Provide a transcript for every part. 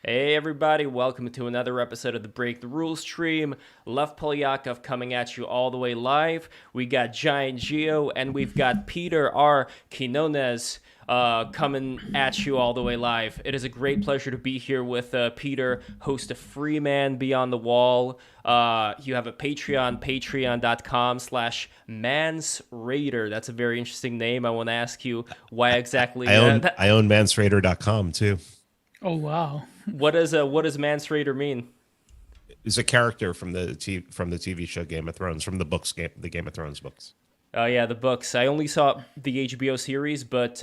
Hey everybody, welcome to another episode of the Break the Rules stream. Lev Polyakov coming at you all the way live. We got Giant Geo and we've got Peter R. Quiñones coming at you all the way live. It is a great pleasure to be here with Peter, host of Free Man Beyond the Wall. You have a Patreon, patreon.com/mansraider. That's a very interesting name. I want to ask you why exactly. I own mansraider.com too. Oh wow! What does Mansraider mean? It's a character from the TV show Game of Thrones, from the Game of Thrones books. Oh yeah, the books. I only saw the HBO series, but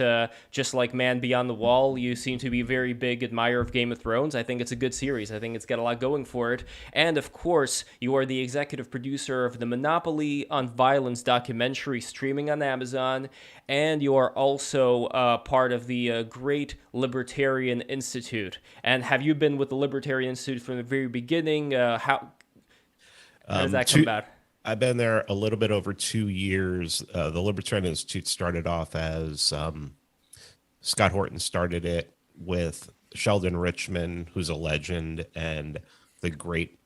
just like Man Beyond the Wall, you seem to be a very big admirer of Game of Thrones. I think it's a good series. I think it's got a lot going for it. And of course, you are the executive producer of the Monopoly on Violence documentary streaming on Amazon, and you are also part of the Great Libertarian Institute. And have you been with the Libertarian Institute from the very beginning? How does that come about? I've been there a little bit over 2 years. The Libertarian Institute started off as Scott Horton started it with Sheldon Richman, who's a legend, and the great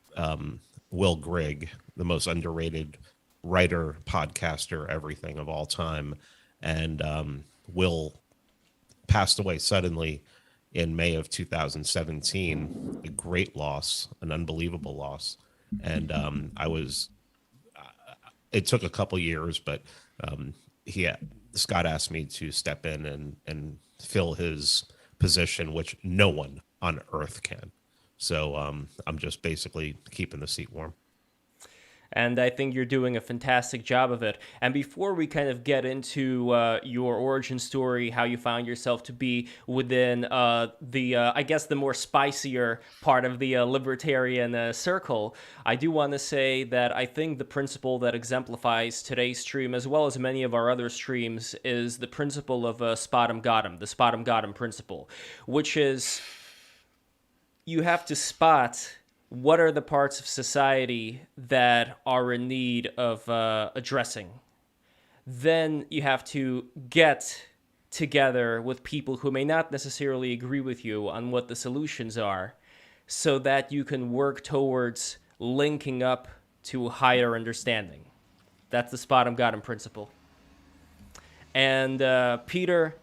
Will Grigg, the most underrated writer, podcaster, everything of all time. And Will passed away suddenly in May of 2017. A great loss, an unbelievable loss. And it took a couple years, but Scott asked me to step in and fill his position, which no one on earth can. So I'm just basically keeping the seat warm. And I think you're doing a fantastic job of it. And before we kind of get into your origin story, how you found yourself to be within I guess, the more spicier part of the libertarian circle, I do want to say that I think the principle that exemplifies today's stream, as well as many of our other streams, is the principle of spot 'em got 'em, the spot 'em got 'em principle, which is you have to spot what are the parts of society that are in need of addressing. Then you have to get together with people who may not necessarily agree with you on what the solutions are, so that you can work towards linking up to higher understanding. That's the spot 'em got 'em principle. And Peter,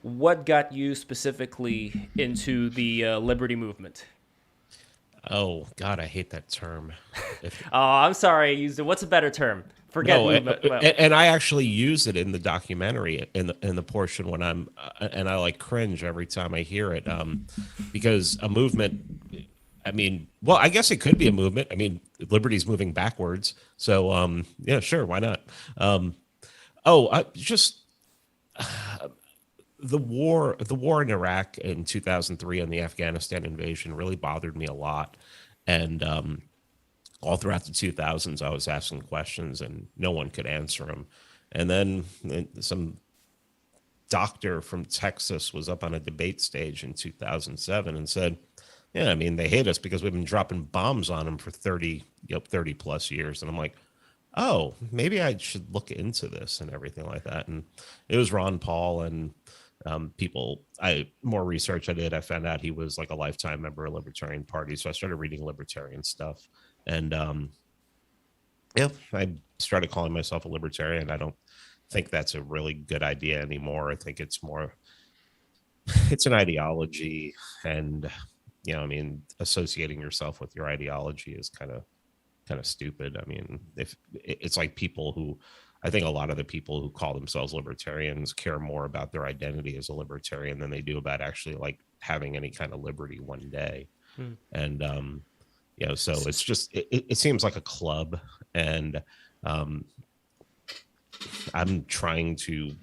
what got you specifically into the liberty movement? Oh God, I hate that term. Oh, I'm sorry. I used it. What's a better term? Forget movement. And I actually use it in the documentary in the portion when I'm and I like cringe every time I hear it, because a movement. I mean, well, I guess it could be a movement. I mean, liberty's moving backwards, so yeah, sure, why not? Just. The war in Iraq in 2003 and the Afghanistan invasion really bothered me a lot. And all throughout the 2000s, I was asking questions and no one could answer them. And then some doctor from Texas was up on a debate stage in 2007 and said, yeah, I mean, they hate us because we've been dropping bombs on them for 30 plus years. And I'm like, oh, maybe I should look into this and everything like that. And it was Ron Paul and more research I did, I found out he was like a lifetime member of Libertarian Party. So I started reading libertarian stuff. And I started calling myself a libertarian. I don't think that's a really good idea anymore. I think it's an ideology. And, I mean, associating yourself with your ideology is kind of stupid. I mean, if it's like I think a lot of the people who call themselves libertarians care more about their identity as a libertarian than they do about actually like having any kind of liberty one day. And, so it's just, it seems like a club, and I'm trying to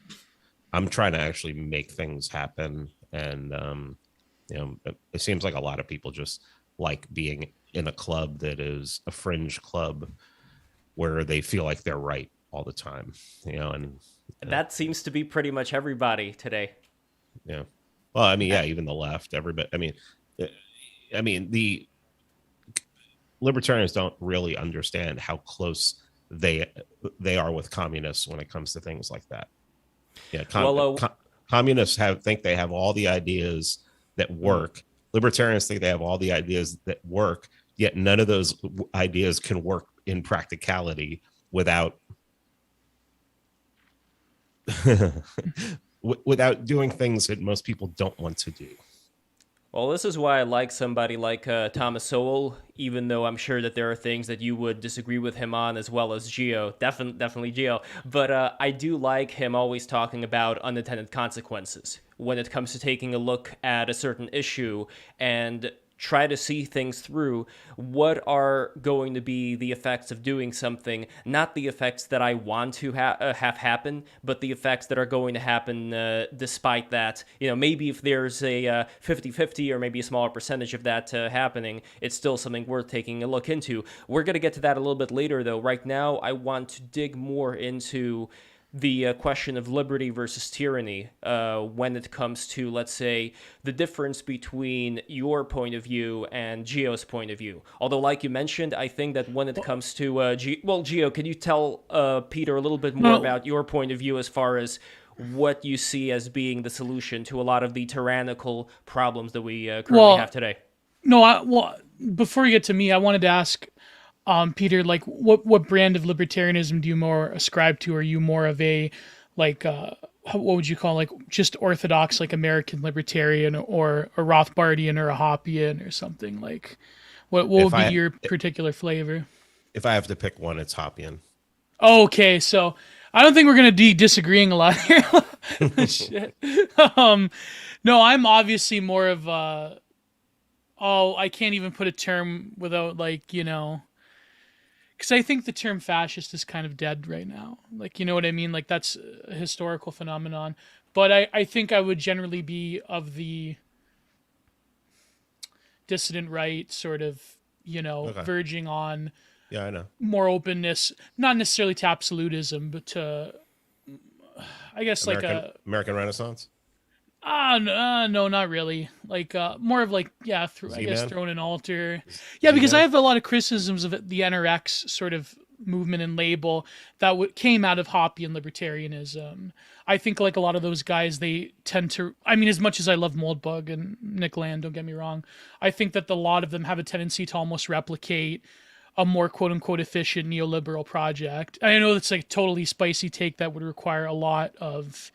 actually make things happen. And, it seems like a lot of people just like being in a club that is a fringe club where they feel like they're right all the time, and that seems to be pretty much everybody today. Yeah. Well, I mean, yeah, even the left, everybody. I mean, the libertarians don't really understand how close they are with communists when it comes to things like that. Yeah. Communists think they have all the ideas that work, Libertarians think they have all the ideas that work, yet none of those ideas can work in practicality without without doing things that most people don't want to do. Well, this is why I like somebody like Thomas Sowell, even though I'm sure that there are things that you would disagree with him on, as well as Geo. Definitely Geo. But I do like him always talking about unintended consequences when it comes to taking a look at a certain issue and try to see things through. What are going to be the effects of doing something? Not the effects that I want to have happen, but the effects that are going to happen despite that. Maybe if there's a 50-50 or maybe a smaller percentage of that happening, it's still something worth taking a look into. We're going to get to that a little bit later, though. Right now, I want to dig more into the question of liberty versus tyranny when it comes to, let's say, the difference between your point of view and Geo's point of view. Although, like you mentioned, I think that when it comes to Geo, can you tell Peter a little bit more about your point of view as far as what you see as being the solution to a lot of the tyrannical problems that we currently have today? No, before you get to me, I wanted to ask Peter, like, what brand of libertarianism do you more ascribe to? Are you more of a, like, what would you call, like, just orthodox, like, American libertarian, or a Rothbardian or a Hoppian or something? Like, what would be your particular flavor? If I have to pick one, it's Hoppian. Okay, so I don't think we're gonna be disagreeing a lot here. Shit. No, I'm obviously more of I can't even put a term without, like, because I think the term fascist is kind of dead right now. Like, you know what I mean? Like, that's a historical phenomenon. But I think I would generally be of the dissident right, sort of, Okay. verging on Yeah, I know. more openness, not necessarily to absolutism, but to, I guess, American Renaissance. No, not really. Like, more of, like, yeah, I guess, Z-Man? throwing an altar. Yeah, because I have a lot of criticisms of the NRX sort of movement and label that came out of Hoppian libertarianism. I think, like, a lot of those guys, they tend to, I mean, as much as I love Moldbug and Nick Land, don't get me wrong, I think that a lot of them have a tendency to almost replicate a more quote-unquote efficient neoliberal project. I know it's like a totally spicy take that would require a lot of,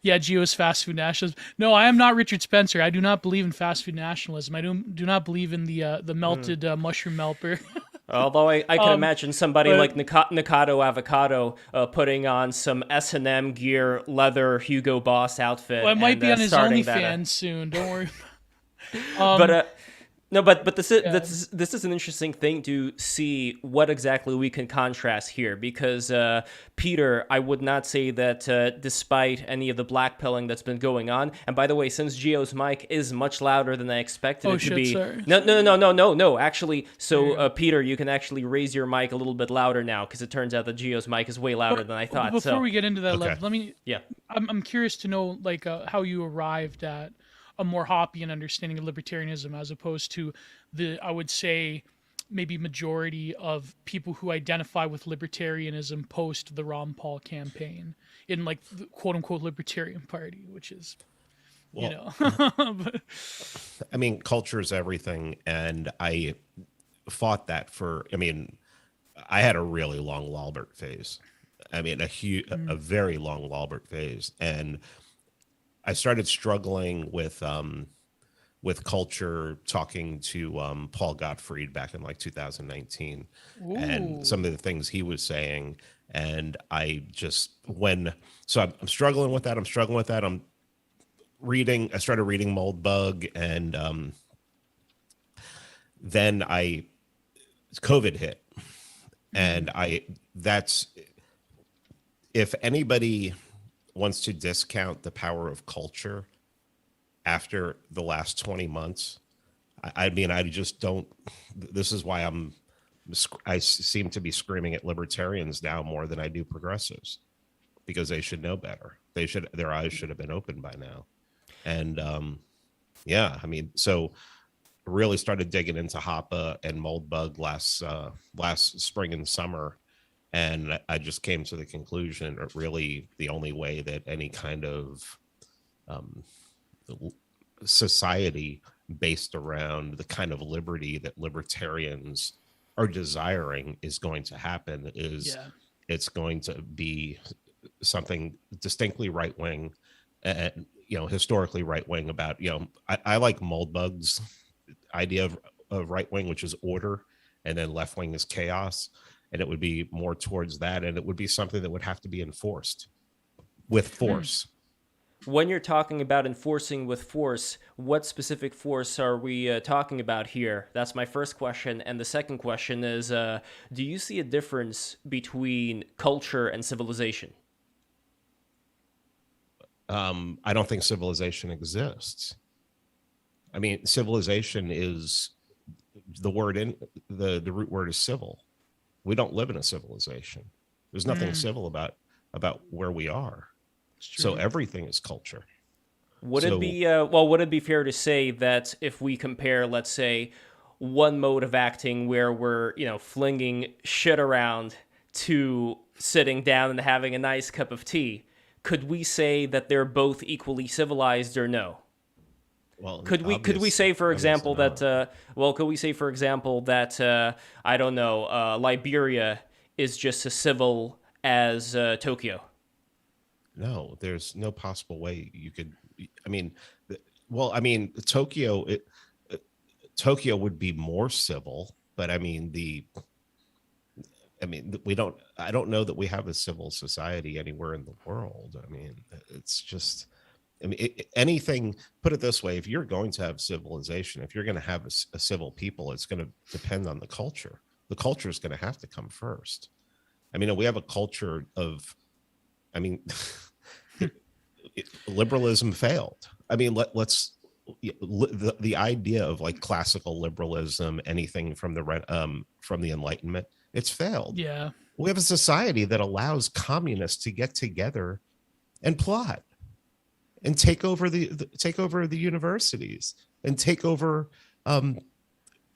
yeah, Geo's fast food nationalism. No, I am not Richard Spencer. I do not believe in fast food nationalism. I do not believe in the melted mushroom melper. Although I can imagine somebody like Nikado Avocado putting on some S&M gear, leather Hugo Boss outfit. Well, it might be on his OnlyFans soon. Don't worry. But no, but this is an interesting thing to see what exactly we can contrast here, because Peter, I would not say that despite any of the blackpilling that's been going on, and by the way, since Geo's mic is much louder than I expected it to be, sorry. No, actually, so Peter, you can actually raise your mic a little bit louder now, because it turns out that Geo's mic is way louder than I thought. Before we get into that, Okay. Lev, let me. Yeah. I'm curious to know, like, how you arrived at a more Hoppian understanding of libertarianism, as opposed to I would say, maybe majority of people who identify with libertarianism post the Ron Paul campaign in, like, the quote unquote Libertarian Party, which is, but, I mean, culture is everything, and I fought that I had a really long Walbert phase. I mean, a very long Walbert phase, and I started struggling with culture, talking to Paul Gottfried back in, like, 2019. Ooh. And some of the things he was saying, and I'm struggling with that. I started reading Moldbug, and then COVID hit, and if anybody wants to discount the power of culture after the last 20 months, I just don't. This is why I seem to be screaming at libertarians now more than I do progressives, because they should know better. Their eyes should have been opened by now. And so really started digging into Hoppa and Moldbug last spring and summer. And I just came to the conclusion that really the only way that any kind of society based around the kind of liberty that libertarians are desiring is going to happen. It's going to be something distinctly right-wing, and historically right-wing. About I like Moldbug's idea of right-wing, which is order, and then left-wing is chaos, and it would be more towards that, and it would be something that would have to be enforced with force. When you're talking about enforcing with force, what specific force are we talking about here? That's my first question. And the second question is, do you see a difference between culture and civilization? I don't think civilization exists. I mean, civilization is the word in the root word is civil. We don't live in a civilization. There's nothing civil about where we are. So everything is culture. Would it be fair to say that if we compare, let's say, one mode of acting where we're, flinging shit around to sitting down and having a nice cup of tea, could we say that they're both equally civilized or no? Well, could we say, for example, that I don't know, Liberia is just as civil as Tokyo? No, there's no possible way you could. Tokyo would be more civil, but I don't know that we have a civil society anywhere in the world. I mean, it's just. Anything, put it this way, if you're going to have civilization, if you're going to have a civil people, it's going to depend on the culture. The culture is going to have to come first. We have a culture of, liberalism failed. The idea of like classical liberalism, anything from the Enlightenment, it's failed. Yeah. We have a society that allows communists to get together and plot and take over the universities and take over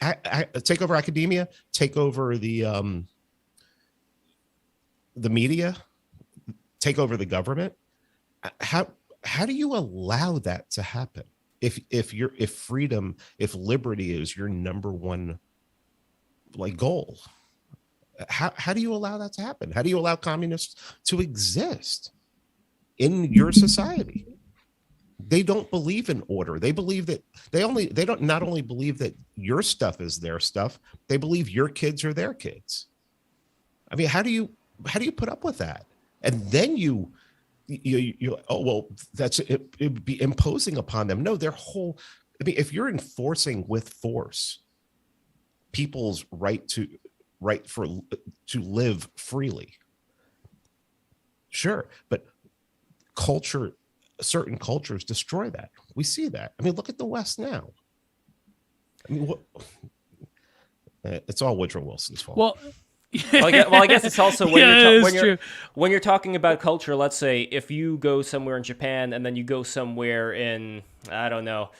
academia, take over the media, take over the government. How do you allow that to happen? If freedom, if liberty is your number one goal, how do you allow that to happen? How do you allow communists to exist in your society? They don't believe in order. They believe that they don't not only believe that your stuff is their stuff, they believe your kids are their kids. How do you put up with that? And then you it would be imposing upon them. No, their whole, if you're enforcing with force people's right to live freely, sure, but certain cultures destroy that. We see that. Look at the West now. It's all Woodrow Wilson's fault. Well, I guess it's also when you're talking about culture. Let's say if you go somewhere in Japan and then you go somewhere in, I don't know.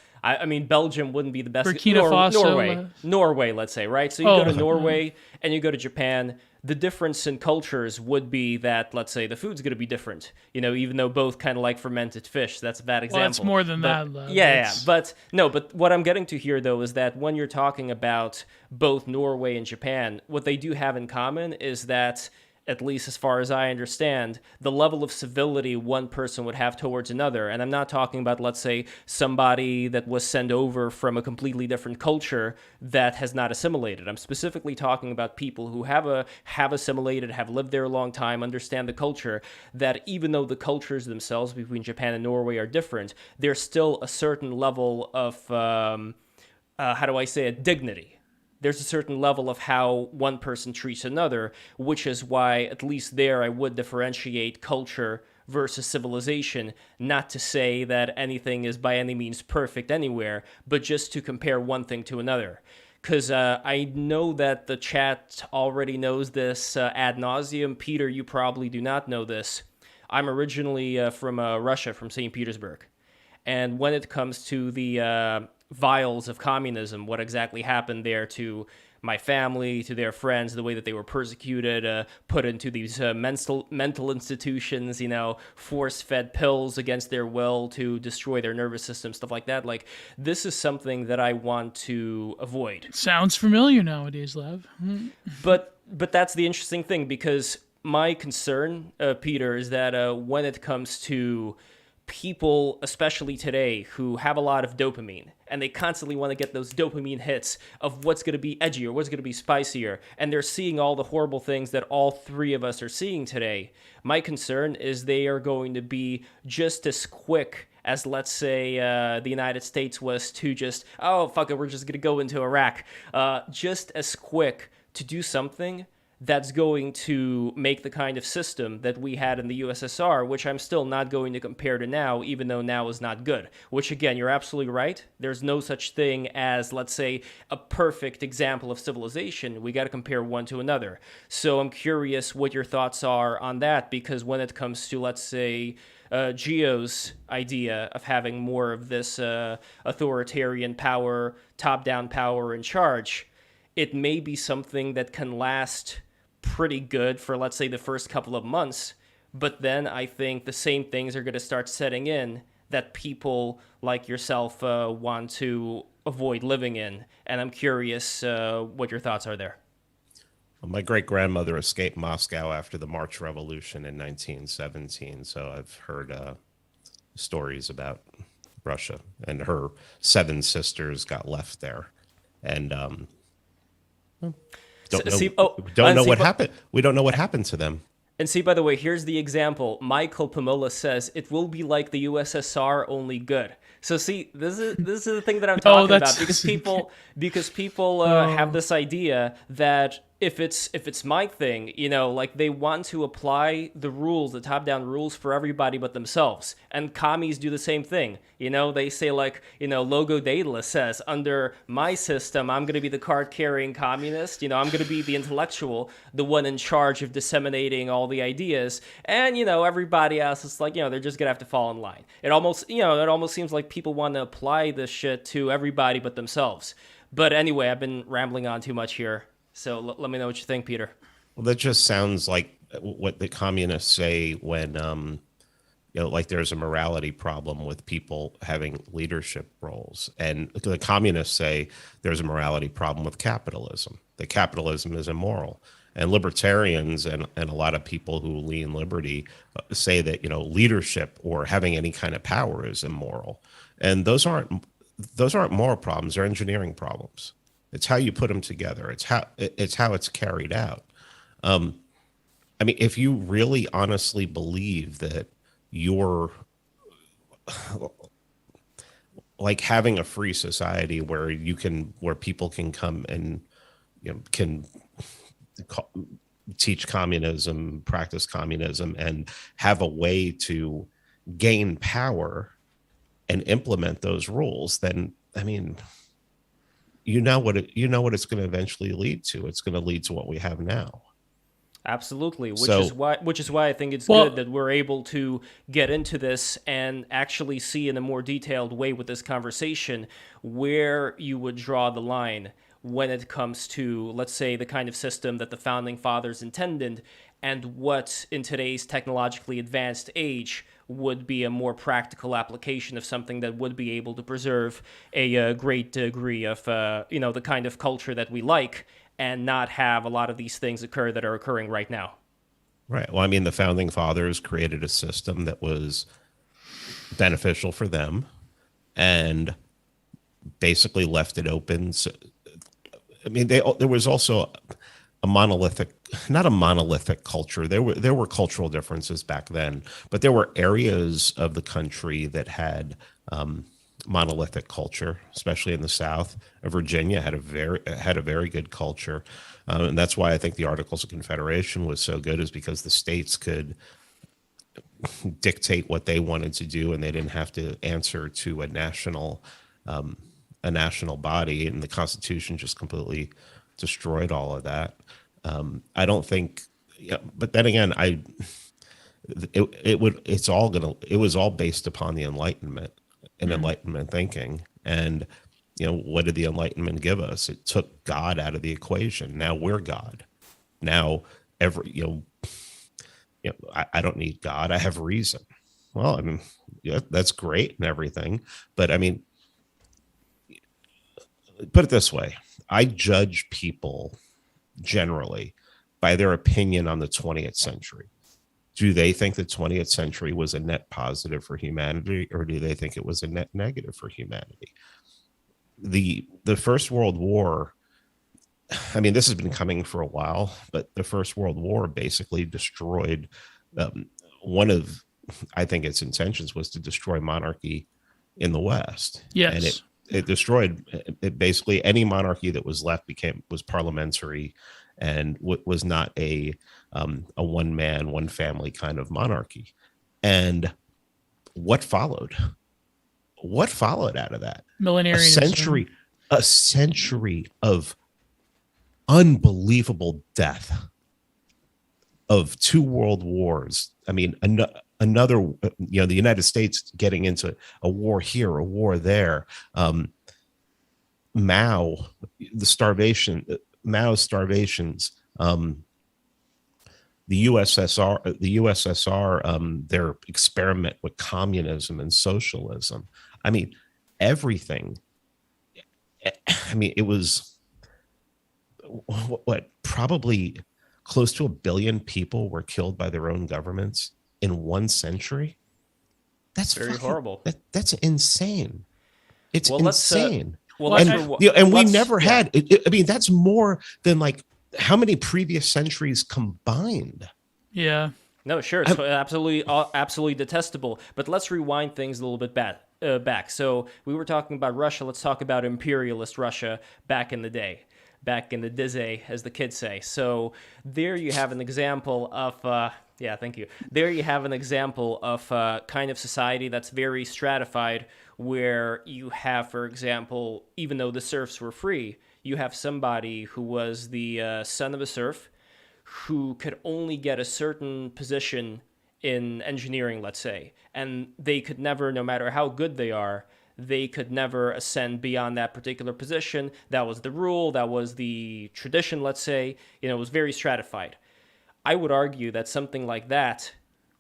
Belgium wouldn't be the best. Burkina Faso, Norway, let's say, right? So you go to Norway and you go to Japan. The difference in cultures would be that, let's say, the food's going to be different. Even though both kind of like fermented fish. That's a bad example. Well, it's more than that. Yeah. But what I'm getting to here, though, is that when you're talking about both Norway and Japan, what they do have in common is that, at least as far as I understand, the level of civility one person would have towards another. And I'm not talking about, let's say, somebody that was sent over from a completely different culture that has not assimilated. I'm specifically talking about people who have assimilated, have lived there a long time, understand the culture, that even though the cultures themselves between Japan and Norway are different, there's still a certain level of, dignity. There's a certain level of how one person treats another, which is why, at least there, I would differentiate culture versus civilization, not to say that anything is by any means perfect anywhere, but just to compare one thing to another. Because I know that the chat already knows this ad nauseum. Peter, you probably do not know this. I'm originally from Russia, from St. Petersburg. And when it comes to the vials of communism, what exactly happened there to my family, to their friends, the way that they were persecuted, put into these mental institutions, force-fed pills against their will to destroy their nervous system, stuff like that. Like, this is something that I want to avoid. Sounds familiar nowadays, Lev. But that's the interesting thing, because my concern, Peter, is that when it comes to people, especially today, who have a lot of dopamine, and they constantly want to get those dopamine hits of what's going to be edgier, what's going to be spicier, and they're seeing all the horrible things that all three of us are seeing today. My concern is they are going to be just as quick as, let's say, the United States was to just, oh, fuck it, we're just going to go into Iraq. Just as quick to do something that's going to make the kind of system that we had in the USSR, which I'm still not going to compare to now, even though now is not good. Which, again, you're absolutely right. There's no such thing as, let's say, a perfect example of civilization. We got to compare one to another. So I'm curious what your thoughts are on that, because when it comes to, let's say, Gio's idea of having more of this authoritarian power, top-down power in charge, it may be something that can last pretty good for, let's say, the first couple of months, but then I think the same things are going to start setting in that people like yourself want to avoid living in. And I'm curious what your thoughts are there. Well, my great-grandmother escaped Moscow after the March Revolution in 1917, so I've heard stories about Russia, and her 7 sisters got left there. And don't know what happened. We don't know what happened to them. And see, by the way, here's the example. Michael Pomola says it will be like the USSR, only good. So see, this is the thing that I'm talking about, because people have this idea that if it's my thing, like they want to apply the rules, the top-down rules for everybody but themselves. And commies do the same thing. They say like, Logo Daedalus says, under my system, I'm going to be the card-carrying communist. I'm going to be the intellectual, the one in charge of disseminating all the ideas. And, everybody else is like, they're just going to have to fall in line. It almost seems like people want to apply this shit to everybody but themselves. But anyway, I've been rambling on too much here. So let me know what you think, Peter. Well, that just sounds like what the communists say when, like there's a morality problem with people having leadership roles. And the communists say there's a morality problem with capitalism, that capitalism is immoral. And libertarians and a lot of people who lean liberty say that, leadership or having any kind of power is immoral. And those aren't moral problems, they're engineering problems. It's how you put them together. It's how it's carried out. If you really honestly believe that you're like having a free society where people can come and can teach communism, practice communism, and have a way to gain power and implement those rules, then you know what it's going to eventually lead to. It's going to lead to what we have now. Absolutely, which is why I think it's good that we're able to get into this and actually see in a more detailed way with this conversation where you would draw the line when it comes to, let's say, the kind of system that the founding fathers intended, and what in today's technologically advanced age would be a more practical application of something that would be able to preserve a great degree of, the kind of culture that we like, and not have a lot of these things occur that are occurring right now. Right. Well, the founding fathers created a system that was beneficial for them and basically left it open. So, there was also not a monolithic culture. There were cultural differences back then, but there were areas of the country that had monolithic culture, especially in the South. Virginia had a very good culture, and that's why I think the Articles of Confederation was so good, is because the states could dictate what they wanted to do, and they didn't have to answer to a national body, and the Constitution just completely destroyed all of that. I don't think, but then again, it was all based upon the Enlightenment and Enlightenment thinking. And what did the Enlightenment give us? It took God out of the equation. Now we're God. Now I don't need God. I have reason. Well, I mean, yeah, that's great and everything, but I mean, put it this way: I judge people generally by their opinion on the 20th century. Do they think the 20th century was a net positive for humanity, or do they think it was a net negative for humanity? The First World War, I mean, this has been coming for a while, but the First World War basically destroyed one of, I think its intentions was to destroy monarchy in the West. Yes. And it destroyed it, basically any monarchy that was left was parliamentary and was not a one man, one family kind of monarchy. And what followed? What followed out of that? Millenarianism. A century of unbelievable death, of 2 world wars. I mean, another, the United States getting into a war here, a war there. Mao's starvations, the USSR, their experiment with communism and socialism. I mean, everything. I mean, it was what probably close to 1 billion people were killed by their own governments in 1 century. That's very horrible. That's insane. It's insane. And we never had. I mean, that's more than like how many previous centuries combined. Yeah. No, sure, it's absolutely detestable. But let's rewind things a little bit back. So we were talking about Russia. Let's talk about imperialist Russia back in the day. Back in the dizzy, as the kids say. So there you have an example of, thank you. There you have an example of kind of society that's very stratified, where you have, for example, even though the serfs were free, you have somebody who was the son of a serf who could only get a certain position in engineering, let's say, and they could never, no matter how good they are, they could never ascend beyond that particular position. That was the rule. That was the tradition, let's say. It was very stratified. I would argue that something like that,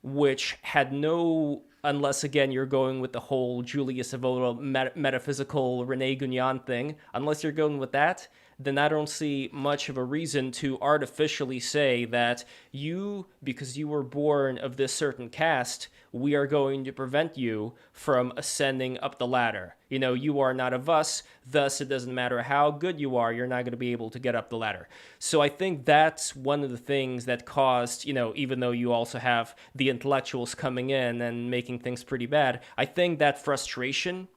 which had no, unless, again, you're going with the whole Julius Evola metaphysical René Guignon thing, unless you're going with that, then I don't see much of a reason to artificially say that because you were born of this certain caste, we are going to prevent you from ascending up the ladder. You are not of us, thus it doesn't matter how good you are, you're not going to be able to get up the ladder. So I think that's one of the things that caused, even though you also have the intellectuals coming in and making things pretty bad, I think that frustration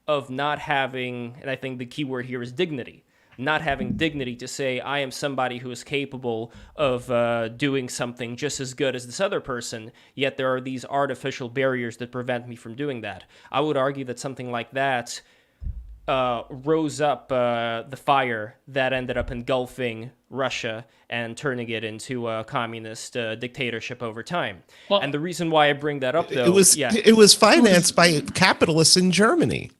of not having, and I think the key word here is dignity, not having dignity to say, I am somebody who is capable of doing something just as good as this other person, yet there are these artificial barriers that prevent me from doing that. I would argue that something like that rose up the fire that ended up engulfing Russia and turning it into a communist dictatorship over time. Well, and the reason why I bring that up, though... It was financed by capitalists in Germany.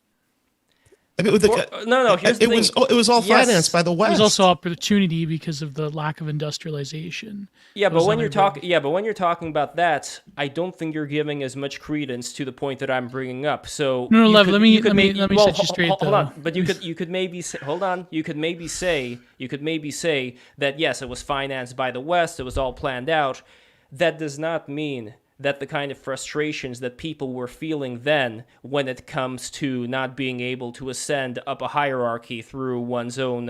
I mean, it was all financed by the West. It was also opportunity because of the lack of industrialization. Yeah, but when you're talking about that, I don't think you're giving as much credence to the point that I'm bringing up. So no, Lev, let me set you straight. Hold on, but you could maybe say, hold on. You could maybe say that yes, it was financed by the West. It was all planned out. That does not mean that the kind of frustrations that people were feeling then when it comes to not being able to ascend up a hierarchy through one's own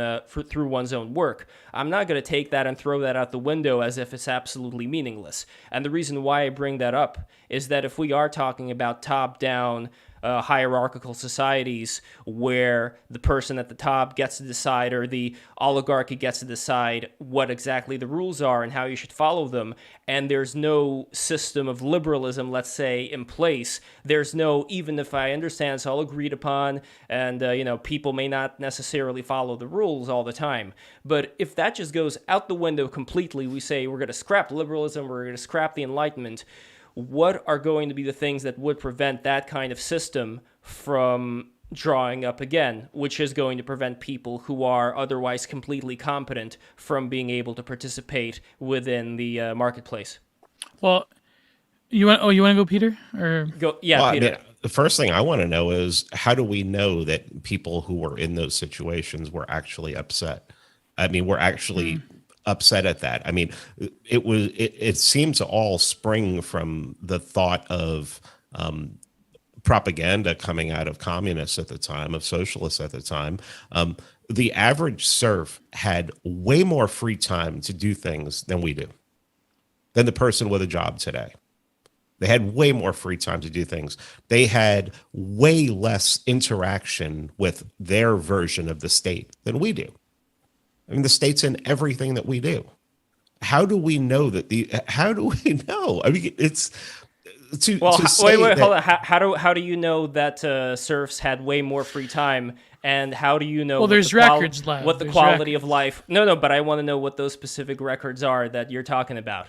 work. I'm not going to take that and throw that out the window as if it's absolutely meaningless. And the reason why I bring that up is that if we are talking about top-down hierarchical societies where the person at the top gets to decide, or the oligarchy gets to decide what exactly the rules are and how you should follow them, and there's no system of liberalism, let's say, in place, there's no, even if I understand it's all agreed upon and people may not necessarily follow the rules all the time, but if that just goes out the window completely, we say we're going to scrap liberalism, we're going to scrap the Enlightenment, what are going to be the things that would prevent that kind of system from drawing up again, which is going to prevent people who are otherwise completely competent from being able to participate within the marketplace. Well, you want to go, Peter? Or Go, yeah, Well, Peter. I mean, the first thing I want to know is, how do we know that people who were in those situations were actually upset? I mean, we're actually upset at that. I mean, it seemed to all spring from the thought of propaganda coming out of communists at the time, of socialists at the time. The average serf had way more free time to do things than we do, than the person with a job today. They had way more free time to do things. They had way less interaction with their version of the state than we do. I mean, the state's in everything that we do. How do we know that how do we know? I mean, it's to say wait, that, hold on. How do you know that serfs had way more free time? And how do you know? Well, there's records, Lev. What the There's quality records. of life? No, but I want to know what those specific records are that you're talking about.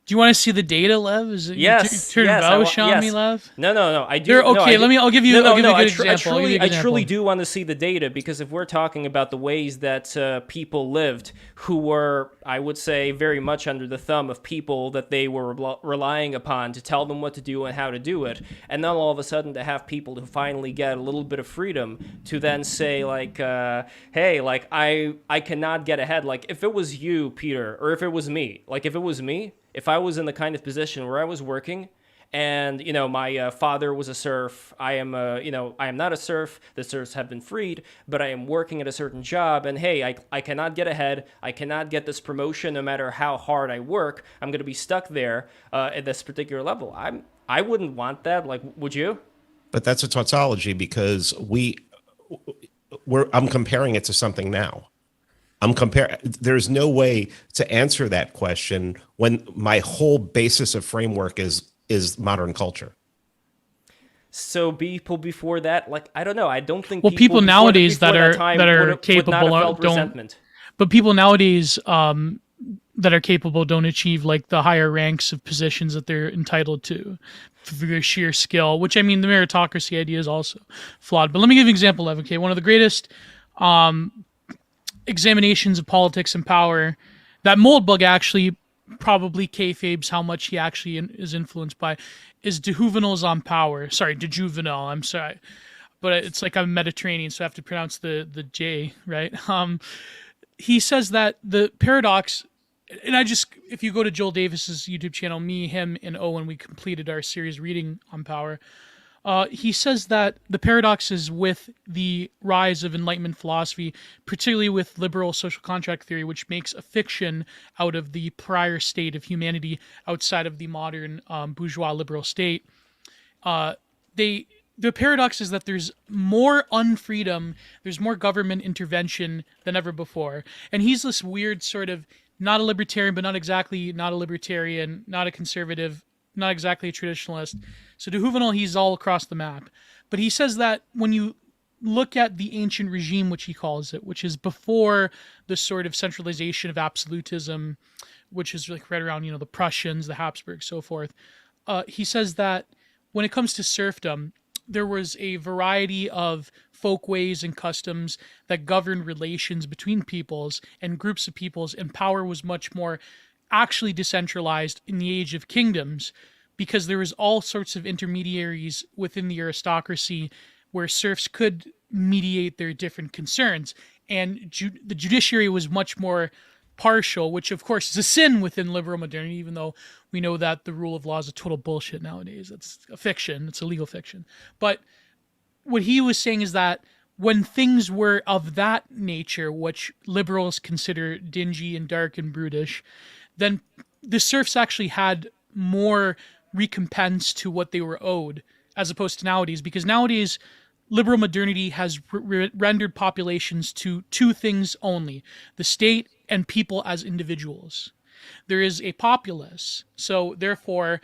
Do you want to see the data, Lev? Is it Yes, turn yes, Vouch on me, Lev? No. I do. There, no, okay, I do. I'll give you a good example. I truly do want to see the data, because if we're talking about the ways that people lived who were, I would say, very much under the thumb of people that they were relying upon to tell them what to do and how to do it, and then all of a sudden to have people who finally get a little bit of freedom to then say, like, hey, like, I cannot get ahead. Like, if it was you, Peter, or if it was me, if I was in the kind of position where I was working and, my father was a serf, I am not a serf, the serfs have been freed, but I am working at a certain job, and hey, I cannot get ahead, I cannot get this promotion no matter how hard I work, I'm going to be stuck there at this particular level. I wouldn't want that. Like, would you? but that's a tautology, because I'm comparing it to something now. There's no way to answer that question when my whole basis of framework is modern culture. So people before that, like, I don't know. I don't think people nowadays before that time are would capable not have felt don't. resentment. But people nowadays that are capable don't achieve like the higher ranks of positions that they're entitled to through their sheer skill. Which, I mean, the meritocracy idea is also flawed. But let me give you an example of, okay, one of the greatest examinations of politics and power that Moldbug actually probably kayfabes how much he actually is influenced by is de Juvenal's On Power. Sorry, de Juvenal, I'm sorry. But it's like I'm Mediterranean, so I have to pronounce the J, right? He says that the paradox, and if you go to Joel Davis's YouTube channel, me, him, and Owen, we completed our series reading on power. He says that the paradoxes with the rise of Enlightenment philosophy, particularly with liberal social contract theory, which makes a fiction out of the prior state of humanity outside of the modern bourgeois liberal state, the paradox is that there's more unfreedom, there's more government intervention than ever before. And he's this weird sort of, not a libertarian, but not exactly not a libertarian, not a conservative, not exactly a traditionalist. So de Juvenal, he's all across the map. But he says that when you look at the ancient regime, which he calls it, which is before the sort of centralization of absolutism, which is like right around, the Prussians, the Habsburgs, so forth. He says that when it comes to serfdom, there was a variety of folkways and customs that governed relations between peoples and groups of peoples, and power was much more actually decentralized in the age of kingdoms, because there was all sorts of intermediaries within the aristocracy where serfs could mediate their different concerns. And the judiciary was much more partial, which of course is a sin within liberal modernity, even though we know that the rule of law is a total bullshit nowadays. It's a fiction. It's a legal fiction. But what he was saying is that when things were of that nature, which liberals consider dingy and dark and brutish, then the serfs actually had more recompense to what they were owed, as opposed to nowadays, because nowadays liberal modernity has rendered populations to two things only: the state and people as individuals. There is a populace, so therefore,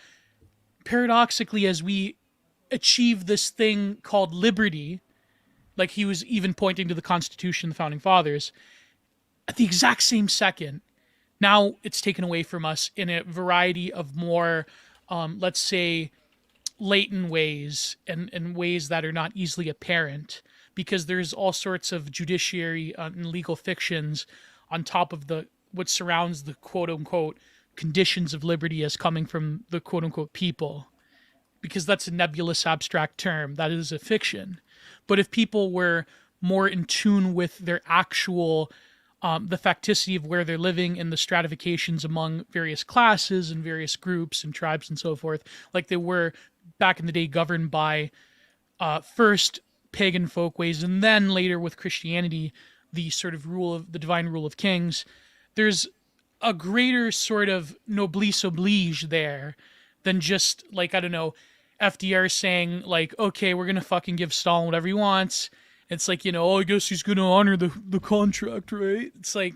paradoxically, as we achieve this thing called liberty, like he was even pointing to the Constitution, the Founding Fathers, at the exact same second, now it's taken away from us in a variety of more, let's say, latent ways and ways that are not easily apparent, because there's all sorts of judiciary and legal fictions on top of what surrounds the quote unquote conditions of liberty as coming from the quote unquote people, because that's a nebulous abstract term that is a fiction. But if people were more in tune with their actual the facticity of where they're living and the stratifications among various classes and various groups and tribes and so forth, like they were back in the day, governed by first pagan folkways and then later with Christianity, the sort of the divine rule of kings, there's a greater sort of noblesse oblige there than just like, I don't know, FDR saying like, okay, we're going to fucking give Stalin whatever he wants. It's like, oh, I guess he's going to honor the contract, right? It's like,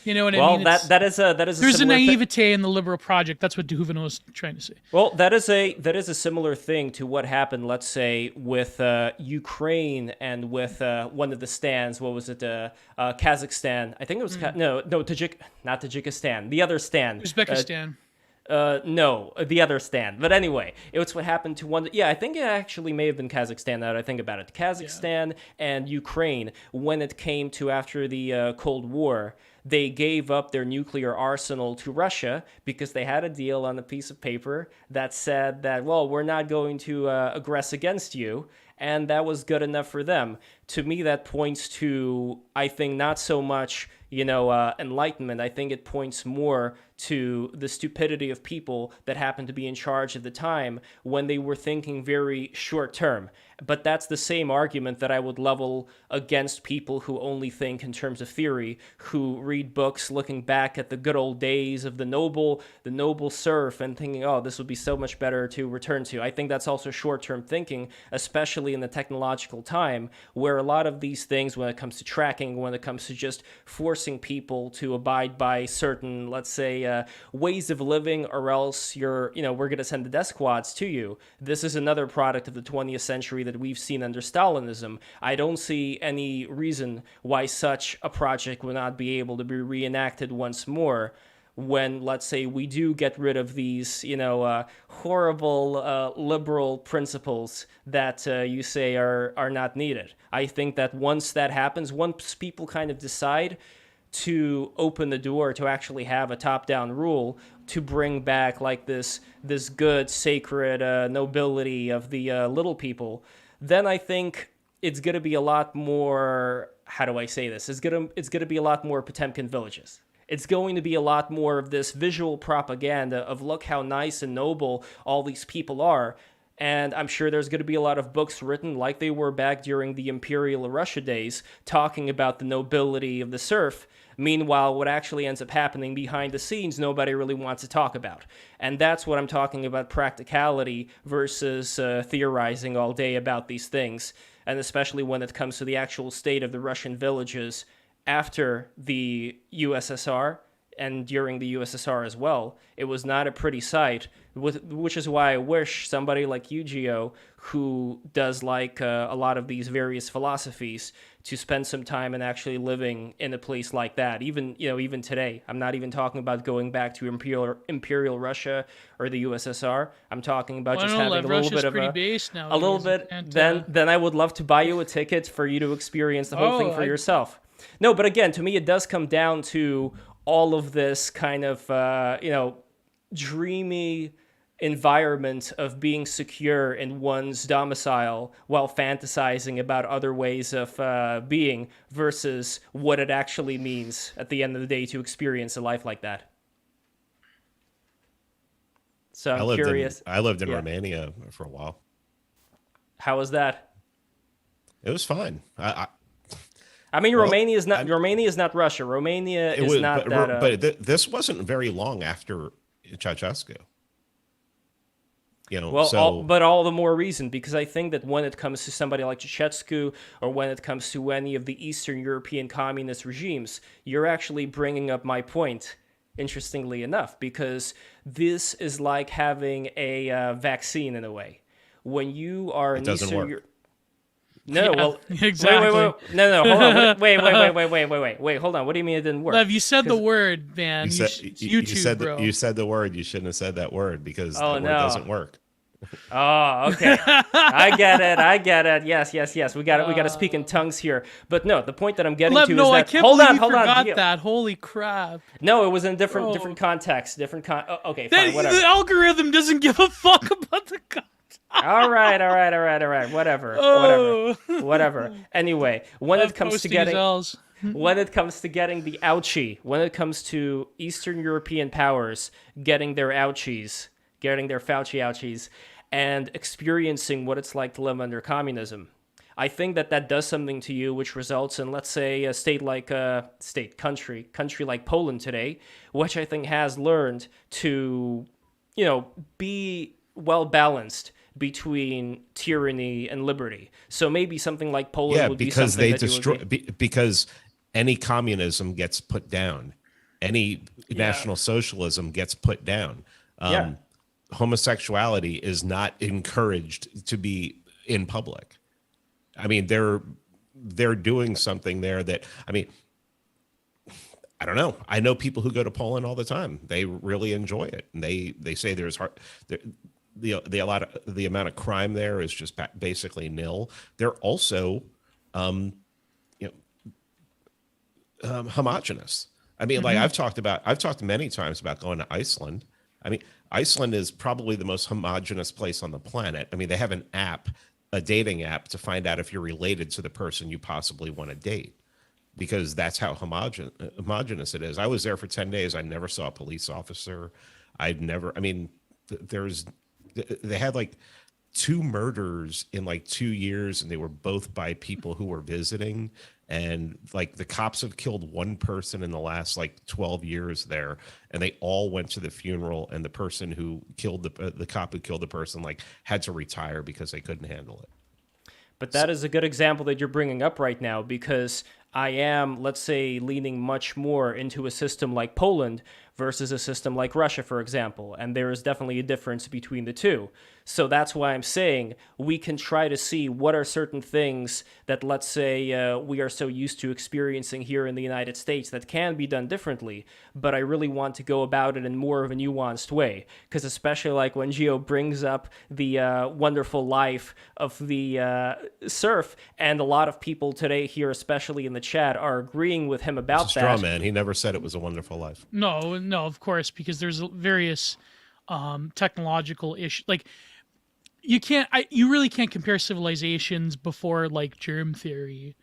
you know what I mean? Well, that is a there's a naivete in the liberal project. That's what de Heuvenot was trying to say. Well, that is a similar thing to what happened, let's say, with Ukraine and with one of the stands. What was it? Kazakhstan. I think it was not Tajikistan. The other stand. Uzbekistan. No, the other stand. But anyway, it was what happened to one. Yeah, I think it actually may have been Kazakhstan now that I think about it. Kazakhstan and Ukraine, when it came to after the Cold War, they gave up their nuclear arsenal to Russia because they had a deal on a piece of paper that said that, well, we're not going to aggress against you. And that was good enough for them. To me, that points to, I think, not so much, enlightenment. I think it points more to the stupidity of people that happened to be in charge at the time when they were thinking very short term. But that's the same argument that I would level against people who only think in terms of theory, who read books looking back at the good old days of the noble serf and thinking, oh, this would be so much better to return to. I think that's also short-term thinking, especially in the technological time where a lot of these things, when it comes to tracking, when it comes to just forcing people to abide by certain, let's say, ways of living, or else we're going to send the death squads to you. This is another product of the 20th century that we've seen under Stalinism. I don't see any reason why such a project would not be able to be reenacted once more when, let's say, we do get rid of these, horrible liberal principles that you say are not needed. I think that once that happens, once people kind of decide to open the door to actually have a top-down rule to bring back like this good, sacred nobility of the little people, then I think it's going to be a lot more, how do I say this? It's going to be a lot more Potemkin villages. It's going to be a lot more of this visual propaganda of look how nice and noble all these people are. And I'm sure there's going to be a lot of books written like they were back during the Imperial Russia days talking about the nobility of the serf. Meanwhile, what actually ends up happening behind the scenes, nobody really wants to talk about. And that's what I'm talking about, practicality versus theorizing all day about these things. And especially when it comes to the actual state of the Russian villages after the USSR and during the USSR as well. It was not a pretty sight, which is why I wish somebody like you, Gio, who does like a lot of these various philosophies, to spend some time and actually living in a place like that. Even today, I'm not even talking about going back to Imperial Russia or the USSR. I'm talking about just having a little bit of a little bit. Then I would love to buy you a ticket for you to experience the whole thing for yourself. No, but again, to me, it does come down to all of this kind of, dreamy environment of being secure in one's domicile while fantasizing about other ways of being versus what it actually means at the end of the day to experience a life like that. So I'm curious. I lived in Romania for a while. How was that? It was fine. Romania is not Russia. Romania is not that. But this wasn't very long after Ceausescu. But all the more reason, because I think that when it comes to somebody like Ceausescu or when it comes to any of the Eastern European communist regimes, you're actually bringing up my point, interestingly enough, because this is like having a vaccine in a way. When you are in Eastern Europe. No, well, exactly. Wait, no, hold on. Wait, hold on. What do you mean it didn't work? Lev, you said the word, man. You said the word. You shouldn't have said that word because that word doesn't work. Oh, okay. I get it. Yes. We got to speak in tongues here. But no, the point that I'm getting to is that I can't hold believe on, you hold on. forgot Gio. that. Holy crap. No, it was in different context, okay, fine, whatever. The algorithm doesn't give a fuck about the context. All right. Whatever. Anyway, when it comes to getting the ouchie, when it comes to Eastern European powers getting their ouchies, getting their Fauci ouchies, and experiencing what it's like to live under communism, I think that does something to you, which results in, let's say, a country like Poland today, which I think has learned to, be well balanced between tyranny and liberty. So maybe something like Poland would be something because any communism gets put down, any National Socialism gets put down. Homosexuality is not encouraged to be in public. I mean, they're doing something there that, I mean, I don't know. I know people who go to Poland all the time. They really enjoy it, and they say there's the amount of crime there is just basically nil. They're also, homogenous. I mean, like I've talked many times about going to Iceland. I mean, Iceland is probably the most homogenous place on the planet. I mean, they have a dating app to find out if you're related to the person you possibly want to date, because that's how homogenous it is. I was there for 10 days. I never saw a police officer. They had like 2 murders in like 2 years, and they were both by people who were visiting. And like the cops have killed 1 person in the last like 12 years there, and they all went to the funeral. And the person who killed the cop who killed the person like had to retire because they couldn't handle it. But that is a good example that you're bringing up right now, because I am, let's say, leaning much more into a system like Poland versus a system like Russia, for example. And there is definitely a difference between the two. So that's why I'm saying we can try to see what are certain things that, let's say, we are so used to experiencing here in the United States that can be done differently. But I really want to go about it in more of a nuanced way, because especially like when Gio brings up the wonderful life of the serf, and a lot of people today here, especially in the chat, are agreeing with him about that. Straw man. He never said it was a wonderful life. No, of course, because there's various technological issues. Like, you really can't compare civilizations before like germ theory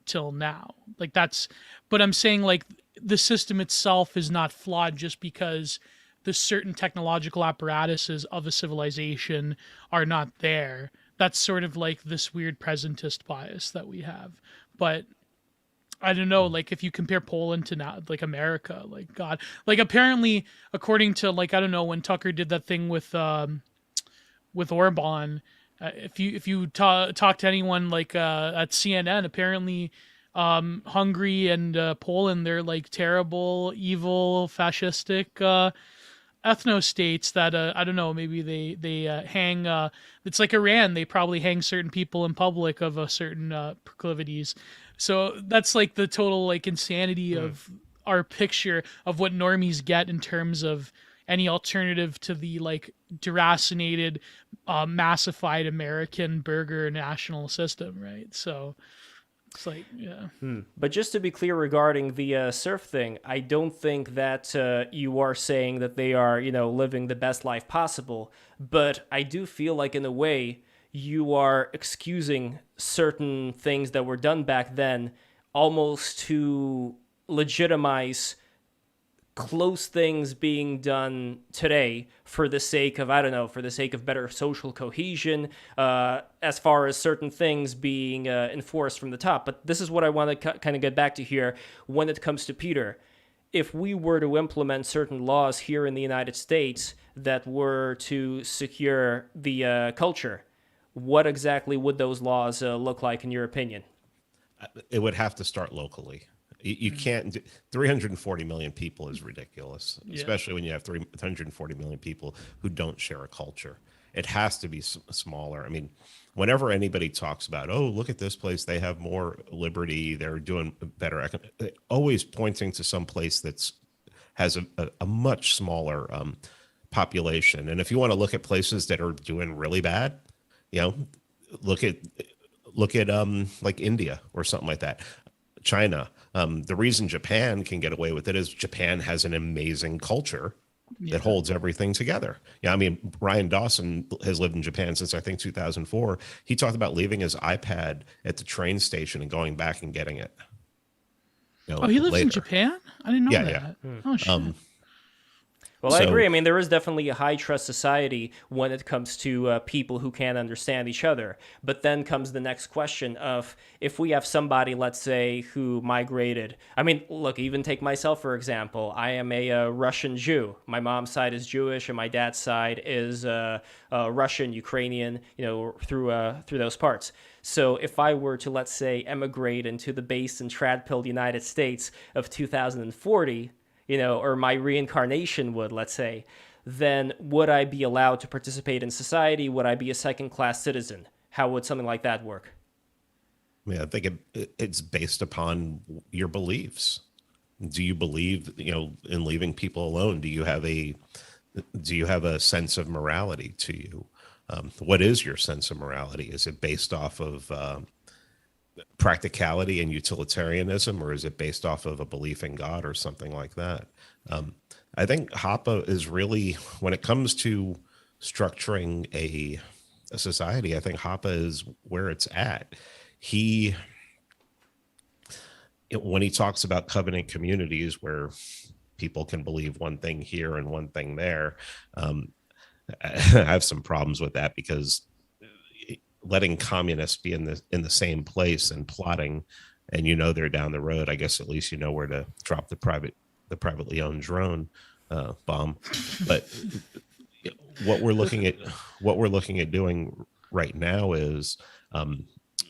till now. Like but I'm saying like the system itself is not flawed just because the certain technological apparatuses of a civilization are not there. That's sort of like this weird presentist bias that we have. But I don't know, like if you compare Poland to now, like America, like God, like apparently according to like, I don't know, when Tucker did that thing with Orban, if you talk to anyone like at CNN, apparently Hungary and Poland, they're like terrible, evil, fascistic ethno-states that I don't know, maybe they hang it's like Iran, they probably hang certain people in public of a certain proclivities. So that's like the total like insanity of our picture of what normies get in terms of any alternative to the like deracinated, massified American burger national system, right? So it's like, yeah. But just to be clear regarding the surf thing, I don't think that you are saying that they are, living the best life possible. But I do feel like in a way you are excusing certain things that were done back then almost to legitimize close things being done today for the sake of, for the sake of better social cohesion, as far as certain things being enforced from the top. But this is what I want to kind of get back to here when it comes to Peter. If we were to implement certain laws here in the United States that were to secure the culture, what exactly would those laws look like in your opinion? It would have to start locally. You can't. 340 million people is ridiculous, especially when you have 340 million people who don't share a culture. It has to be smaller. I mean, whenever anybody talks about, oh, look at this place, they have more liberty, they're doing better, always pointing to some place has a much smaller population. And if you want to look at places that are doing really bad, you know, look at like India or something like that. China. The reason Japan can get away with it is Japan has an amazing culture that holds everything together. Yeah, I mean, Ryan Dawson has lived in Japan since I think 2004. He talked about leaving his iPad at the train station and going back and getting it. You know, Oh, he lives later. in Japan? I didn't know that. Yeah. Oh, shit. Well, I agree. I mean, there is definitely a high trust society when it comes to people who can't understand each other. But then comes the next question of if we have somebody, let's say, who migrated. I mean, look, even take myself, for example. I am a Russian Jew. My mom's side is Jewish and my dad's side is Russian, Ukrainian, you know, through those parts. So if I were to, let's say, emigrate into the base and trad-pilled United States of 2040, you know, or my reincarnation would, let's say, then would I be allowed to participate in society? Would I be a second-class citizen? How would something like that work? Yeah, I think it's based upon your beliefs. Do you believe, you know, in leaving people alone? Do you have a sense of morality to you? What is your sense of morality? Is it based off of practicality and utilitarianism, or is it based off of a belief in God or something like that? I think Hoppe is really, when it comes to structuring a society, I think Hoppe is where it's at. When he talks about covenant communities where people can believe one thing here and one thing there, I have some problems with that, because letting communists be in the same place and plotting, and you know they're down the road, I guess at least you know where to drop the privately owned drone bomb. But what we're looking at doing right now is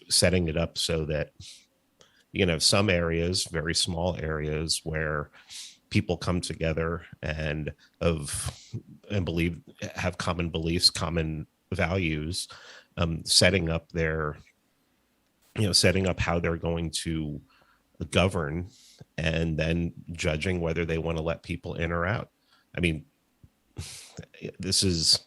setting it up so that, you know, some areas, very small areas, where people come together and believe, have common beliefs, common values, setting up how they're going to govern, and then judging whether they want to let people in or out. I mean, this isn't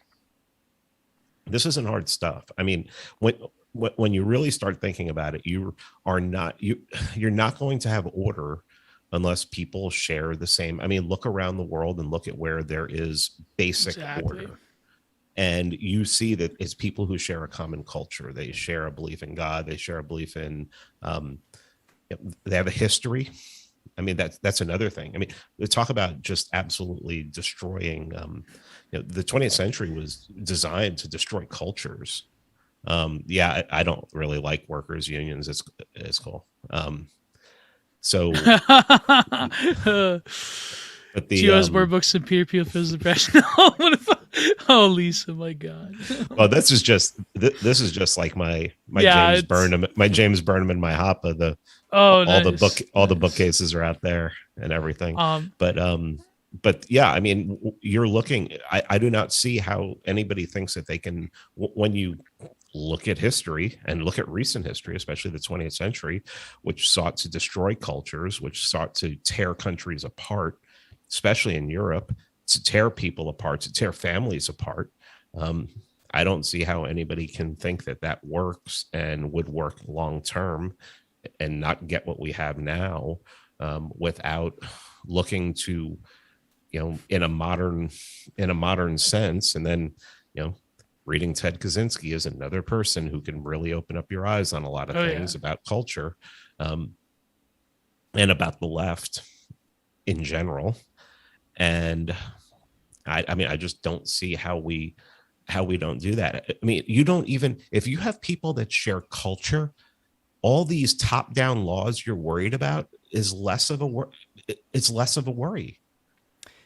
hard stuff. I mean, when you really start thinking about it, you're not going to have order unless people share the same. I mean, look around the world and look at where there is basic order. And you see that it's people who share a common culture. They share a belief in God. They share a belief in, they have a history. I mean, that's another thing. I mean, they talk about just absolutely destroying, the 20th century was designed to destroy cultures. I don't really like workers' unions. It's cool. So, but she has more books than peer-to-peer physics professional. Oh, Lisa, my God. Well, this is just like my James Burnham, and my Hoppe. All the bookcases are out there and everything. But yeah, I mean, you're looking. I do not see how anybody thinks that they can. When you look at history and look at recent history, especially the 20th century, which sought to destroy cultures, which sought to tear countries apart, especially in Europe, to tear people apart, to tear families apart. I don't see how anybody can think that works and would work long term and not get what we have now, without looking to, in a modern sense. And then, reading Ted Kaczynski is another person who can really open up your eyes on a lot of things about culture, and about the left in general. And I mean, I just don't see how we don't do that. I mean, you don't even, if you have people that share culture, all these top-down laws you're worried about is less of a worry,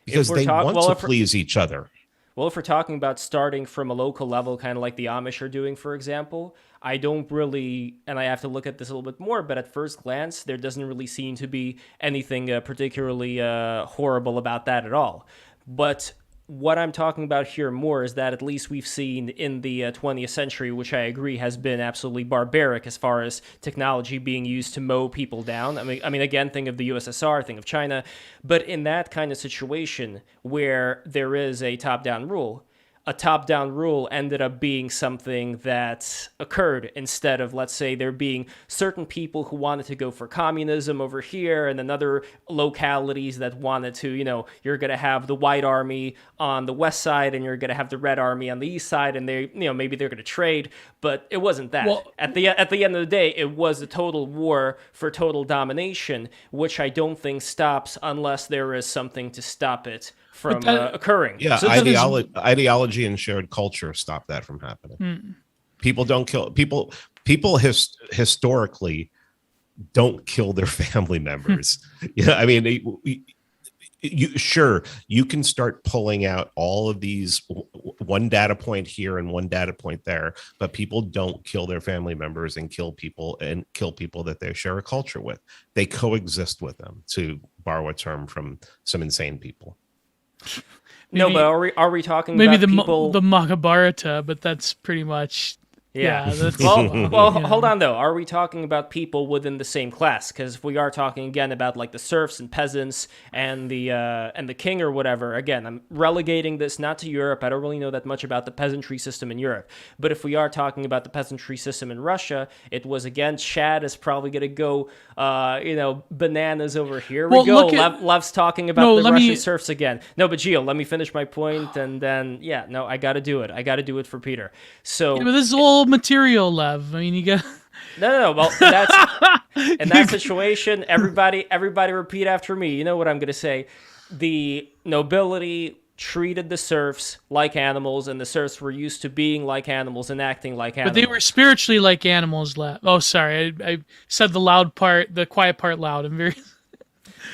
because they want to please each other. Well, if we're talking about starting from a local level, kind of like the Amish are doing, for example, I don't really, and I have to look at this a little bit more, but at first glance, there doesn't really seem to be anything particularly horrible about that at all. But what I'm talking about here more is that at least we've seen in the 20th century, which I agree has been absolutely barbaric as far as technology being used to mow people down. I mean, again, think of the USSR, think of China. But in that kind of situation where there is a top-down rule, a top-down rule ended up being something that occurred instead of, let's say, there being certain people who wanted to go for communism over here and then other localities that wanted to, you're going to have the white army on the west side and you're going to have the red army on the east side, and they, maybe they're going to trade, but it wasn't that. Well, at the end of the day, it was a total war for total domination, which I don't think stops unless there is something to stop it from occurring. Yeah, so ideology and shared culture stop that from happening. People don't kill people. People historically don't kill their family members. Yeah, I mean, you can start pulling out all of these one data point here and one data point there, but people don't kill their family members and kill people that they share a culture with. They coexist with them, to borrow a term from some insane people. Maybe, no, but are we talking maybe about people... the Mahabharata? But that's pretty much that's, well, hold on though. Are we talking about people within the same class? Because if we are talking again about like the serfs and peasants and the king or whatever, again, I'm relegating this not to Europe. I don't really know that much about the peasantry system in Europe. But if we are talking about the peasantry system in Russia, it was again, Chad is probably going to go, bananas over here. Lev's talking about the Russian serfs again. No, but Gio, let me finish my point, and then I got to do it. I got to do it for Peter. So but this is all material, Lev. I mean, you got no. Well, that's in that situation. Everybody, repeat after me. You know what I'm going to say. The nobility treated the serfs like animals, and the serfs were used to being like animals and acting like animals. But they were spiritually like animals, Lev. Oh, sorry, I said the quiet part loud. I'm very.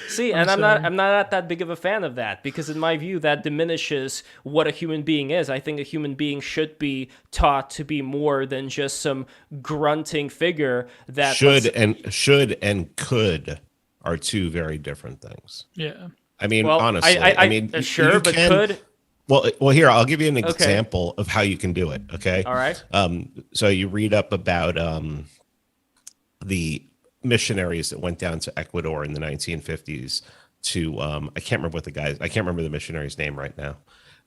See, and I'm not that big of a fan of that, because in my view that diminishes what a human being is. I think a human being should be taught to be more than just some grunting figure that should and could are two very different things. Yeah. I mean, honestly, I mean, sure, but could. Well, here, I'll give you an example of how you can do it. Okay. All right. So you read up about the missionaries that went down to Ecuador in the 1950s to I can't remember the missionary's name right now,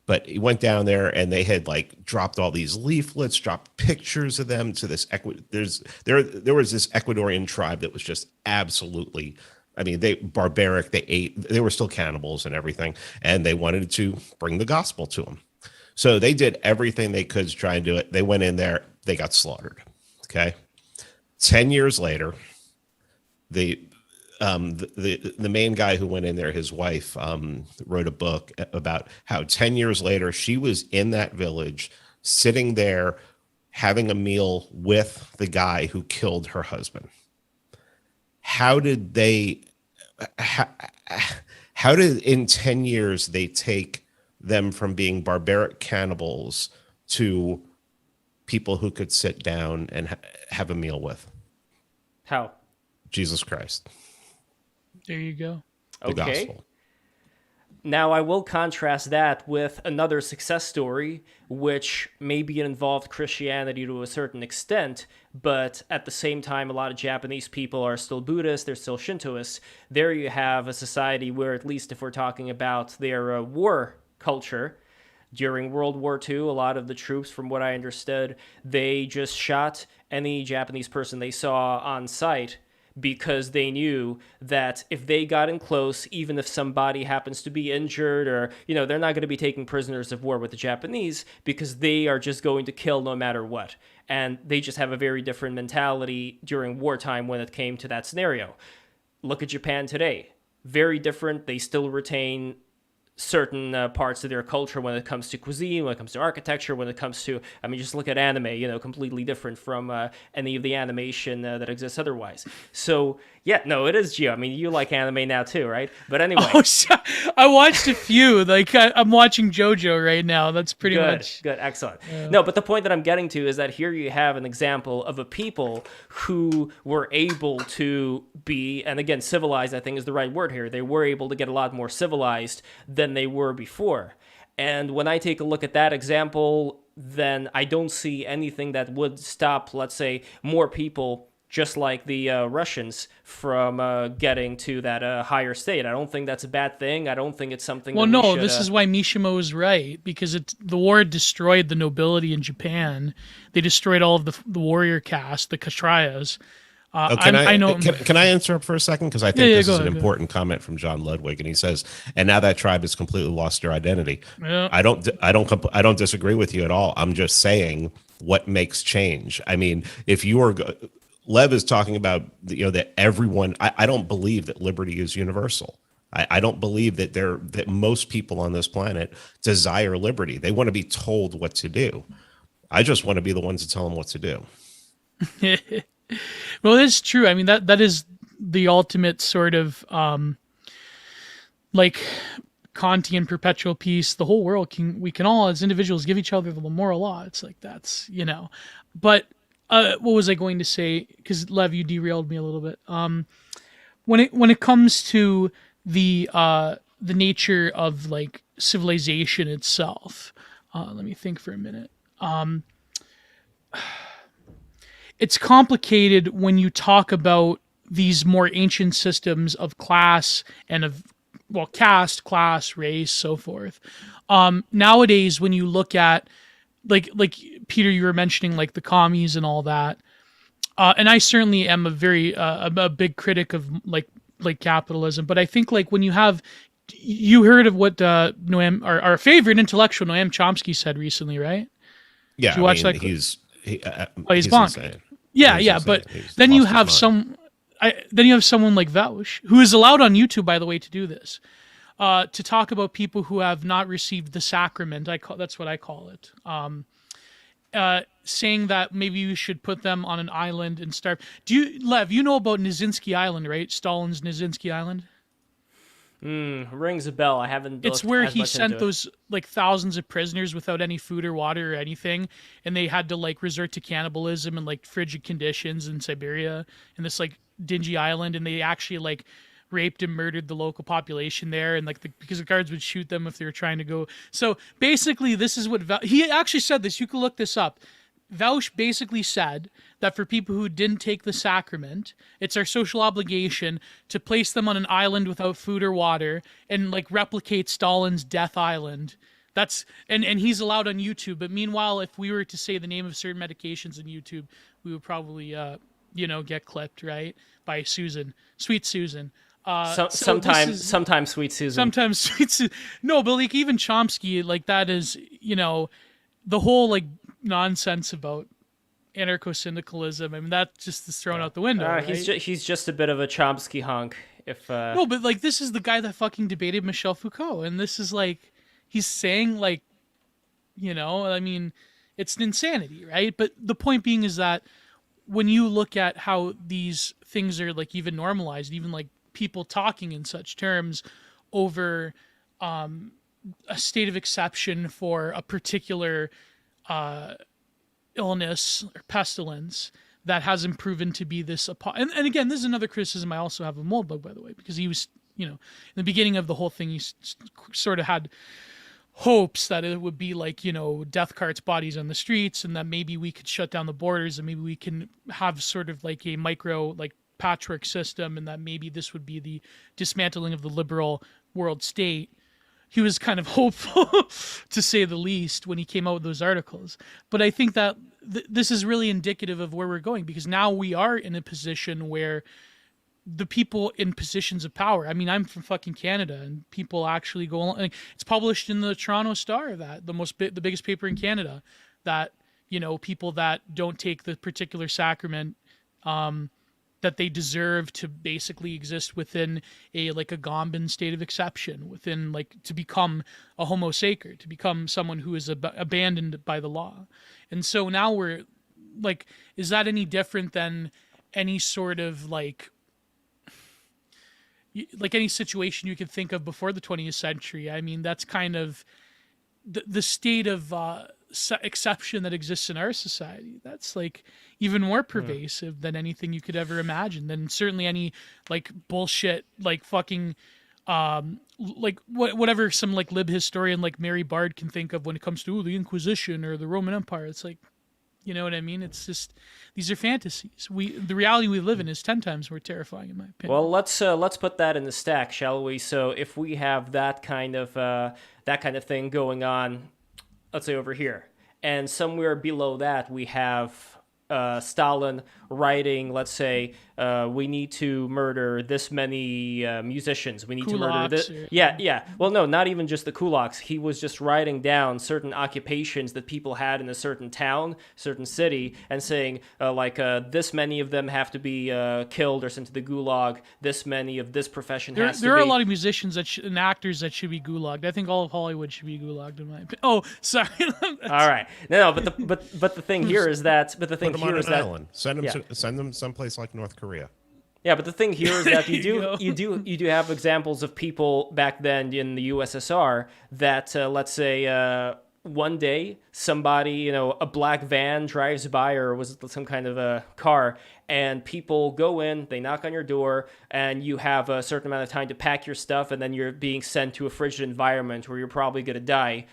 but he went down there and they had like dropped all these leaflets, dropped pictures of them to this there was this Ecuadorian tribe that was just absolutely, I mean, barbaric. They were still cannibals and everything, and they wanted to bring the gospel to them. So they did everything they could to try and do it. They went in there, they got slaughtered. Okay. 10 years later, the main guy who went in there, his wife, wrote a book about how 10 years later she was in that village, sitting there having a meal with the guy who killed her husband. How did in 10 years they take them from being barbaric cannibals to people who could sit down and have a meal with? How? Jesus Christ. There you go. The gospel. Now, I will contrast that with another success story, which maybe involved Christianity to a certain extent, but at the same time, a lot of Japanese people are still Buddhists, they're still Shintoists. There you have a society where, at least if we're talking about their war culture, during World War II, a lot of the troops, from what I understood, they just shot any Japanese person they saw on sight, because they knew that if they got in close, even if somebody happens to be injured or, they're not going to be taking prisoners of war with the Japanese, because they are just going to kill no matter what. And they just have a very different mentality during wartime when it came to that scenario. Look at Japan today. Very different. They still retain certain parts of their culture when it comes to cuisine, when it comes to architecture, when it comes to, just look at anime, completely different from any of the animation that exists otherwise. So, yeah, no, it is Gio. I mean, you like anime now too, right? But anyway. I watched a few. Like, I'm watching JoJo right now. That's pretty much. Good, excellent. Yeah. No, but the point that I'm getting to is that here you have an example of a people who were able to be, and again, civilized, I think is the right word here. They were able to get a lot more civilized than they were before. And when I take a look at that example, then I don't see anything that would stop, let's say, more people, just like the Russians, from getting to that higher state. I don't think that's a bad thing. I don't think it's something Well, that we no, should, this is why Mishima is right, because the war destroyed the nobility in Japan. They destroyed all of the warrior caste, the Kshatriyas. I know. Can I interrupt for a second? Because I think this is an ahead. important comment from John Ludwig, and he says, "And now that tribe has completely lost their identity." Yeah. I don't disagree with you at all. I'm just saying what makes change. I mean, if you are, Lev is talking about, that everyone. I don't believe that liberty is universal. I don't believe that most people on this planet desire liberty. They want to be told what to do. I just want to be the ones to tell them what to do. Well, it's true. I mean, that is the ultimate sort of like Kantian perpetual peace. The whole world we can all as individuals give each other the moral law. It's like that's, But what was I going to say? Because Lev, you derailed me a little bit. When it comes to the nature of like civilization itself, let me think for a minute. It's complicated when you talk about these more ancient systems of class and of, well, caste, class, race, so forth. Nowadays, when you look at, like Peter, you were mentioning like the commies and all that, and I certainly am a big critic of like capitalism, but I think like when you heard of what Noam, our favorite intellectual Noam Chomsky said recently, right? Yeah, Did you watch that? He's bonkers. insane. Yeah, but then you have someone like Vaush, who is allowed on YouTube, by the way, to do this, to talk about people who have not received the sacrament. That's what I call it. Saying that maybe you should put them on an island and starve. Lev, you know about Nizinsky Island, right? Stalin's Nizinsky Island. Rings a bell. I haven't. It's where he sent those like thousands of prisoners without any food or water or anything, and they had to like resort to cannibalism and like frigid conditions in Siberia in this like dingy island, and they actually like raped and murdered the local population there, and like because the guards would shoot them if they were trying to go. So basically, this is what he actually said. This, you can look this up. Vaush basically said that for people who didn't take the sacrament, it's our social obligation to place them on an island without food or water and like replicate Stalin's Death Island. That's and he's allowed on YouTube. But meanwhile, if we were to say the name of certain medications on YouTube, we would probably get clipped, right, by Sweet Susan. Sometimes Sweet Susan. Sometimes Sweet Susan. No, but like even Chomsky, like that is, the whole like nonsense about anarcho-syndicalism. I mean, that just is thrown out the window. Right? He's just a bit of a Chomsky hunk. No, but like this is the guy that fucking debated Michel Foucault, and this is like he's saying like, I mean, it's an insanity, right? But the point being is that when you look at how these things are like even normalized, even like people talking in such terms over a state of exception for a particular illness or pestilence that hasn't proven to be this. And again, this is another criticism I also have of Moldbug, by the way, because he was, in the beginning of the whole thing, he sort of had hopes that it would be like, death carts, bodies on the streets, and that maybe we could shut down the borders and maybe we can have sort of like a micro, like patchwork system, and that maybe this would be the dismantling of the liberal world state. He was kind of hopeful, to say the least, when he came out with those articles. But I think that this is really indicative of where we're going, because now we are in a position where the people in positions of power, I mean, I'm from fucking Canada, and people actually go along. Like, it's published in the Toronto Star, that the biggest paper in Canada, that, people that don't take the particular sacrament, that they deserve to basically exist within a Agamben state of exception, within to become a homo sacer, to become someone who is abandoned by the law. And so now we're is that any different than any sort of any situation you could think of before the 20th century? I mean, that's kind of the state of exception that exists in our society. That's even more pervasive than anything you could ever imagine, than certainly any bullshit fucking like whatever some like lib historian like Mary Bard can think of when it comes to the Inquisition or the Roman Empire. It's like, you know what I mean? It's just, these are fantasies. The reality we live in is 10 times more terrifying, in my opinion. Well, let's put that in the stack, shall we? So if we have that kind of thing going on, let's say over here, and somewhere below that we have Stalin writing, let's say, we need to murder this many musicians. We need to murder this. Yeah. Well, no, not even just the kulaks. He was just writing down certain occupations that people had in a certain town, certain city, and saying, this many of them have to be killed or sent to the gulag. This many of this profession has to be. There are a lot of musicians and actors that should be gulagged. I think all of Hollywood should be gulagged, in my opinion. Oh, sorry. All right. No, but the thing here is that. But the thing Put them here on is an that. island. Send them someplace like North Korea. Yeah, but the thing here is that you do have examples of people back then in the USSR that let's say one day somebody, a black van drives by, or was it some kind of a car, and people go in, they knock on your door, and you have a certain amount of time to pack your stuff, and then you're being sent to a frigid environment where you're probably going to die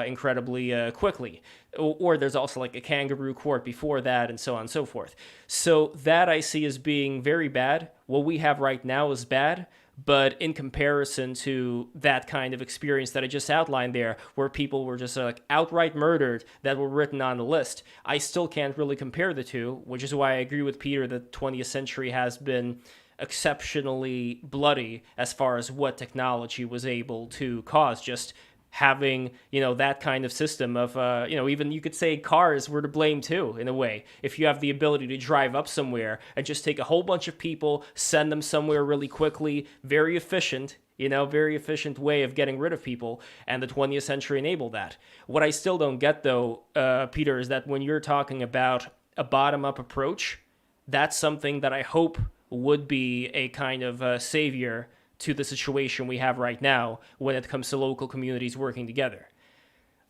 incredibly quickly. Or there's also like a kangaroo court before that, and so on and so forth. So that I see as being very bad. What we have right now is bad, but in comparison to that kind of experience that I just outlined there, where people were just like outright murdered that were written on the list, I still can't really compare the two, which is why I agree with Peter that the 20th century has been exceptionally bloody as far as what technology was able to cause. Just having, that kind of system of, even you could say cars were to blame too, in a way. If you have the ability to drive up somewhere and just take a whole bunch of people, send them somewhere really quickly, very efficient way of getting rid of people, and the 20th century enabled that. What I still don't get, though, Peter, is that when you're talking about a bottom-up approach, that's something that I hope would be a kind of savior to the situation we have right now when it comes to local communities working together.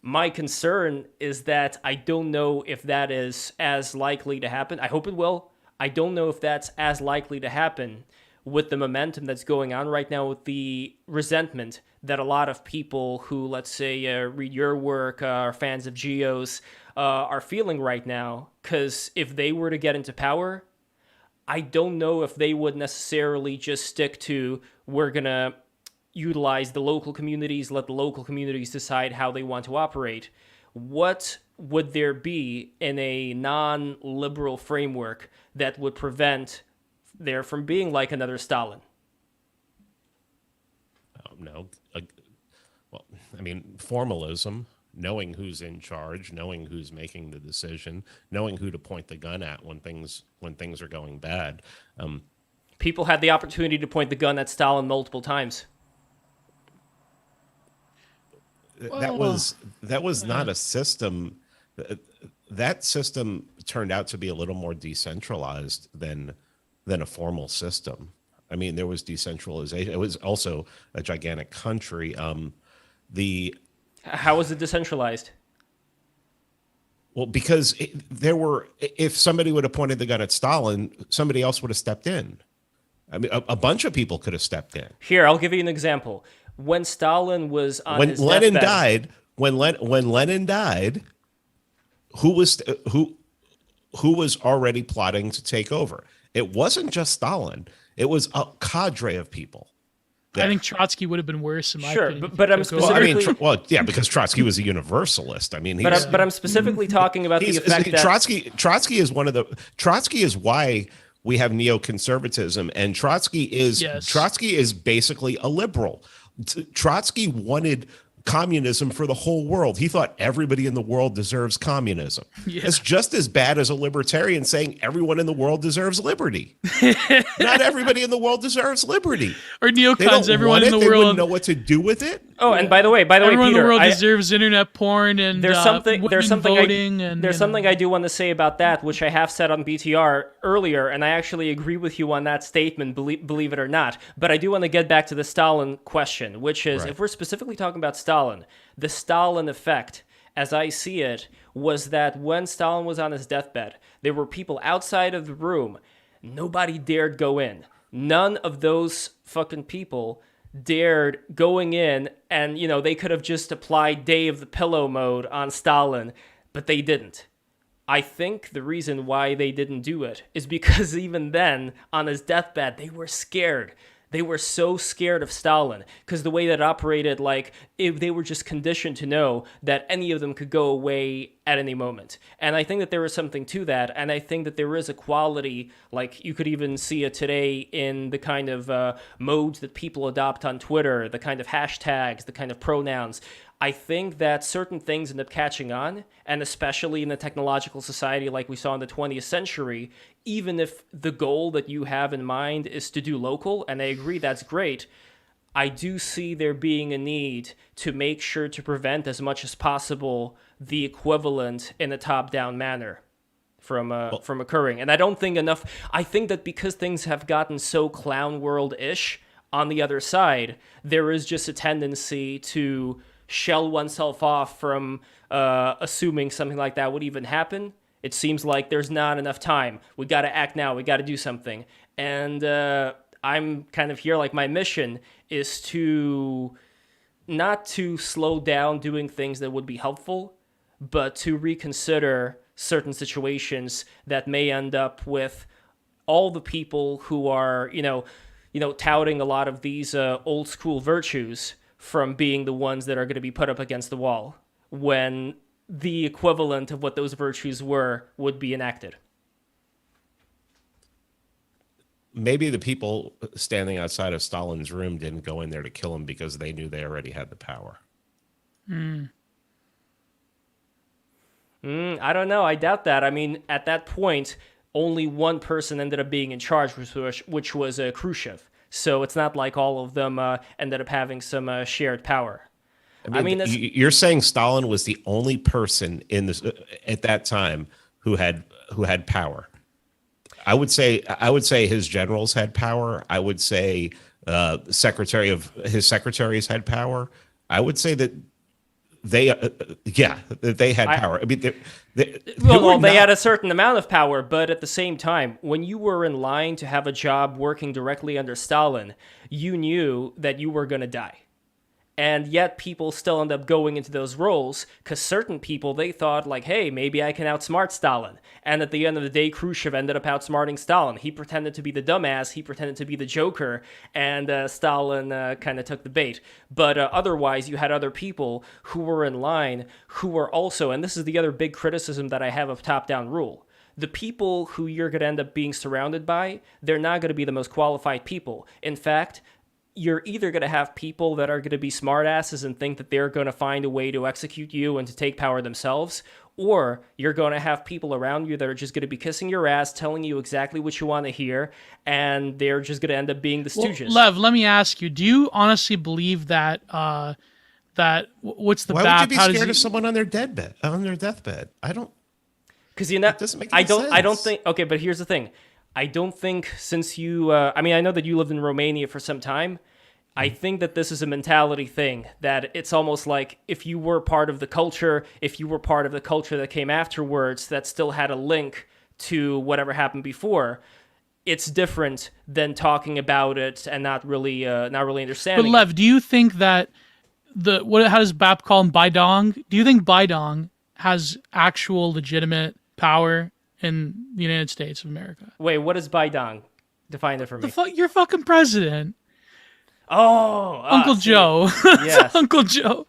My concern is that I don't know if that is as likely to happen. I hope it will. I don't know if that's as likely to happen with the momentum that's going on right now, with the resentment that a lot of people who, let's say, read your work, are fans of Geo's, are feeling right now. Because if they were to get into power, I don't know if they would necessarily just stick to, we're going to utilize the local communities, let the local communities decide how they want to operate. What would there be in a non-liberal framework that would prevent there from being like another Stalin? Formalism, knowing who's in charge, knowing who's making the decision, knowing who to point the gun at when things are going bad. People had the opportunity to point the gun at Stalin multiple times. That was not a system. That system turned out to be a little more decentralized than a formal system. I mean, there was decentralization. It was also a gigantic country. How was it decentralized? Well, because if somebody would have pointed the gun at Stalin, somebody else would have stepped in. I mean, a bunch of people could have stepped in. Here, I'll give you an example. When Stalin was on his Lenin deathbed, died, when Lenin died, who was already plotting to take over? It wasn't just Stalin. It was a cadre of people. I think Trotsky would have been worse in my opinion. But I'm specifically... because Trotsky was a universalist. I mean, but I'm specifically talking about the effect that... Trotsky is why we have neoconservatism, and Trotsky is basically a liberal. Trotsky wanted communism for the whole world. He thought everybody in the world deserves communism. Yeah. It's just as bad as a libertarian saying everyone in the world deserves liberty. Not everybody in the world deserves liberty. Or neocons, everyone in the world. They wouldn't world know what to do with it. Oh, and by the way, everyone Peter, in the world deserves internet porn and there's something voting. There's something I do want to say about that, which I have said on BTR earlier, and I actually agree with you on that statement, believe it or not. But I do want to get back to the Stalin question, which is, if we're specifically talking about Stalin, the Stalin effect, as I see it, was that when Stalin was on his deathbed, there were people outside of the room. Nobody dared go in. None of those fucking people dared going in and, they could have just applied Day of the Pillow mode on Stalin, but they didn't. I think the reason why they didn't do it is because even then, on his deathbed, they were scared. They were so scared of Stalin because the way that it operated, they were just conditioned to know that any of them could go away at any moment. And I think that there is something to that. And I think that there is a quality, you could even see it today in the kind of modes that people adopt on Twitter, the kind of hashtags, the kind of pronouns. I think that certain things end up catching on, and especially in a technological society like we saw in the 20th century, even if the goal that you have in mind is to do local, and I agree that's great, I do see there being a need to make sure to prevent as much as possible the equivalent in a top-down manner from occurring. And I don't think enough. I think that because things have gotten so clown world-ish on the other side, there is just a tendency to shell oneself off from assuming something like that would even happen. It seems like there's not enough time. We got to act now. We got to do something. And I'm kind of here, my mission is to not to slow down doing things that would be helpful, but to reconsider certain situations that may end up with all the people who are, touting a lot of these old school virtues from being the ones that are going to be put up against the wall when the equivalent of what those virtues were would be enacted. Maybe the people standing outside of Stalin's room didn't go in there to kill him because they knew they already had the power. I don't know. I doubt that. I mean, at that point, only one person ended up being in charge, which was Khrushchev. So it's not like all of them ended up having some shared power. I mean you're saying Stalin was the only person in this at that time who had power. I would say his generals had power. I would say his secretaries had power. I would say that they had power. I mean, they had a certain amount of power, but at the same time, when you were in line to have a job working directly under Stalin, you knew that you were going to die. And yet people still end up going into those roles because certain people, they thought hey, maybe I can outsmart Stalin. And at the end of the day, Khrushchev ended up outsmarting Stalin. He pretended to be the dumbass. He pretended to be the joker. And Stalin kind of took the bait. But otherwise, you had other people who were in line who were also, and this is the other big criticism that I have of top-down rule. The people who you're going to end up being surrounded by, they're not going to be the most qualified people. In fact, you're either going to have people that are going to be smartasses and think that they're going to find a way to execute you and to take power themselves, or you're going to have people around you that are just going to be kissing your ass, telling you exactly what you want to hear, and they're just going to end up being the stooges. Well, Lev, let me ask you: do you honestly believe that? What's the? Why would you be scared of someone on their deathbed? I don't. Because it doesn't make any sense. I don't think. Okay, but here's the thing. I don't think since you, I know that you lived in Romania for some time. I think that this is a mentality thing, that it's almost like if you were part of the culture, if you were part of the culture that came afterwards that still had a link to whatever happened before, it's different than talking about it and not really understanding. But Lev, do you think that how does BAP call him, Baidong? Do you think Baidong has actual legitimate power in the United States of America? Wait, what is Baidong? Define it for me. Your fucking president. Oh, Uncle Joe. Yes. Uncle Joe.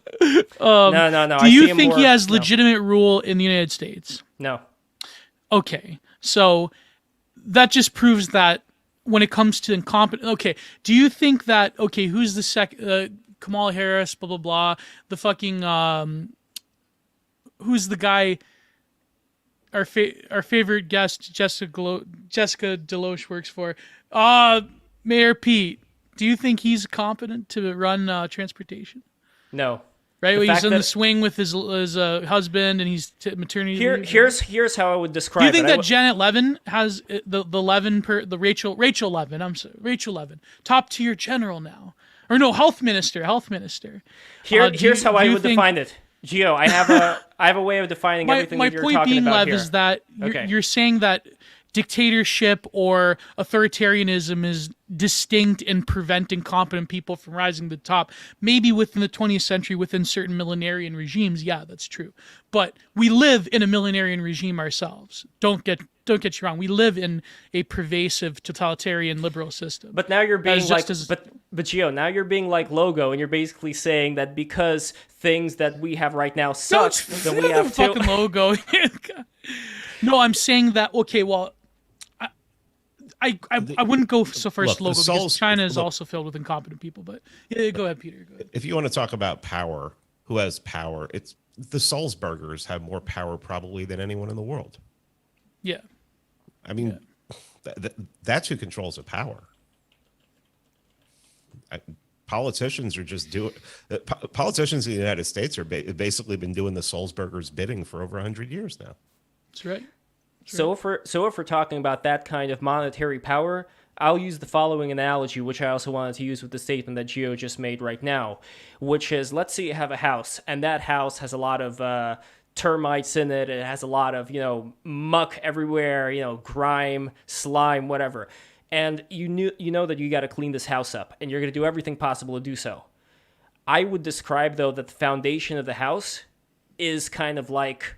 No. Do you think he has legitimate rule in the United States? No. Okay, so that just proves that when it comes to incompetent. Okay, do you think that? Okay, who's the Kamala Harris? Blah blah blah. The fucking who's the guy? Our favorite guest, Jessica Deloche works for. Mayor Pete. Do you think he's competent to run transportation? No. Right, he's in the swing with his husband, and he's maternity leave. Here's how I would describe it. Do you think that Janet Levin has Rachel Levin? Rachel Levin, top tier general now, or no, health minister. Here's how I would define it. Gio, I have a way of defining everything that you're talking about here. My point being, Lev, is that you're saying that dictatorship or authoritarianism is distinct in preventing competent people from rising to the top. Maybe within the 20th century, within certain millenarian regimes, yeah, that's true. But we live in a millenarian regime ourselves. Don't get you wrong. We live in a pervasive totalitarian liberal system. But now you're being but Gio, now you're being like Logo, and you're basically saying that because things that we have right now suck, then we have to fucking Logo. No, I'm saying that. Okay, well, I wouldn't go so far as Logo, because China is also filled with incompetent people. But yeah, go ahead, Peter. Go ahead. If you want to talk about power, who has power? It's the Salzburgers have more power probably than anyone in the world. Yeah. I mean, that's who controls the power. Politicians are just doing. Politicians in the United States are basically been doing the Salzburgers' bidding for over 100 years now. That's right. So if we're talking about that kind of monetary power, I'll use the following analogy, which I also wanted to use with the statement that Gio just made right now, which is, let's say you have a house, and that house has a lot of termites in it. It has a lot of, muck everywhere, grime, slime, whatever. And you know that you got to clean this house up, and you're going to do everything possible to do so. I would describe, though, that the foundation of the house is kind of like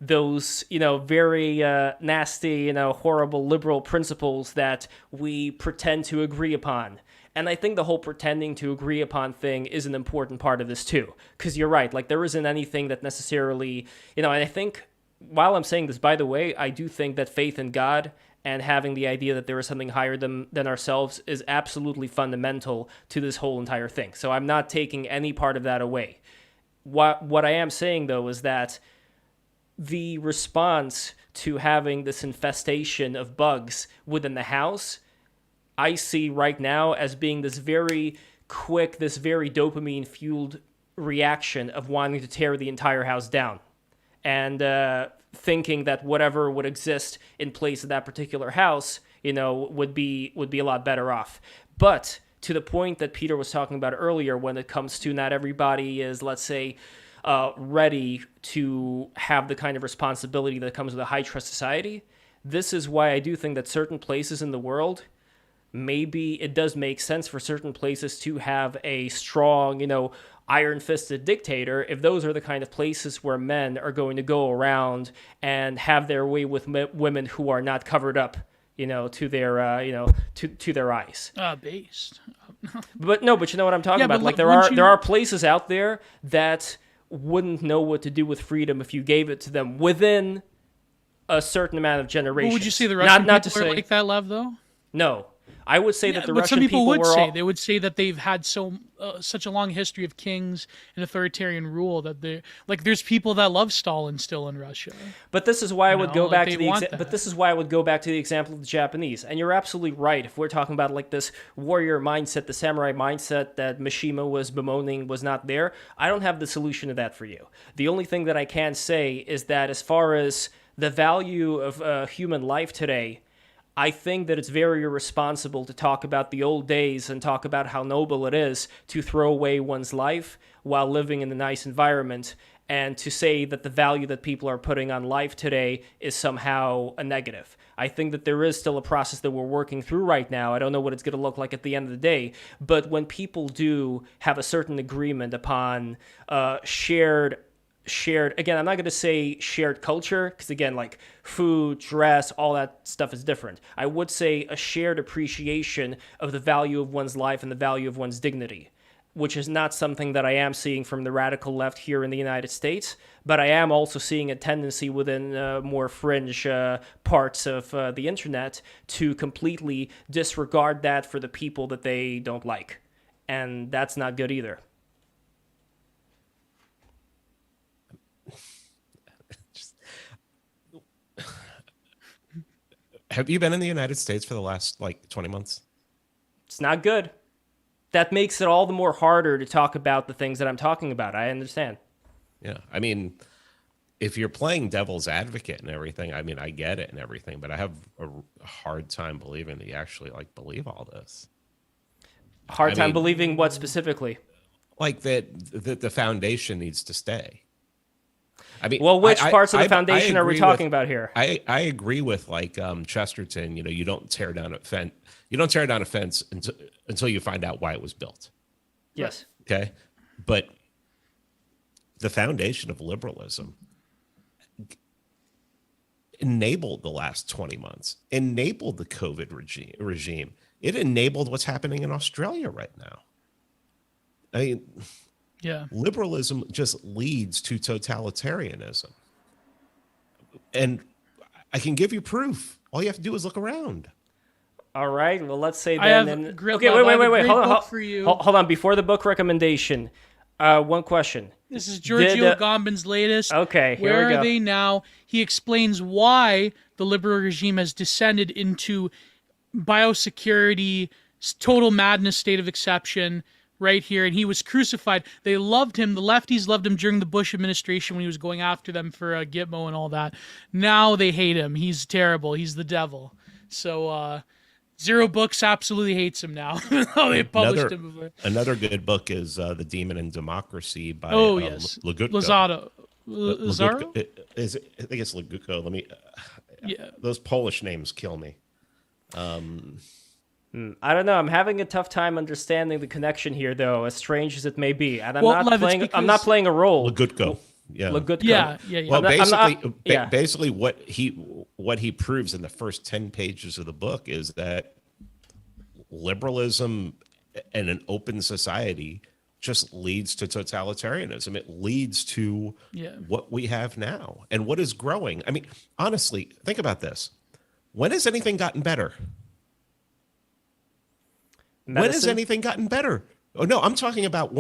those, very nasty, horrible liberal principles that we pretend to agree upon. And I think the whole pretending to agree upon thing is an important part of this too. Because you're right, like there isn't anything that necessarily, and I think, while I'm saying this, by the way, I do think that faith in God and having the idea that there is something higher than ourselves is absolutely fundamental to this whole entire thing. So I'm not taking any part of that away. What I am saying, though, is that the response to having this infestation of bugs within the house, I see right now as being this very quick, this very dopamine-fueled reaction of wanting to tear the entire house down. And thinking that whatever would exist in place of that particular house, would be a lot better off. But to the point that Peter was talking about earlier, when it comes to not everybody is, let's say, ready to have the kind of responsibility that comes with a high-trust society, this is why I do think that certain places in the world, maybe it does make sense for certain places to have a strong, iron-fisted dictator, if those are the kind of places where men are going to go around and have their way with women who are not covered up, to their, to their eyes. Based. But you know what I'm talking about. Like there are places out there that wouldn't know what to do with freedom if you gave it to them within a certain amount of generations. Well, would you say the Russian people are like that, Lev, though? No. I would say that the Russian some people would say all... they would say that they've had such a long history of kings and authoritarian rule that they there's people that love Stalin still in Russia. But this is why I would go back to the example of the Japanese. And you're absolutely right. If we're talking about like this warrior mindset, the samurai mindset that Mishima was bemoaning was not there, I don't have the solution to that for you. The only thing that I can say is that as far as the value of human life today, I think that it's very irresponsible to talk about the old days and talk about how noble it is to throw away one's life while living in a nice environment, and to say that the value that people are putting on life today is somehow a negative. I think that there is still a process that we're working through right now. I don't know what it's going to look like at the end of the day, but when people do have a certain agreement upon shared, again, I'm not going to say shared culture, because again, like food, dress, all that stuff is different. I would say a shared appreciation of the value of one's life and the value of one's dignity, which is not something that I am seeing from the radical left here in the United States, but I am also seeing a tendency within more fringe parts of the internet to completely disregard that for the people that they don't like. And that's not good either. Have you been in the United States for the last 20 months? It's not good. That makes it all the more harder to talk about the things that I'm talking about. I understand. Yeah. I mean, if you're playing devil's advocate and everything, I mean, I get it and everything, but I have a hard time believing that you actually believe all this. Hard time believing what specifically? Like that the foundation needs to stay. I mean, Well, which parts of the I foundation are we agree talking about here? I agree with like Chesterton. You know, you don't tear down a fence. You don't tear down a fence until you find out why it was built. Yes. Okay, but the foundation of liberalism enabled the last 20 months, enabled the COVID regime. It enabled what's happening in Australia right now. I mean, Yeah. liberalism just leads to totalitarianism. And I can give you proof. All you have to do is look around. All right. Well, let's say I then. have Okay, I have a wait. great Hold on. book for you. Hold on. Before the book recommendation, one question. This is Giorgio Agamben's latest. Okay, here Where we go. are they now? He explains why the liberal regime has descended into biosecurity, total madness, state of exception, right here. And he was crucified. They loved him. The lefties loved him during the Bush administration when he was going after them for Gitmo and all that. Now they hate him. He's terrible. He's the devil. So Zero Books absolutely hates him now. They published him before. Another good book is The Demon in Democracy by Lagutko. Lazaro. Lagutko. I think it's Lagutko. Let me. Yeah. Those Polish names kill me. I don't know. I'm having a tough time understanding the connection here, though, as strange as it may be. And I'm not playing a role. Lagutko. Yeah. Lagutko. Yeah. Well, basically, what he proves in the first 10 pages of the book is that liberalism and an open society just leads to totalitarianism. It leads to what we have now and what is growing. I mean, honestly, think about this. When has anything gotten better? Medicine? When has anything gotten better? Oh, no, I'm talking about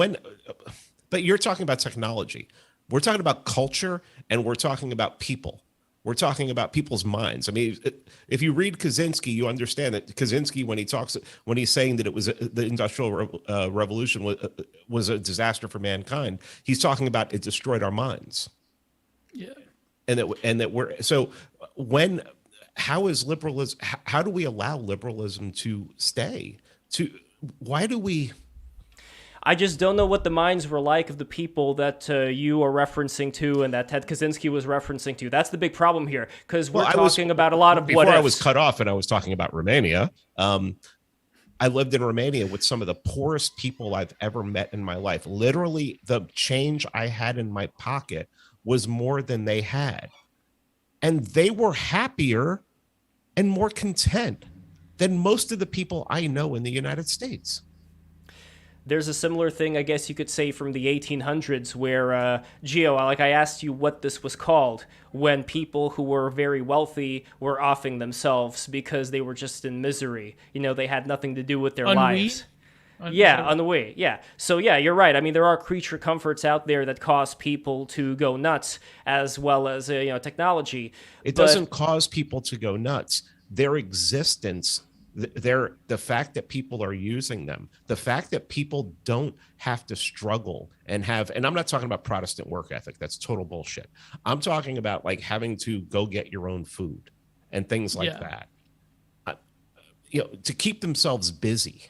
but you're talking about technology. We're talking about culture, and we're talking about people. We're talking about people's minds. I mean, if you read Kaczynski, you understand that Kaczynski, when he's saying that it was the Industrial Revolution was a disaster for mankind, he's talking about it destroyed our minds. Yeah. And that we're how is liberalism? How do we allow liberalism to stay? Why do we? I just don't know what the minds were like of the people that you are referencing to and that Ted Kaczynski was referencing to. That's the big problem here, because we're talking about a lot of before what I was cut off and I was talking about Romania. I lived in Romania with some of the poorest people I've ever met in my life. Literally, the change I had in my pocket was more than they had. And they were happier and more content than most of the people I know in the United States. There's a similar thing, I guess you could say, from the 1800s where, Gio, like I asked you what this was called, when people who were very wealthy were offing themselves because they were just in misery. You know, they had nothing to do with their lives. Ennui. Yeah. So, yeah, you're right. I mean, there are creature comforts out there that cause people to go nuts, as well as, technology. It doesn't cause people to go nuts. Their existence, the fact that people are using them, the fact that people don't have to struggle and I'm not talking about Protestant work ethic. That's total bullshit. I'm talking about like having to go get your own food and things like that. To keep themselves busy.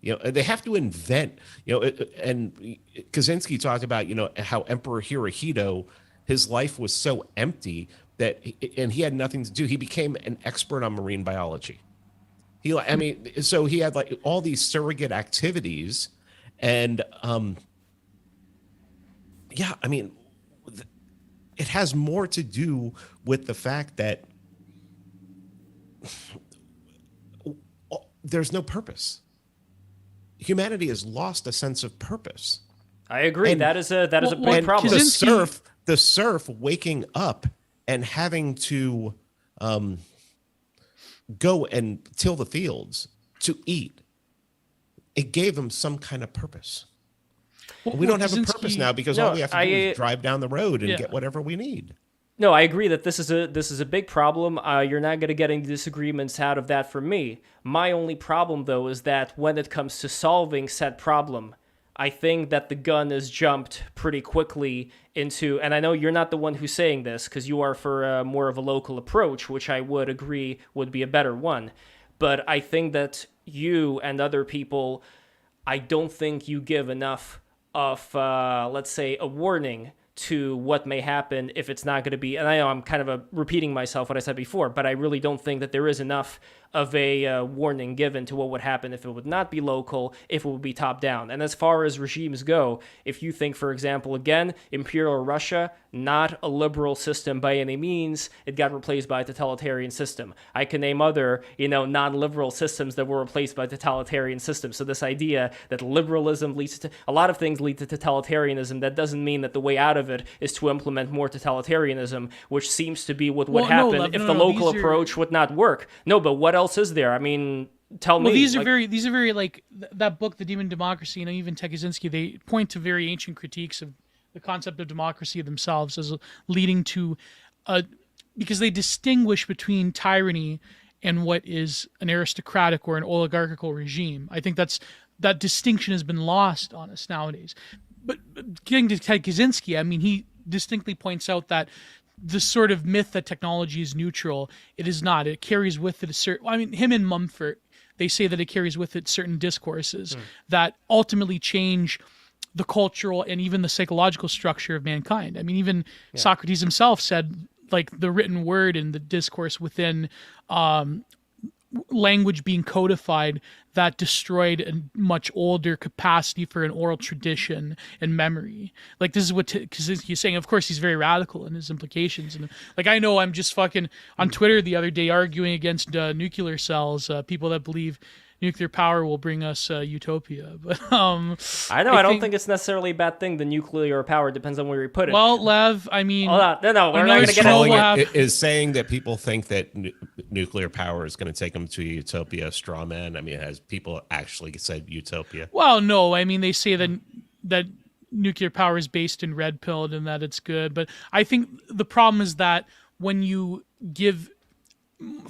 They have to invent, and Kaczynski talked about, how Emperor Hirohito, his life was so empty and he had nothing to do. He became an expert on marine biology. So he had like all these surrogate activities and, it has more to do with the fact that there's no purpose. Humanity has lost a sense of purpose. I agree. And that is a big problem. The serf waking up and having to go and till the fields to eat, it gave them some kind of purpose. We don't have a purpose now because all we have to do is drive down the road and get whatever we need. No, I agree that this is a big problem. You're not going to get any disagreements out of that from me. My only problem, though, is that when it comes to solving said problem, I think that the gun is jumped pretty quickly into, and I know you're not the one who's saying this because you are for more of a local approach, which I would agree would be a better one. But I think that you and other people, I don't think you give enough of, let's say, a warning to what may happen if it's not going to be, and I know I'm kind of repeating myself what I said before, but I really don't think that there is enough of a warning given to what would happen if it would not be local, if it would be top down. And as far as regimes go, if you think, for example, again, Imperial Russia, not a liberal system by any means, it got replaced by a totalitarian system. I can name other, non-liberal systems that were replaced by totalitarian systems. So this idea that liberalism leads to, a lot of things lead to totalitarianism, that doesn't mean that the way out of it is to implement more totalitarianism, which seems to be what would happen if the local approach would not work. No, but what else is there? I mean, tell me. Well, these are very like that book, The Demon Democracy, and even Kaczynski, they point to very ancient critiques of the concept of democracy themselves as leading to, because they distinguish between tyranny and what is an aristocratic or an oligarchical regime. I think that distinction has been lost on us nowadays. But getting to Kaczynski, I mean, he distinctly points out that the sort of myth that technology is neutral, it is not. It carries with it a certain, I mean, him and Mumford, they say that it carries with it certain discourses that ultimately change the cultural and even the psychological structure of mankind. I mean, even Socrates himself said, like, the written word and the discourse within language being codified, that destroyed a much older capacity for an oral tradition and memory. Like, this is what Kaczynski is saying. Of course, he's very radical in his implications. And like, I know I'm just fucking on Twitter the other day arguing against nuclear cells, people that believe nuclear power will bring us utopia. But I don't think it's necessarily a bad thing. The nuclear power depends on where you put it. Well, Lev, I mean, no, we're not going to get into it. Is saying that people think that nuclear power is going to take them to utopia straw man? I mean, has people actually said utopia? Well, no. I mean, they say that nuclear power is based in red pilled and that it's good. But I think the problem is that when you give,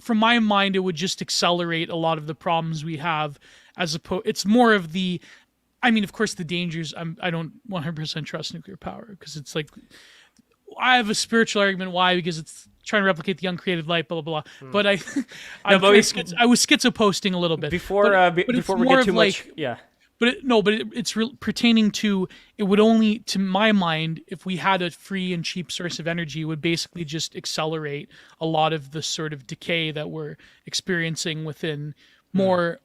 from my mind, it would just accelerate a lot of the problems we have. As opposed, it's more of the, I mean, of course, the dangers. I don't 100% trust nuclear power because it's like, I have a spiritual argument why, because it's trying to replicate the uncreated light, blah blah blah. But I was schizo posting a little bit before we get too much. Yeah. But it's pertaining to, it would only, to my mind, if we had a free and cheap source of energy, it would basically just accelerate a lot of the sort of decay that we're experiencing within more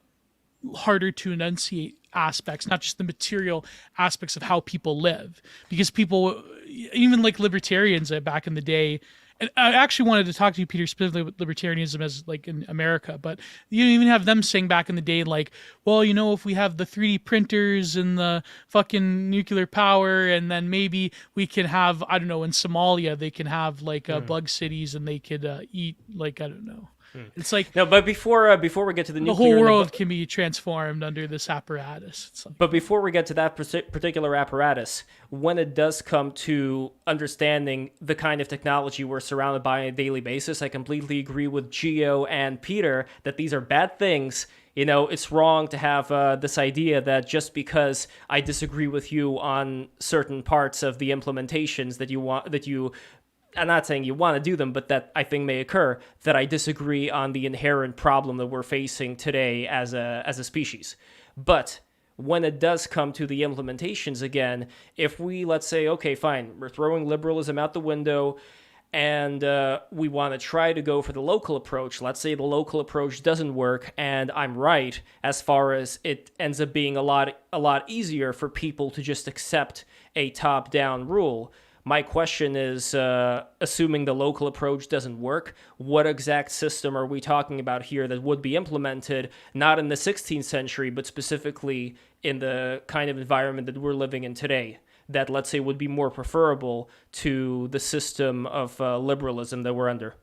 harder to enunciate aspects, not just the material aspects of how people live. Because people, even like libertarians back in the day, and I actually wanted to talk to you, Peter, specifically with libertarianism as like in America, but you even have them saying back in the day, like, well, if we have the 3D printers and the fucking nuclear power, and then maybe we can have, I don't know, in Somalia, they can have like bug cities and they could eat, like, I don't know. It's like, no, but before we get to the nuclear, the whole world can be transformed under this apparatus. It's like, but before we get to that particular apparatus, when it does come to understanding the kind of technology we're surrounded by on a daily basis, I completely agree with Gio and Peter that these are bad things. It's wrong to have this idea that just because I disagree with you on certain parts of the implementations I'm not saying you want to do them, but that I think may occur, that I disagree on the inherent problem that we're facing today as a species. But when it does come to the implementations again, if we, let's say, okay, fine, we're throwing liberalism out the window, and we want to try to go for the local approach. Let's say the local approach doesn't work, and I'm right as far as it ends up being a lot easier for people to just accept a top-down rule. My question is, assuming the local approach doesn't work, what exact system are we talking about here that would be implemented, not in the 16th century, but specifically in the kind of environment that we're living in today, that, let's say, would be more preferable to the system of liberalism that we're under?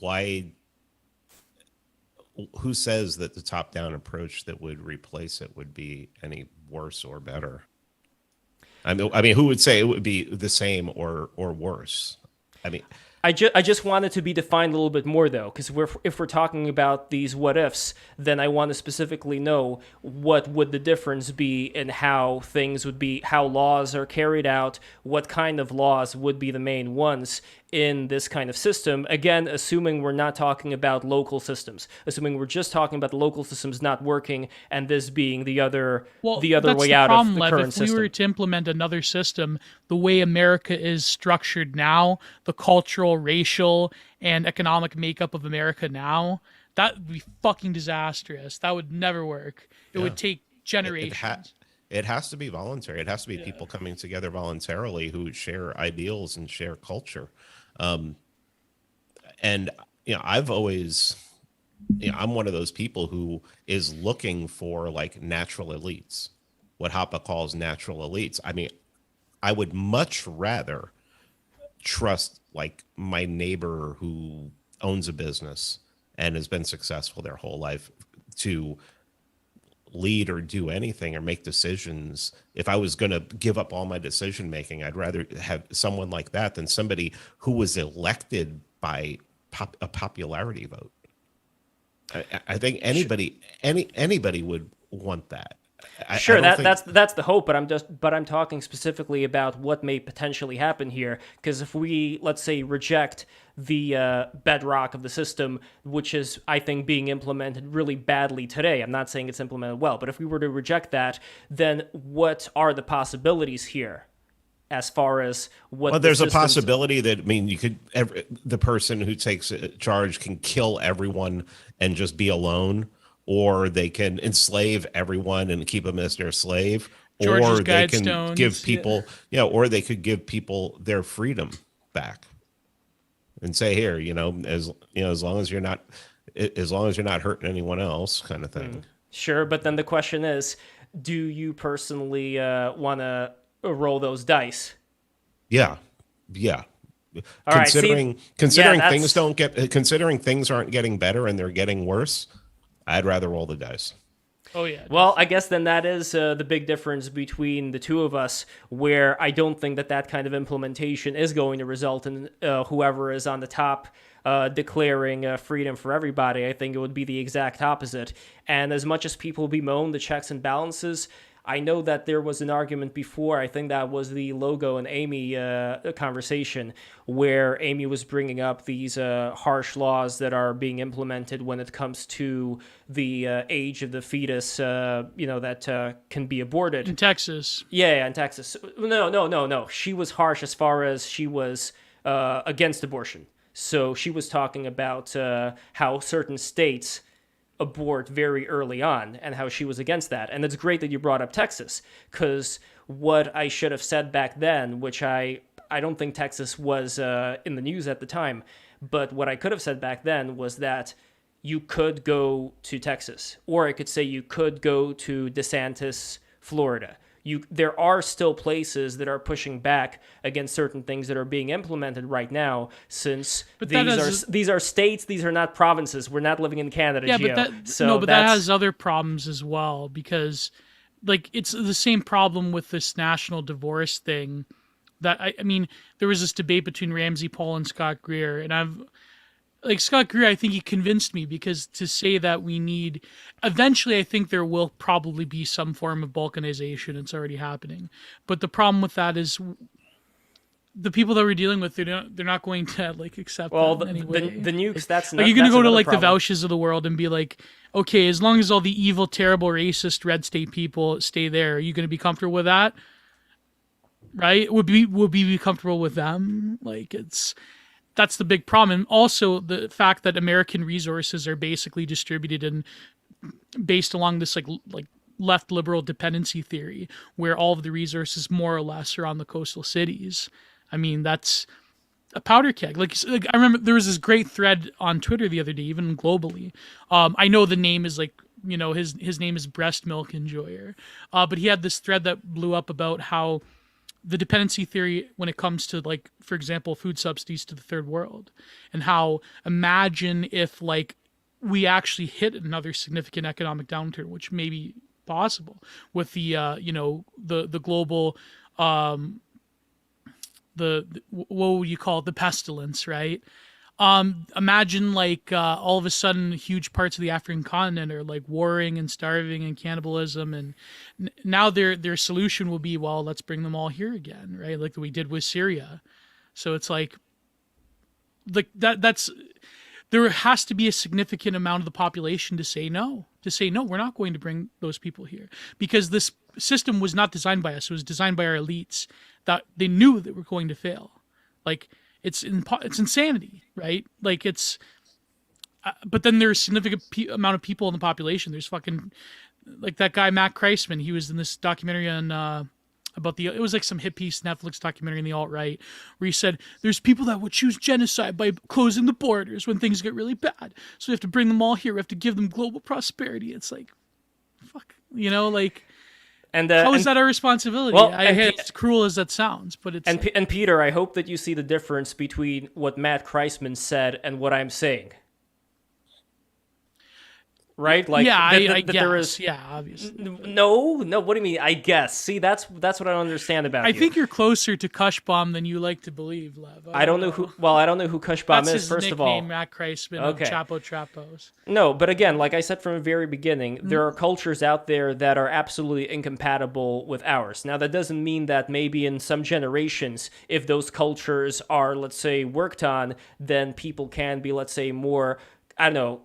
Why? Who says that the top-down approach that would replace it would be any worse or better? I mean, who would say it would be the same or worse? I mean, I just want it to be defined a little bit more, though, because if we're talking about these what ifs, then I want to specifically know what would the difference be in how things would be, how laws are carried out, what kind of laws would be the main ones, in this kind of system. Again, assuming we're not talking about local systems, assuming we're just talking about the local systems not working and this being the other way out of the current system. If we were to implement another system, the way America is structured now, the cultural, racial, and economic makeup of America now, that would be fucking disastrous. That would never work. It would take generations. It has to be voluntary. It has to be people coming together voluntarily who share ideals and share culture. And, I've always, I'm one of those people who is looking for like natural elites, what Hoppe calls natural elites. I mean, I would much rather trust like my neighbor who owns a business and has been successful their whole life to lead or do anything or make decisions. If I was going to give up all my decision making, I'd rather have someone like that than somebody who was elected by a popularity vote. I think anybody would want that. Sure, that's the hope, but I'm talking specifically about what may potentially happen here. Because if we, let's say, reject the bedrock of the system, which is, I think, being implemented really badly today. I'm not saying it's implemented well, but if we were to reject that, then what are the possibilities here? As far as what there's a possibility that, you could, the person who takes charge can kill everyone and just be alone, or they can enslave everyone and keep them as their slave, or they can give people, or they could give people their freedom back and say, here, as long as you're not hurting anyone else, kind of thing. Sure, but then the question is, do you personally want to roll those dice? Yeah. All considering things aren't getting better and they're getting worse, I'd rather roll the dice. Oh yeah. Well, I guess then that is the big difference between the two of us, where I don't think that kind of implementation is going to result in whoever is on the top declaring freedom for everybody. I think it would be the exact opposite. And as much as people bemoan the checks and balances, I know that there was an argument before, I think that was the Logo and Amy conversation, where Amy was bringing up these harsh laws that are being implemented when it comes to the age of the fetus, that can be aborted. In Texas. Yeah, in Texas. No. She was harsh as far as she was against abortion. So she was talking about how certain states abort very early on and how she was against that. And it's great that you brought up Texas, because what I should have said back then, which I don't think Texas was in the news at the time, but what I could have said back then was that you could go to Texas, or I could say you could go to DeSantis, Florida. There are still places that are pushing back against certain things that are being implemented right now, since these are states, these are not provinces. We're not living in Canada, yeah, Gio. But that has other problems as well, because it's the same problem with this national divorce thing. That I mean, there was this debate between Ramsey Paul and Scott Greer, and Scott Greer, I think he convinced me, because to say that we need, eventually I think there will probably be some form of balkanization. It's already happening. But the problem with that is the people that we're dealing with, they're not going to accept that anyway. The nukes, that's not, you're going to go to problem. The Vouches of the world and be like, okay, as long as all the evil, terrible, racist red state people stay there, are you going to be comfortable with that? Right? Would we be comfortable with them? That's the big problem. And also the fact that American resources are basically distributed and based along this left liberal dependency theory, where all of the resources more or less are on the coastal cities. I mean, that's a powder keg. I remember there was this great thread on Twitter the other day, even globally. I know the name is his name is Breast Milk Enjoyer. But he had this thread that blew up about how the dependency theory when it comes to, for example, food subsidies to the third world, and how imagine if we actually hit another significant economic downturn, which may be possible with the the global what would you call it, the pestilence, right? Imagine all of a sudden huge parts of the African continent are warring and starving and cannibalism, and now their solution will be, well, let's bring them all here again, right? Like we did with Syria. So it's like that's there has to be a significant amount of the population to say no, we're not going to bring those people here, because this system was not designed by us. It was designed by our elites that they knew that we're going to fail. Like it's insanity, right? Like it's, but then there's a significant amount of people in the population. There's fucking, like that guy, Matt Kreisman, he was in this documentary on, about it was like some hit piece Netflix documentary in the alt-right, where he said there's people that would choose genocide by closing the borders when things get really bad. So we have to bring them all here. We have to give them global prosperity. It's like, fuck, like, and how is that our responsibility? Well, as cruel as that sounds, but it's... And Peter, I hope that you see the difference between what Matt Kreisman said and what I'm saying. Right? Like, I that guess. There is, Obviously. No. What do you mean? I guess. See, that's what I don't understand about you. I think you're closer to Kushbaum than you like to believe, Lev. I don't know who. Well, I don't know who Kushbaum that's is. His first of all, Matt Kreisman of Chapo Trapos. No, but again, like I said from the very beginning, there are cultures out there that are absolutely incompatible with ours. Now, that doesn't mean that maybe in some generations, if those cultures are, let's say, worked on, then people can be, let's say, more. I don't know.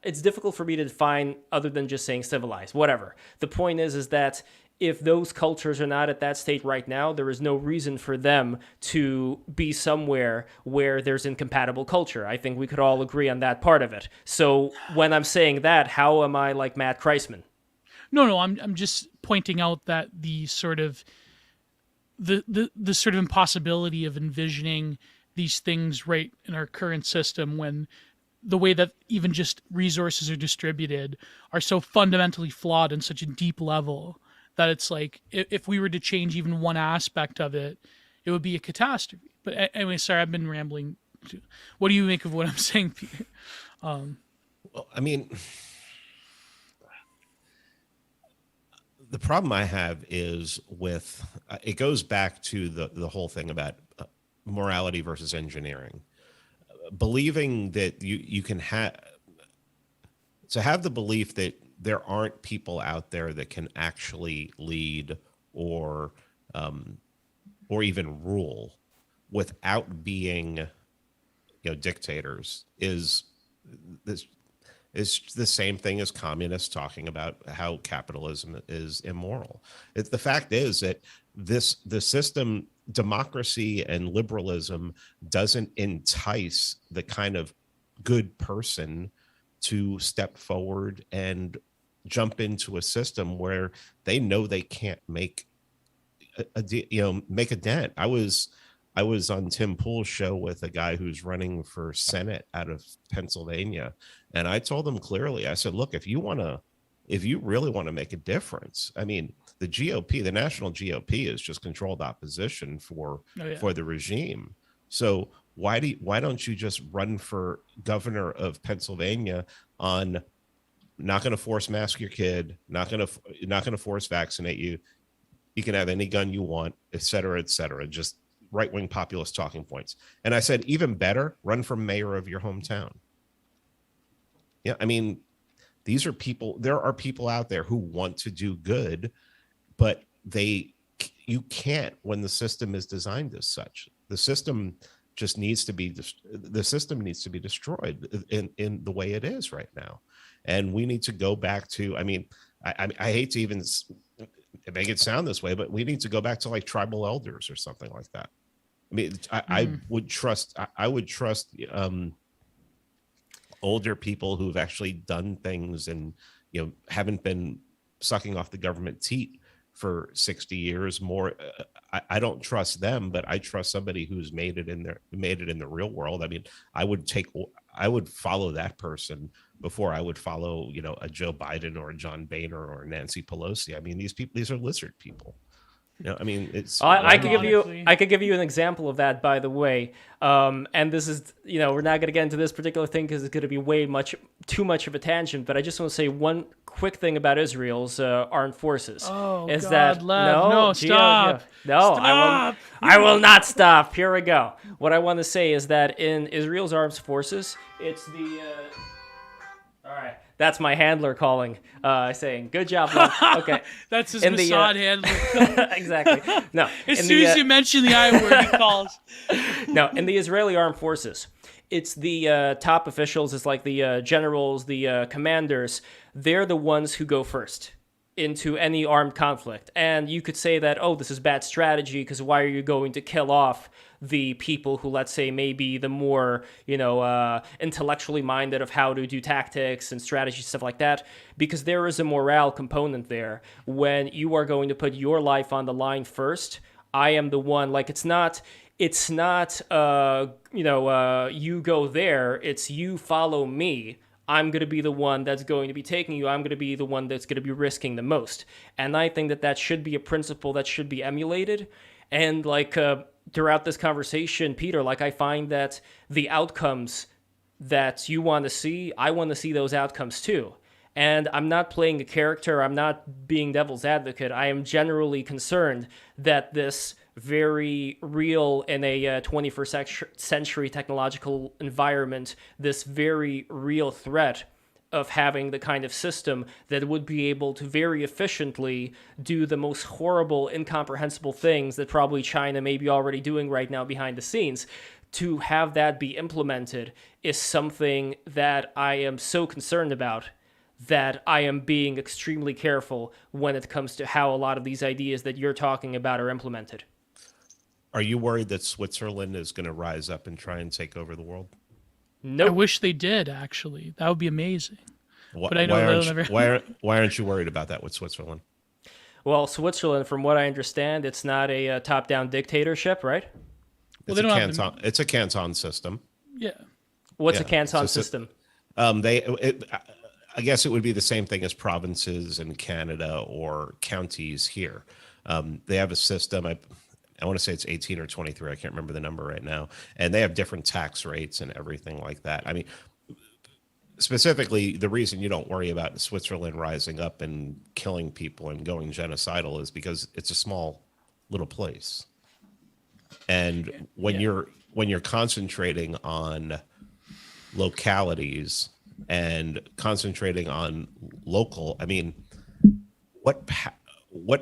It's difficult for me to define other than just saying civilized, whatever. The point is that if those cultures are not at that state right now, there is no reason for them to be somewhere where there's incompatible culture. I think we could all agree on that part of it. So when I'm saying that, how am I like Matt Kreisman? No, I'm just pointing out that the sort of the sort of impossibility of envisioning these things right in our current system, when the way that even just resources are distributed are so fundamentally flawed in such a deep level that it's like, if we were to change even one aspect of it, it would be a catastrophe. But anyway, sorry, I've been rambling. What do you make of what I'm saying, Peter? Well, I mean, the problem I have is with, it goes back to the whole thing about morality versus engineering. Believing that you can have the belief that there aren't people out there that can actually lead or even rule without being, dictators is the same thing as communists talking about how capitalism is immoral. The fact is that the system, democracy and liberalism, doesn't entice the kind of good person to step forward and jump into a system where they know they can't make a dent. I was on Tim Pool's show with a guy who's running for Senate out of Pennsylvania, and I told him clearly, I said, look, if you really want to make a difference, I mean, the GOP, the national GOP, is just controlled opposition for the regime. So why don't you just run for governor of Pennsylvania on not going to force mask your kid, not going to force vaccinate you, you can have any gun you want, et cetera, just right-wing populist talking points. And I said, even better, run for mayor of your hometown. Yeah, I mean, there are people out there who want to do good, but you can't when the system is designed as such. The system just needs to be destroyed in the way it is right now. And we need to go back to, I mean, I hate to even make it sound this way, but we need to go back to like tribal elders or something like that. I mean, I would trust older people who've actually done things and, haven't been sucking off the government teat for 60 years more. I don't trust them, but I trust somebody who's made it in the real world. I mean, I would follow that person before I would follow, a Joe Biden or a John Boehner or Nancy Pelosi. I mean, these are lizard people. I mean, it's. I could give you an example of that, by the way. And this is, we're not going to get into this particular thing because it's going to be too much of a tangent. But I just want to say one quick thing about Israel's armed forces. Oh, is God, that Lev, no, stop. No, stop. I will not stop. Here we go. What I want to say is that in Israel's armed forces, it's the. All right. That's my handler calling, saying, "Good job, Lev." Okay. That's his In the, Mossad handler. Exactly. No. As soon as you mention the I word, he calls. No, in the Israeli armed forces, it's the top officials, it's like the generals, the commanders. They're the ones who go first into any armed conflict. And you could say that, oh, this is bad strategy because why are you going to kill off the people who, let's say, may be the more, intellectually minded of how to do tactics and strategy, stuff like that? Because there is a morale component there. When you are going to put your life on the line first, I am the one, like, it's not you go there, it's you follow me. I'm going to be the one that's going to be taking you. I'm going to be the one that's going to be risking the most. And I think that should be a principle that should be emulated. And throughout this conversation, Peter, I find that the outcomes that you want to see, I want to see those outcomes too. And I'm not playing a character. I'm not being devil's advocate. I am generally concerned that this very real in a 21st century technological environment, this very real threat of having the kind of system that would be able to very efficiently do the most horrible, incomprehensible things that probably China may be already doing right now behind the scenes, to have that be implemented is something that I am so concerned about that I am being extremely careful when it comes to how a lot of these ideas that you're talking about are implemented. Are you worried that Switzerland is going to rise up and try and take over the world? Nope. I wish they did, actually. That would be amazing. But I know why aren't you worried about that with Switzerland? Well, Switzerland, from what I understand, it's not a top-down dictatorship, right? It's a canton system. Yeah. What's a canton system? I guess it would be the same thing as provinces in Canada or counties here. They have a system. I want to say it's 18 or 23. I can't remember the number right now. And they have different tax rates and everything like that. I mean, specifically, the reason you don't worry about Switzerland rising up and killing people and going genocidal is because it's a small little place. And when you're concentrating on localities and concentrating on local, I mean, what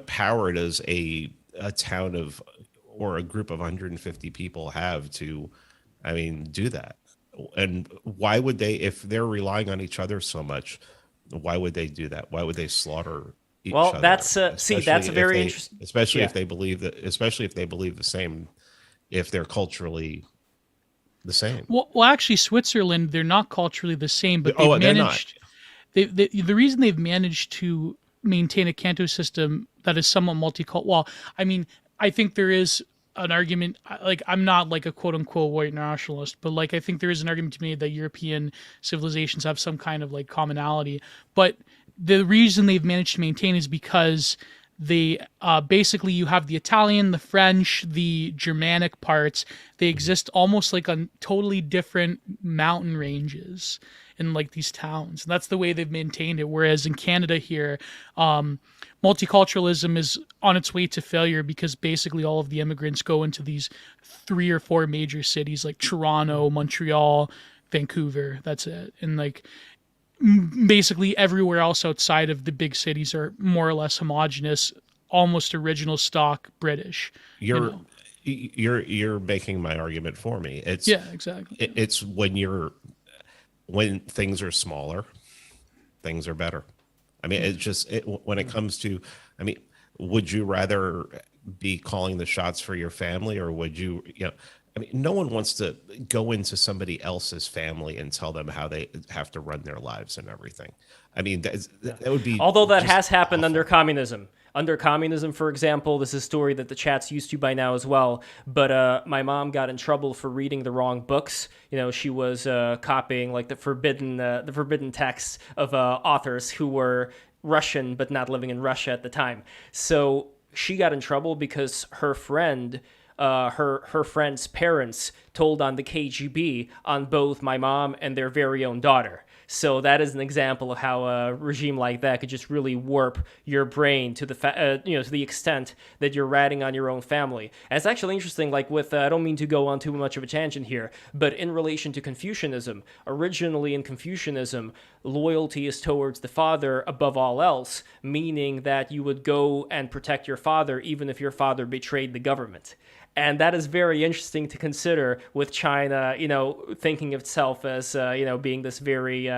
power does a town of or a group of 150 people have to, do that? And why would they, if they're relying on each other so much, why would they do that? Why would they slaughter each other? Well, that's that's a very interesting. Especially if they believe the same, if they're culturally the same. Well, actually, Switzerland, they're not culturally the same, but they've managed. The reason they've managed to maintain a canton system that is somewhat multicultural. Well, I think there is an argument, I'm not a quote unquote white nationalist, but I think there is an argument to be made that European civilizations have some kind of commonality. But the reason they've managed to maintain is because they basically, you have the Italian, the French, the Germanic parts. They exist almost on totally different mountain ranges in these towns. And that's the way they've maintained it. Whereas in Canada here, multiculturalism is on its way to failure because basically all of the immigrants go into these 3 or 4 major cities like Toronto, Montreal, Vancouver. That's it. And basically everywhere else outside of the big cities are more or less homogenous, almost original stock British. You're making my argument for me. Yeah, exactly. It's when things are smaller, things are better. When it comes to, would you rather be calling the shots for your family, or would you, no one wants to go into somebody else's family and tell them how they have to run their lives and everything. That would be. Although that has happened awful. Under communism. Under communism, for example, this is a story that the chat's used to by now as well. But my mom got in trouble for reading the wrong books. She was copying the forbidden texts of authors who were Russian but not living in Russia at the time. So she got in trouble because her friend. Her friend's parents told on the KGB on both my mom and their very own daughter. So that is an example of how a regime like that could just really warp your brain to the to the extent that you're ratting on your own family. And it's actually interesting, like with I don't mean to go on too much of a tangent here, but in relation to Confucianism, originally in Confucianism, loyalty is towards the father above all else, meaning that you would go and protect your father even if your father betrayed the government. And that is very interesting to consider with China, thinking of itself as, being this very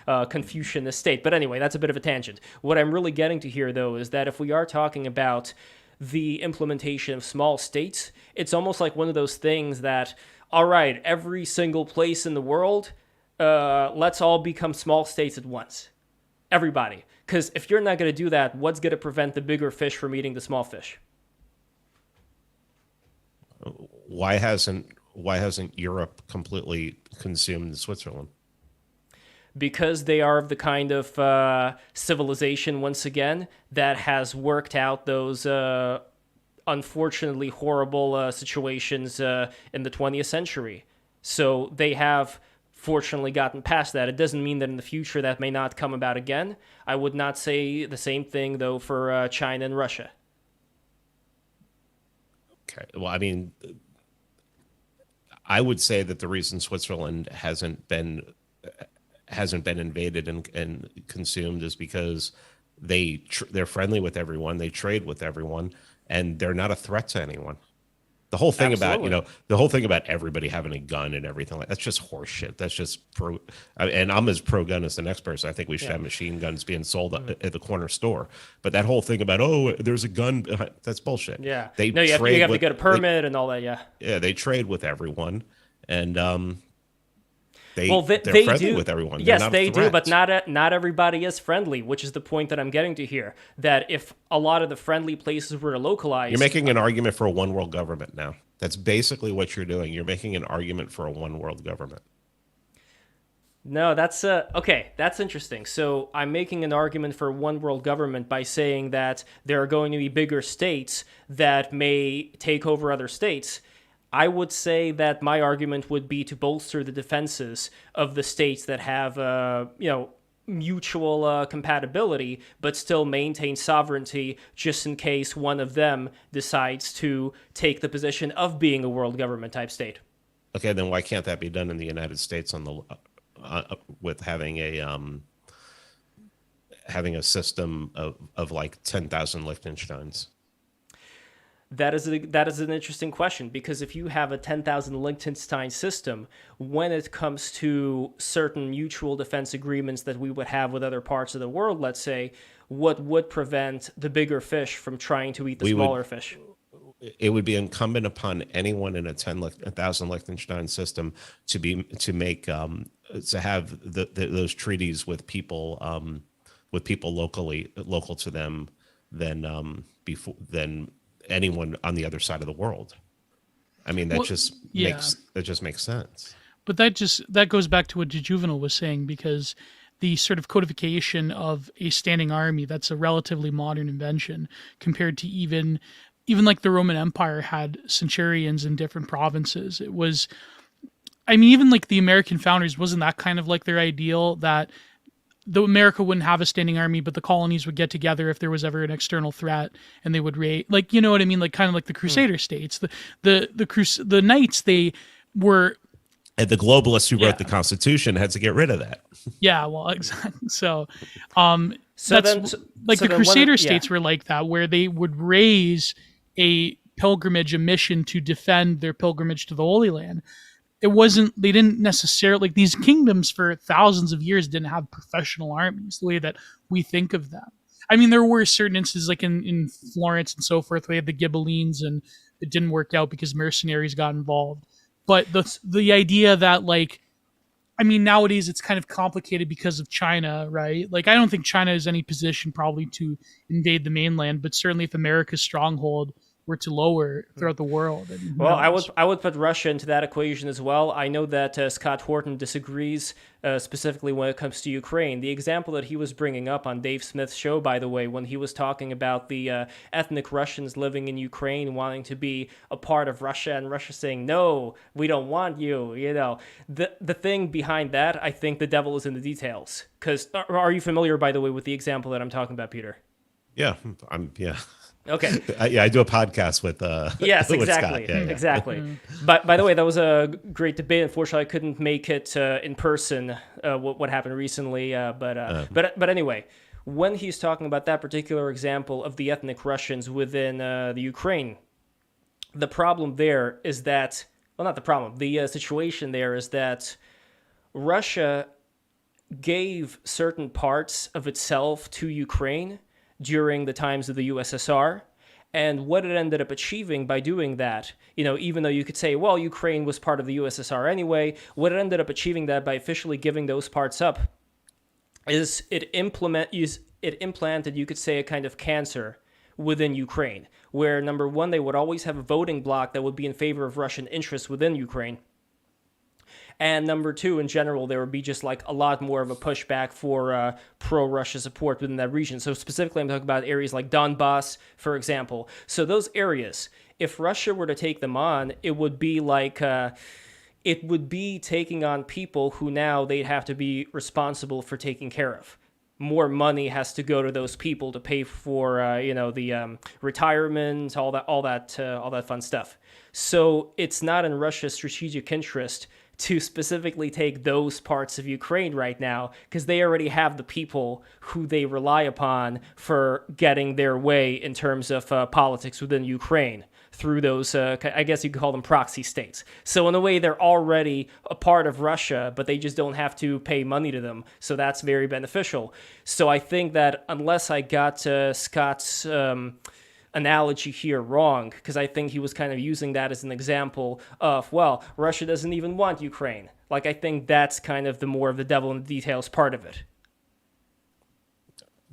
Confucianist state. But anyway, that's a bit of a tangent. What I'm really getting to here, though, is that if we are talking about the implementation of small states, it's almost like one of those things that, all right, every single place in the world, let's all become small states at once. Everybody. Because if you're not going to do that, what's going to prevent the bigger fish from eating the small fish? Why hasn't Europe completely consumed Switzerland? Because they are of the kind of civilization, once again, that has worked out those unfortunately horrible situations in the 20th century. So they have fortunately gotten past that. It doesn't mean that in the future that may not come about again. I would not say the same thing, though, for China and Russia. Okay. Well, I mean, I would say that the reason Switzerland hasn't been invaded and consumed is because they're friendly with everyone, they trade with everyone, and they're not a threat to anyone. The whole thing about everybody having a gun and everything like that's just horseshit. That's just and I'm as pro gun as the next person. I think we should have machine guns being sold at the corner store. But that whole thing about there's a gun, that's bullshit. Yeah, you have to get a permit and all that. Yeah, they trade with everyone, and they're they friendly do with everyone. Yes, they do, but not everybody is friendly, which is the point that I'm getting to here. That if a lot of the friendly places were localized, you're making an argument for a one world government now. That's basically what you're doing. You're making an argument for a one world government. No, that's okay. That's interesting. So I'm making an argument for one world government by saying that there are going to be bigger states that may take over other states. I would say that my argument would be to bolster the defenses of the states that have, mutual compatibility, but still maintain sovereignty just in case one of them decides to take the position of being a world government type state. Okay, then why can't that be done in the United States with having a system of like 10,000 Liechtensteins? That is an interesting question, because if you have a 10,000 Liechtenstein system, when it comes to certain mutual defense agreements that we would have with other parts of the world, let's say, what would prevent the bigger fish from trying to eat the smaller fish? It would be incumbent upon anyone in a 10,000 Liechtenstein system to have those treaties with people local to them than anyone on the other side of the world. I mean, that just makes sense. But that goes back to what Juvenal was saying, because the sort of codification of a standing army, that's a relatively modern invention compared to even like the Roman Empire had centurions in different provinces. It was, I mean, even like the American founders, wasn't that kind of like their ideal, that America wouldn't have a standing army, but the colonies would get together if there was ever an external threat, and they would raid, like, you know what I mean? Like kind of like the Crusader states, the knights, they were. And the globalists who wrote the Constitution had to get rid of that. Yeah, well, exactly. So the Crusader states were like that, where they would raise a mission to defend their pilgrimage to the Holy Land. They didn't necessarily, like, these kingdoms for thousands of years didn't have professional armies the way that we think of them. I mean, there were certain instances like in Florence and so forth, we had the Ghibellines, and it didn't work out because mercenaries got involved. But the idea that, like, I mean, nowadays it's kind of complicated because of China, right? Like, I don't think China is any position probably to invade the mainland, but certainly if America's stronghold were to lower throughout the world. And who Well, knows? I would put Russia into that equation as well. I know that Scott Horton disagrees specifically when it comes to Ukraine. The example that he was bringing up on Dave Smith's show, by the way, when he was talking about the ethnic Russians living in Ukraine wanting to be a part of Russia and Russia saying, no, we don't want you, the thing behind that, I think the devil is in the details. Because are you familiar, by the way, with the example that I'm talking about, Peter? Yeah, Okay. I do a podcast with Yes, with exactly. Scott. Yeah. Exactly. But by the way, that was a great debate. Unfortunately, I couldn't make it in person. What happened recently? But anyway, when he's talking about that particular example of the ethnic Russians within the Ukraine, the problem there is that, well, not the problem. The situation there is that Russia gave certain parts of itself to Ukraine during the times of the USSR, and what it ended up achieving by doing that, even though you could say, well, Ukraine was part of the USSR anyway, what it ended up achieving that by officially giving those parts up is it implanted, you could say, a kind of cancer within Ukraine, where number one, they would always have a voting bloc that would be in favor of Russian interests within Ukraine. And number two, in general, there would be just like a lot more of a pushback for pro-Russia support within that region. So specifically, I'm talking about areas like Donbass, for example. So those areas, if Russia were to take them on, it would be like, it would be taking on people who now they'd have to be responsible for taking care of. More money has to go to those people to pay for, the retirement, all that fun stuff. So it's not in Russia's strategic interest to specifically take those parts of Ukraine right now, because they already have the people who they rely upon for getting their way in terms of politics within Ukraine through those, I guess you could call them proxy states. So in a way, they're already a part of Russia, but they just don't have to pay money to them. So that's very beneficial. So I think that unless I got Scott's analogy here wrong, because I think he was kind of using that as an example of, well, Russia doesn't even want Ukraine. Like, I think that's kind of the more of the devil in the details part of it.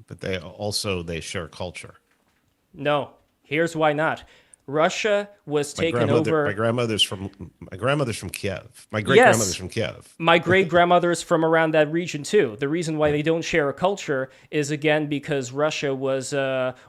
But they share culture. No, here's why not. Russia was taken over. My grandmother's from Kiev. My great grandmother's from Kiev. My great grandmother's from around that region too. The reason why they don't share a culture is again because Russia was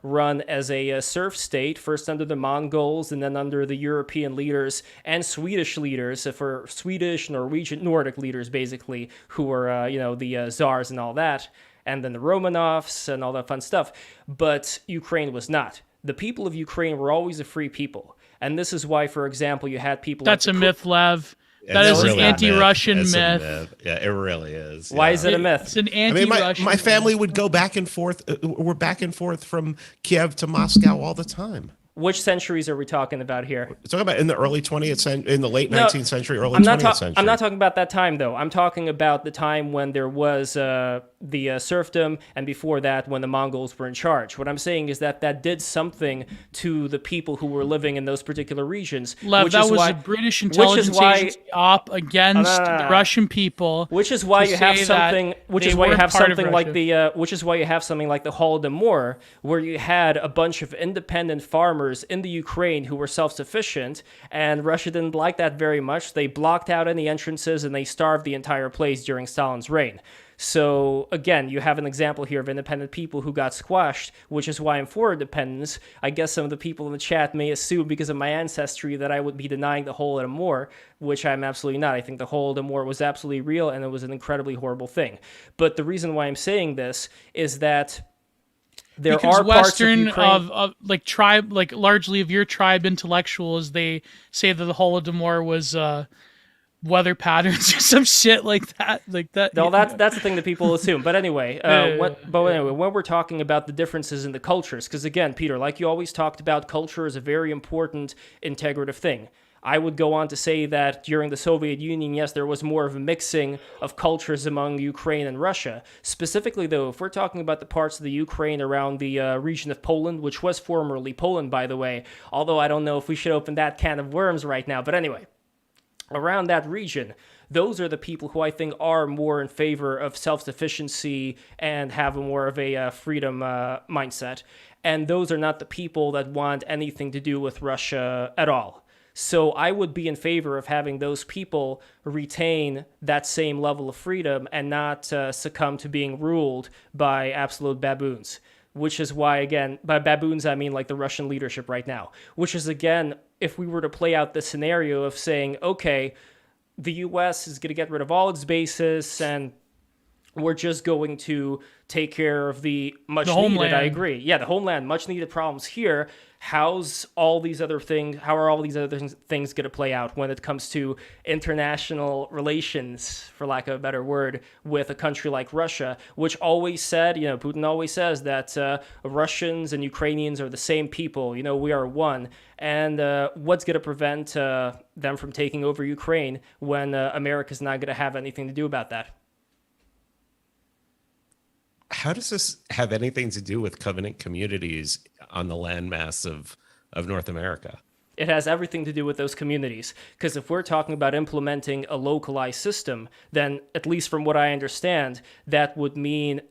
run as a serf state, first under the Mongols and then under the European leaders and Swedish leaders, for Swedish, Norwegian, Nordic leaders basically, who were the czars and all that, and then the Romanovs and all that fun stuff. But Ukraine was not. The people of Ukraine were always a free people. And this is why, for example, you had people That's like... a myth, Lev. That is an anti-Russian myth. Yeah, it really is. Why is it a myth? It's an anti-Russian my family would go back and forth. We're back and forth from Kiev to Moscow all the time. Which centuries are we talking about here? We're talking about in the early 20th century, in the late 19th century, early 20th century. I'm not talking about that time, though. I'm talking about the time when there was the serfdom, and before that, when the Mongols were in charge. What I'm saying is that did something to the people who were living in those particular regions. Lev, that was a British intelligence agency op against the Russian people. Which is why you have something. Which is why you have something like the. Which is why you have something like the Holodomor, where you had a bunch of independent farmers in the Ukraine who were self-sufficient, and Russia didn't like that very much. They blocked out any entrances and they starved the entire place during Stalin's reign. So again, you have an example here of independent people who got squashed, which is why I'm for independence. I guess some of the people in the chat may assume because of my ancestry that I would be denying the Holodomor, which I'm absolutely not. I think the Holodomor was absolutely real and it was an incredibly horrible thing. But the reason why I'm saying this is that there are Western parts of like tribe, like largely of your tribe intellectuals, they say that the Holodomor was weather patterns or some shit like that. No, that's the thing that people assume. But anyway, when we're talking about the differences in the cultures, because again, Peter, like you always talked about, culture is a very important integrative thing. I would go on to say that during the Soviet Union, yes, there was more of a mixing of cultures among Ukraine and Russia. Specifically, though, if we're talking about the parts of the Ukraine around the region of Poland, which was formerly Poland, by the way, although I don't know if we should open that can of worms right now. But anyway, around that region, those are the people who I think are more in favor of self-sufficiency and have a more of a freedom mindset. And those are not the people that want anything to do with Russia at all. So I would be in favor of having those people retain that same level of freedom and not succumb to being ruled by absolute baboons. Which is why, again, by baboons, I mean like the Russian leadership right now. Which is, again, if we were to play out the scenario of saying, okay, the U.S. is going to get rid of all its bases and we're just going to take care of the much needed, homeland. I agree. Yeah, the homeland, much needed problems here. How are all these other things going to play out when it comes to international relations, for lack of a better word, with a country like Russia, which always said, Putin always says that Russians and Ukrainians are the same people, we are one. And what's going to prevent them from taking over Ukraine when America's not going to have anything to do about that? How does this have anything to do with covenant communities on the landmass of North America? It has everything to do with those communities. Because if we're talking about implementing a localized system, then at least from what I understand, that would mean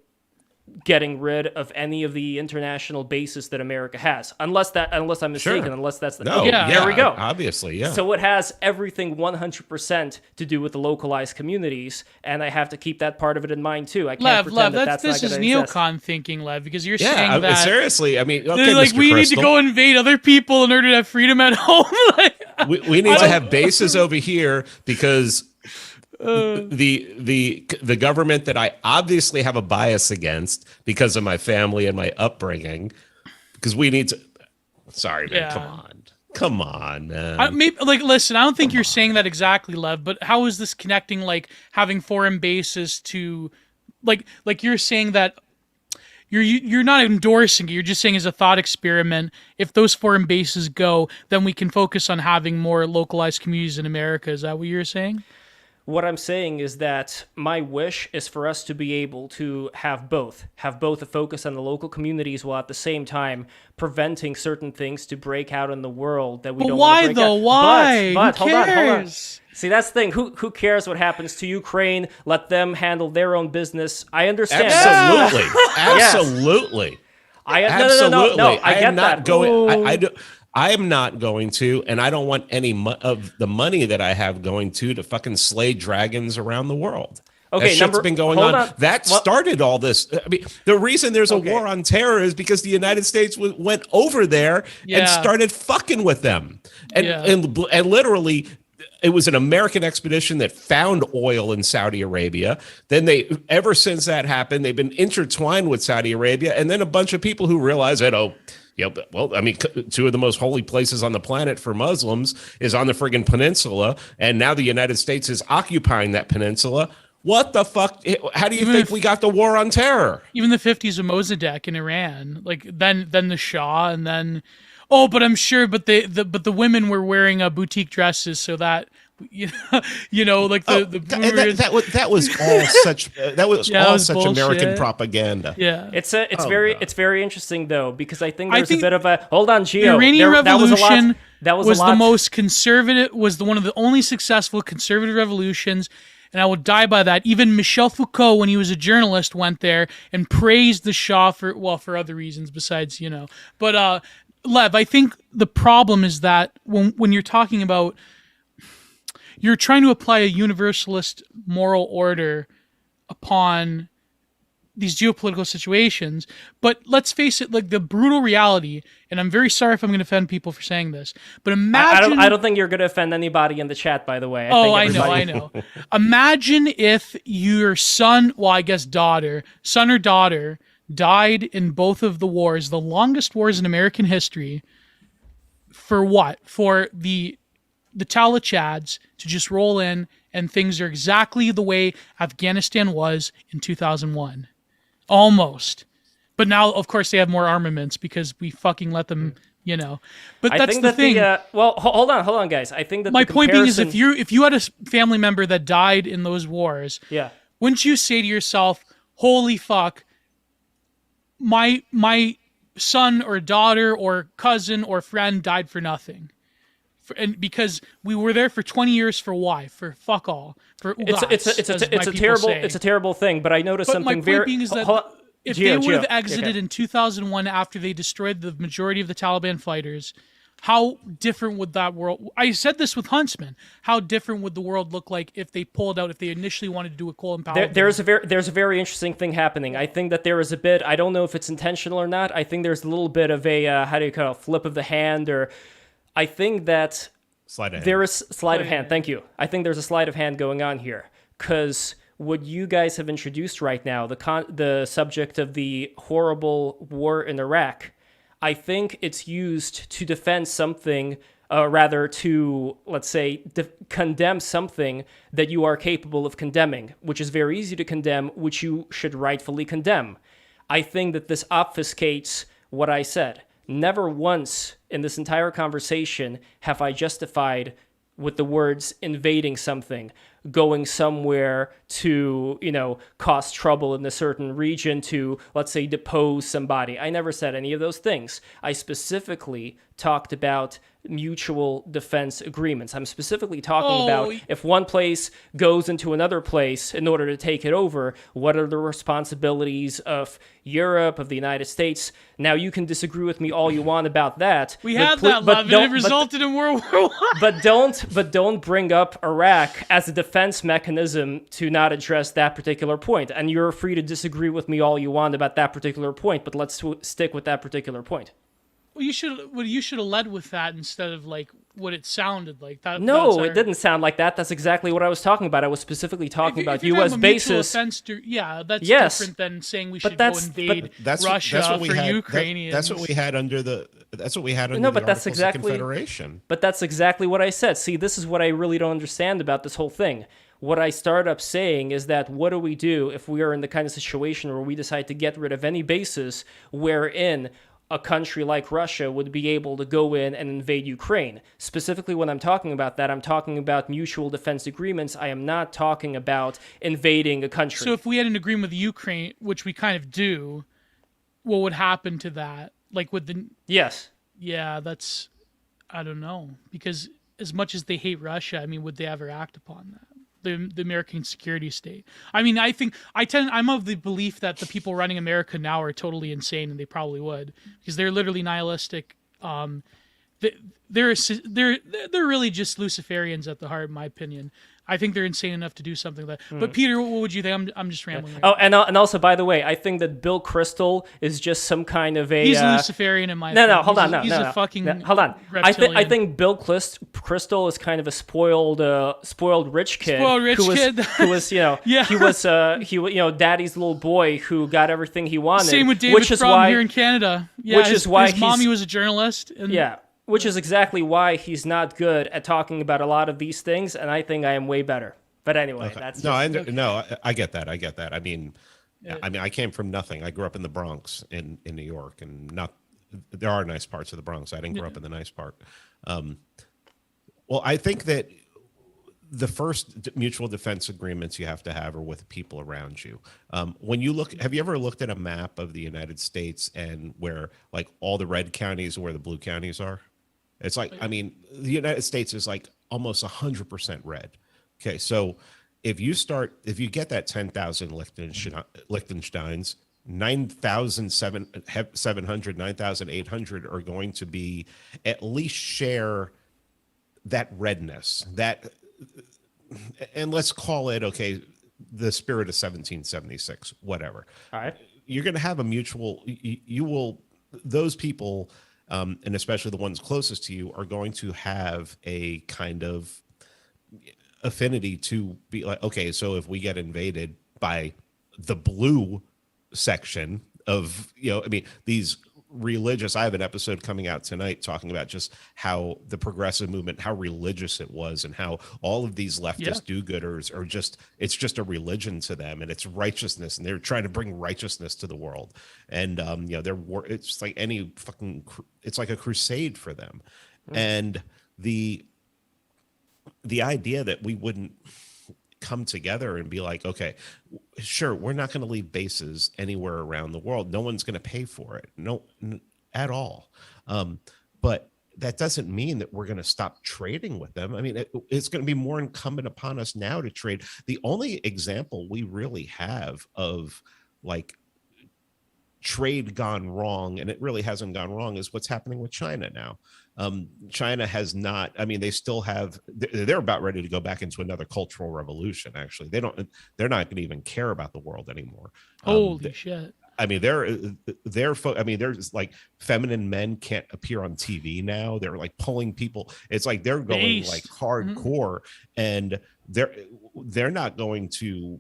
getting rid of any of the international bases that America has. Unless I'm mistaken, Sure. Unless that's the... No, okay, there we go. Obviously, yeah. So it has everything 100% to do with the localized communities, and I have to keep that part of it in mind too. I can't pretend that's this not is going to exist. neocon thinking, Lev, because you're saying that seriously, I mean, okay, they're like, Mr. we Crystal, need to go invade other people in order to have freedom at home. we need to have bases over here because the government that I obviously have a bias against because of my family and my upbringing, because we need to. Sorry, man. Yeah. Come on, man. Listen, I don't think you're saying that exactly, Lev. But how is this connecting? Like having foreign bases to, like you're saying that. You're not endorsing it. You're just saying as a thought experiment, if those foreign bases go, then we can focus on having more localized communities in America. Is that what you're saying? What I'm saying is that my wish is for us to be able to have both a focus on the local communities while at the same time preventing certain things to break out in the world that we don't want to break out. Why? But Who hold on. cares? See, that's the thing. Who cares what happens to Ukraine? Let them handle their own business. I understand. Absolutely. Yes. Absolutely. No. I get that. I am not going to, and I don't want any of the money that I have going to fucking slay dragons around the world. Okay, that shit's been going on. That started all this. I mean, the reason there's a war on terror is because the United States went over there and started fucking with them, and literally. It was an American expedition that found oil in Saudi Arabia. Then ever since that happened, they've been intertwined with Saudi Arabia. And then a bunch of people who realize that, two of the most holy places on the planet for Muslims is on the friggin' peninsula. And now the United States is occupying that peninsula. What the fuck? How do you think we got the war on terror? Even the 50s of Mossadegh in Iran, then the Shah, and then... Oh, but I'm sure. But the women were wearing boutique dresses, so that that was all such bullshit. American propaganda. Yeah, it's very interesting though, because I think there's a bit of a hold on, Gio. The Iranian Revolution was the most conservative. Was one of the only successful conservative revolutions. And I will die by that. Even Michel Foucault, when he was a journalist, went there and praised the Shah for other reasons besides, But Lev, I think the problem is that when you're talking about, you're trying to apply a universalist moral order upon these geopolitical situations. But let's face it, like the brutal reality, and I'm very sorry if I'm going to offend people for saying this, but imagine... I don't think you're going to offend anybody in the chat, by the way. I know. Imagine if your son or daughter, died in both of the wars, the longest wars in American history, for what? For the Talachads to just roll in and things are exactly the way Afghanistan was in 2001. Almost. But now, of course, they have more armaments because we fucking let them, But that's the thing. Hold on, guys. I think that my point being is if you had a family member that died in those wars, wouldn't you say to yourself, holy fuck, my son or daughter or cousin or friend died for nothing? And because we were there for 20 years for why? For fuck all. For it's a terrible thing. But I noticed something my point being is that if they would have exited in 2001 after they destroyed the majority of the Taliban fighters, how different would that world? I said this with Huntsman. How different would the world look like if they pulled out? If they initially wanted to do a Colin Powell? There's a very interesting thing happening. I think that there is a bit. I don't know if it's intentional or not. I think there's a little bit of a how do you call it, flip of the hand, or I think that there is sleight of hand. Thank you. I think there's a sleight of hand going on here because what you guys have introduced right now, the subject of the horrible war in Iraq. I think it's used to defend something, rather to, let's say, condemn something that you are capable of condemning, which is very easy to condemn, which you should rightfully condemn. I think that this obfuscates what I said. Never once in this entire conversation have I justified with the words invading something, going somewhere to, cause trouble in a certain region to, let's say, depose somebody. I never said any of those things. I specifically talked about mutual defense agreements. I'm specifically talking about if one place goes into another place in order to take it over, what are the responsibilities of Europe, of the United States? Now, you can disagree with me all you want about that. We had that, Lev, and it resulted in World War I. But don't bring up Iraq as a defense mechanism to not address that particular point. And you're free to disagree with me all you want about that particular point, but let's stick with that particular point. Well, you should have led with that instead of like what it sounded like. No, it didn't sound like that. That's exactly what I was talking about. I was specifically talking about U.S. bases. That's different than saying we should go invade Russia for Ukrainians. That's what we had under the. That's what we had under no, the but that's Articles exactly, of Confederation. But that's exactly what I said. See, this is what I really don't understand about this whole thing. What I start up saying is that what do we do if we are in the kind of situation where we decide to get rid of any bases wherein a country like Russia would be able to go in and invade Ukraine? Specifically, when I'm talking about that, I'm talking about mutual defense agreements. I am not talking about invading a country. So if we had an agreement with Ukraine, which we kind of do, what would happen to that? Like with the... Yes. Yeah, that's... I don't know. Because as much as they hate Russia, I mean, would they ever act upon that? The American security state. I mean, I'm of the belief that the people running America now are totally insane, and they probably would, because they're literally nihilistic. They're really just Luciferians at the heart, in my opinion. I think they're insane enough to do something like that. But Peter, what would you think? I'm just rambling. Right and also, by the way, I think that Bill Kristol is just some kind of a... He's Luciferian in my opinion. No, hold on. He's a fucking hold on. reptilian. I think Bill Kristol is kind of a spoiled rich kid. Who was, yeah. he was daddy's little boy who got everything he wanted. Same with David Frum here in Canada. Yeah, which is why his mommy was a journalist. Yeah. Which is exactly why he's not good at talking about a lot of these things, and I think I am way better. But anyway, okay. That's I get that. I mean, I came from nothing. I grew up in the Bronx in New York, and there are nice parts of the Bronx. I didn't grow up in the nice part. Well, I think that the first mutual defense agreements you have to have are with people around you. When you look, have you ever looked at a map of the United States and where like all the red counties and where the blue counties are? It's like, I mean, the United States is like almost 100% red. Okay, so if you get that 10,000 Liechtensteins, 9,700, 9,800 are going to be at least share that redness, and let's call it, okay, the spirit of 1776, whatever. All right. You're going to have a mutual, those people, and especially the ones closest to you, are going to have a kind of affinity to be like, okay, so if we get invaded by the blue section of, these religious, I have an episode coming out tonight talking about just how the progressive movement, how religious it was, and how all of these leftist do-gooders are it's just a religion to them, and it's righteousness, and they're trying to bring righteousness to the world. And it's like it's like a crusade for them. And the idea that we wouldn't come together and be like, okay, sure, we're not going to leave bases anywhere around the world. No one's going to pay for it. No, at all. But that doesn't mean that we're going to stop trading with them. I mean, it's going to be more incumbent upon us now to trade. The only example we really have of like trade gone wrong, and it really hasn't gone wrong, is what's happening with China now. China has not, I mean, they still have, they're about ready to go back into another cultural revolution. Actually, they're not going to even care about the world anymore. Holy shit. I mean, there's like feminine men can't appear on TV now. They're like pulling people. It's like they're going like hardcore, and they're not going to.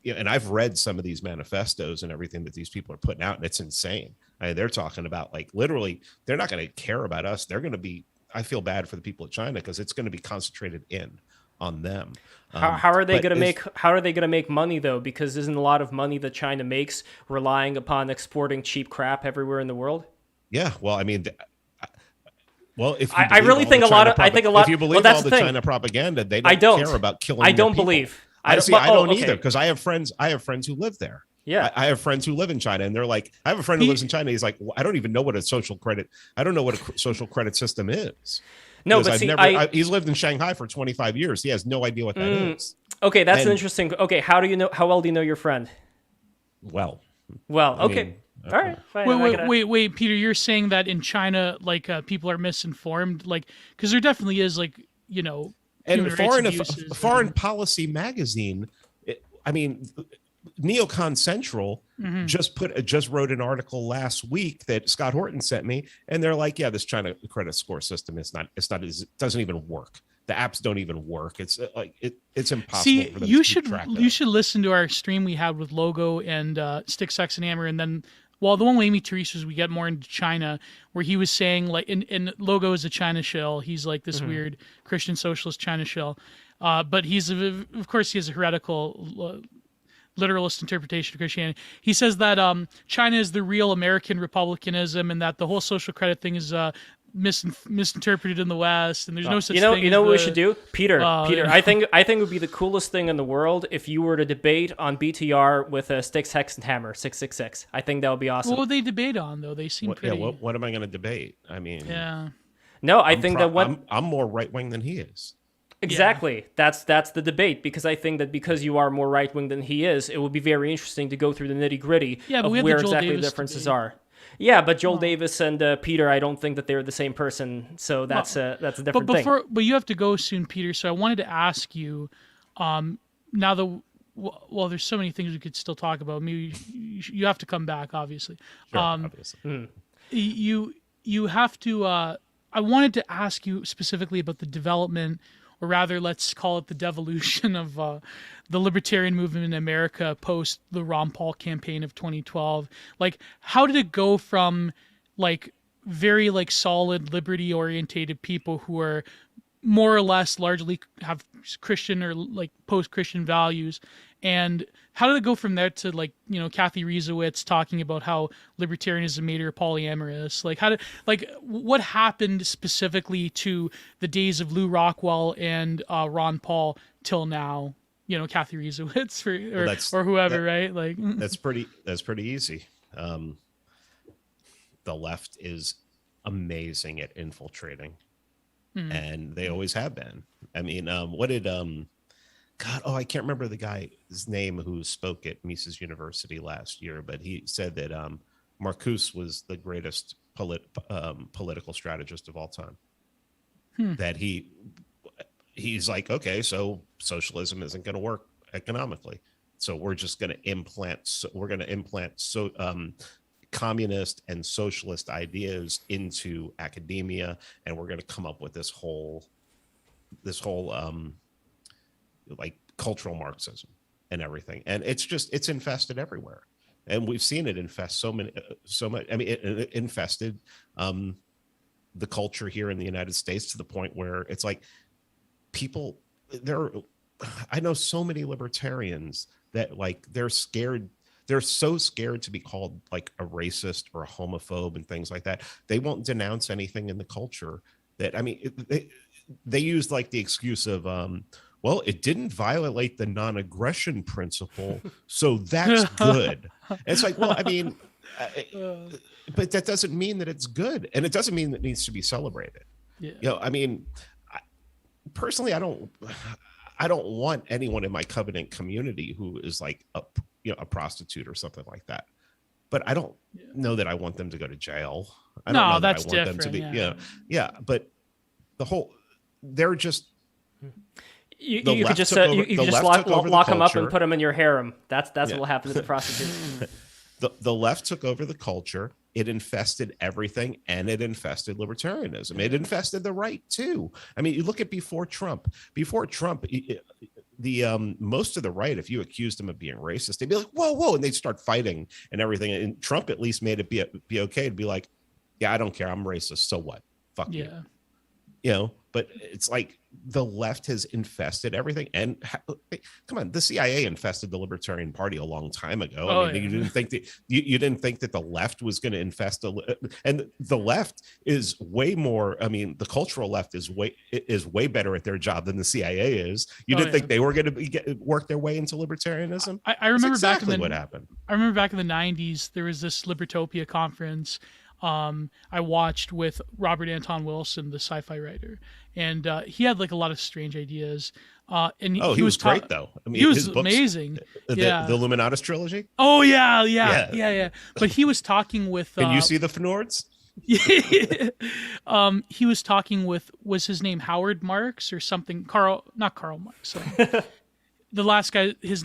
And I've read some of these manifestos and everything that these people are putting out, and it's insane. I mean, they're talking about like literally, they're not going to care about us. They're going to be. I feel bad for the people of China because it's going to be concentrated on them. How are they going to make money though? Because isn't a lot of money that China makes relying upon exporting cheap crap everywhere in the world? Yeah, well, I mean, if I really think a lot. If you believe all the China propaganda, they don't care about killing. I don't believe. I don't either, because I have friends who live there. Yeah, I have friends who live in China, and they're like, I have a friend who lives in China. He's like, well, I don't even know what a social credit. I don't know what a social credit system is. No, but he's lived in Shanghai for 25 years. He has no idea what that is. Okay, that's interesting. Okay, how well do you know your friend? Well, okay. All right, fine. Wait, Peter, you're saying that in China, like people are misinformed, like because there definitely is, like, you know, and Foreign Policy magazine. Neocon Central just wrote an article last week that Scott Horton sent me, and they're like, yeah, this China credit score system it doesn't even work. The apps don't even work. It's like it's impossible. See, for them you to should listen to our stream we had with Logo and Stick, Sex, and Hammer, and then the one with Amy Teresa's, we get more into China, where he was saying like in Logo is a China shell. He's like this weird Christian socialist China shell, but of course he has a heretical literalist interpretation of Christianity. He says that China is the real American republicanism, and that the whole social credit thing is misinterpreted in the West, and there's no such thing. You know what we should do, Peter. I think it would be the coolest thing in the world if you were to debate on BTR with a Sticks, Hex, and Hammer 666. I think that would be awesome. What would they debate on though? They seem pretty. Yeah, what am I going to debate? I mean, yeah. No, I think that I'm more right wing than he is. Exactly. Yeah. That's the debate, because I think that because you are more right wing than he is, it will be very interesting to go through the nitty gritty of where exactly the differences are. Yeah, but Joel Davis and Peter, I don't think that they're the same person, so that's a different thing. But you have to go soon, Peter. So I wanted to ask you, now there's so many things we could still talk about. Maybe you have to come back, obviously. Sure, obviously. You have to. I wanted to ask you specifically about the development, or rather, let's call it the devolution of the libertarian movement in America post the Ron Paul campaign of 2012. Like, how did it go from like very like solid liberty orientated people who are more or less largely have Christian or like post-Christian values, and how did it go from there to like, you know, Kathy Riesowitz talking about how libertarianism made her polyamorous? Like what happened specifically to the days of Lou Rockwell and Ron Paul till now? You know, Kathy Riesowitz or whoever, right? Like that's pretty easy. The left is amazing at infiltrating. And they always have been. I mean, what did I can't remember the guy's name who spoke at Mises University last year, but he said that Marcuse was the greatest political strategist of all time. That he's like, okay, so socialism isn't going to work economically, so we're just going to implant communist and socialist ideas into academia, and we're going to come up with this whole like cultural Marxism and everything. And it's infested everywhere, and we've seen it infest so much. I mean, it infested the culture here in the United States to the point where it's like I know so many libertarians that like they're scared. They're so scared to be called like a racist or a homophobe and things like that. They won't denounce anything in the culture that, I mean, they use like the excuse of, well, it didn't violate the non-aggression principle, so that's good. And it's like, well, I mean, but that doesn't mean that it's good. And it doesn't mean that it needs to be celebrated. Yeah. I mean, personally, I don't want anyone in my covenant community who is like a prostitute or something like that. But I don't know that I want them to go to jail. I don't know that I want them to be, but they're just. You could just lock them up and put them in your harem. That's what will happen to the prostitutes. The left took over the culture. It infested everything, and it infested libertarianism. It infested the right too. I mean, you look at before Trump. The most of the right, if you accused them of being racist, they'd be like, whoa, and they'd start fighting and everything. And Trump at least made it be okay to be like, yeah, I don't care, I'm racist, so what? Fuck you. But it's like the left has infested everything. And come on, the CIA infested the Libertarian Party a long time ago. You didn't think that you didn't think that the left was going to infest and the left is way more. I mean, the cultural left is way better at their job than the CIA is. You didn't think they were going to work their way into libertarianism? I remember exactly what happened. I remember back in the 90s, there was this Libertopia conference I watched with Robert Anton Wilson, the sci-fi writer, and he had like a lot of strange ideas. And he was great though. I mean, he was amazing. The Illuminatus trilogy. Oh yeah. But he was talking with. Can you see the Fnords? He was talking with, was his name Howard Marks or something? Not Karl Marx. The last guy, his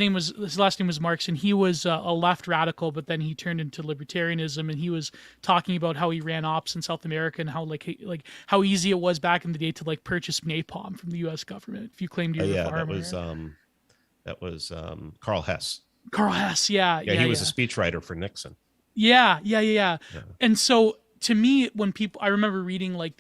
last name was Marx, and he was a left radical, but then he turned into libertarianism, and he was talking about how he ran ops in South America and how like how easy it was back in the day to like purchase napalm from the U.S. government if you claimed you were a farmer. That was Carl Hess. Carl Hess, he was a speechwriter for Nixon. Yeah. And so to me, I remember reading like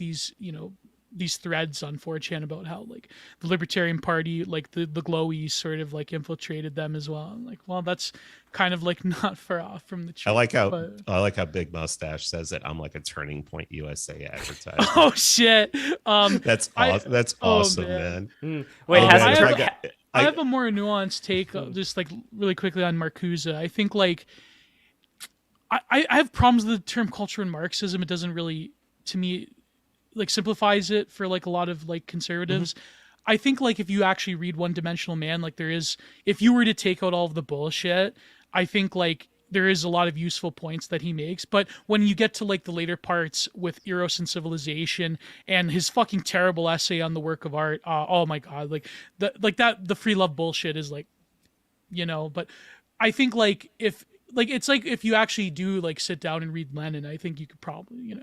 these threads on 4chan about how like the Libertarian Party, like the glowies sort of like infiltrated them as well. I'm like, well, that's kind of like not far off from the truth. I like how Big Mustache says that I'm like a Turning Point USA advertiser. Oh shit. That's awesome. That's awesome, man. Wait, I have a more nuanced take, just like really quickly on Marcuse. I think like I have problems with the term culture and Marxism. It doesn't really, to me, like simplifies it for like a lot of like conservatives. I think like if you actually read One Dimensional Man, like if you were to take out all of the bullshit, I think like there is a lot of useful points that he makes. But when you get to like the later parts with Eros and Civilization and his fucking terrible essay on the work of art, oh my God, the free love bullshit is like, but I think like if you actually do like sit down and read Lenin, I think you could probably,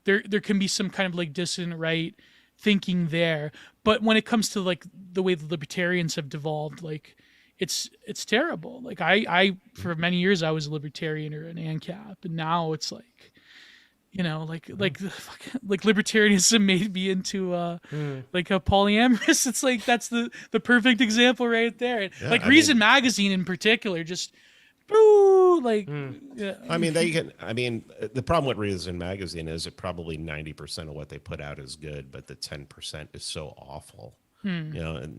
there can be some kind of like dissident right thinking there. But when it comes to like the way the libertarians have devolved, like it's terrible. Like I for many years I was a libertarian or an ANCAP, and now it's like, like libertarianism made me into like a polyamorous. It's like that's the perfect example right there. Yeah, Reason Magazine in particular just. Boo, like yeah. I mean the problem with Reason Magazine is that probably 90% of what they put out is good, but the 10% is so awful.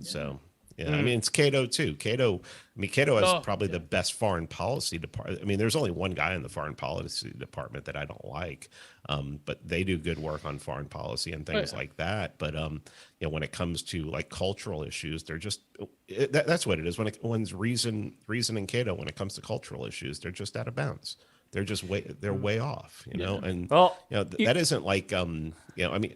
So I mean it's Cato too. Cato has probably the best foreign policy department. I mean, there's only one guy in the foreign policy department that I don't like, but they do good work on foreign policy and things like that. But when it comes to like cultural issues, they're just that's what it is. When Reason and Cato, when it comes to cultural issues, they're just out of bounds. They're just way off. And that isn't like I mean.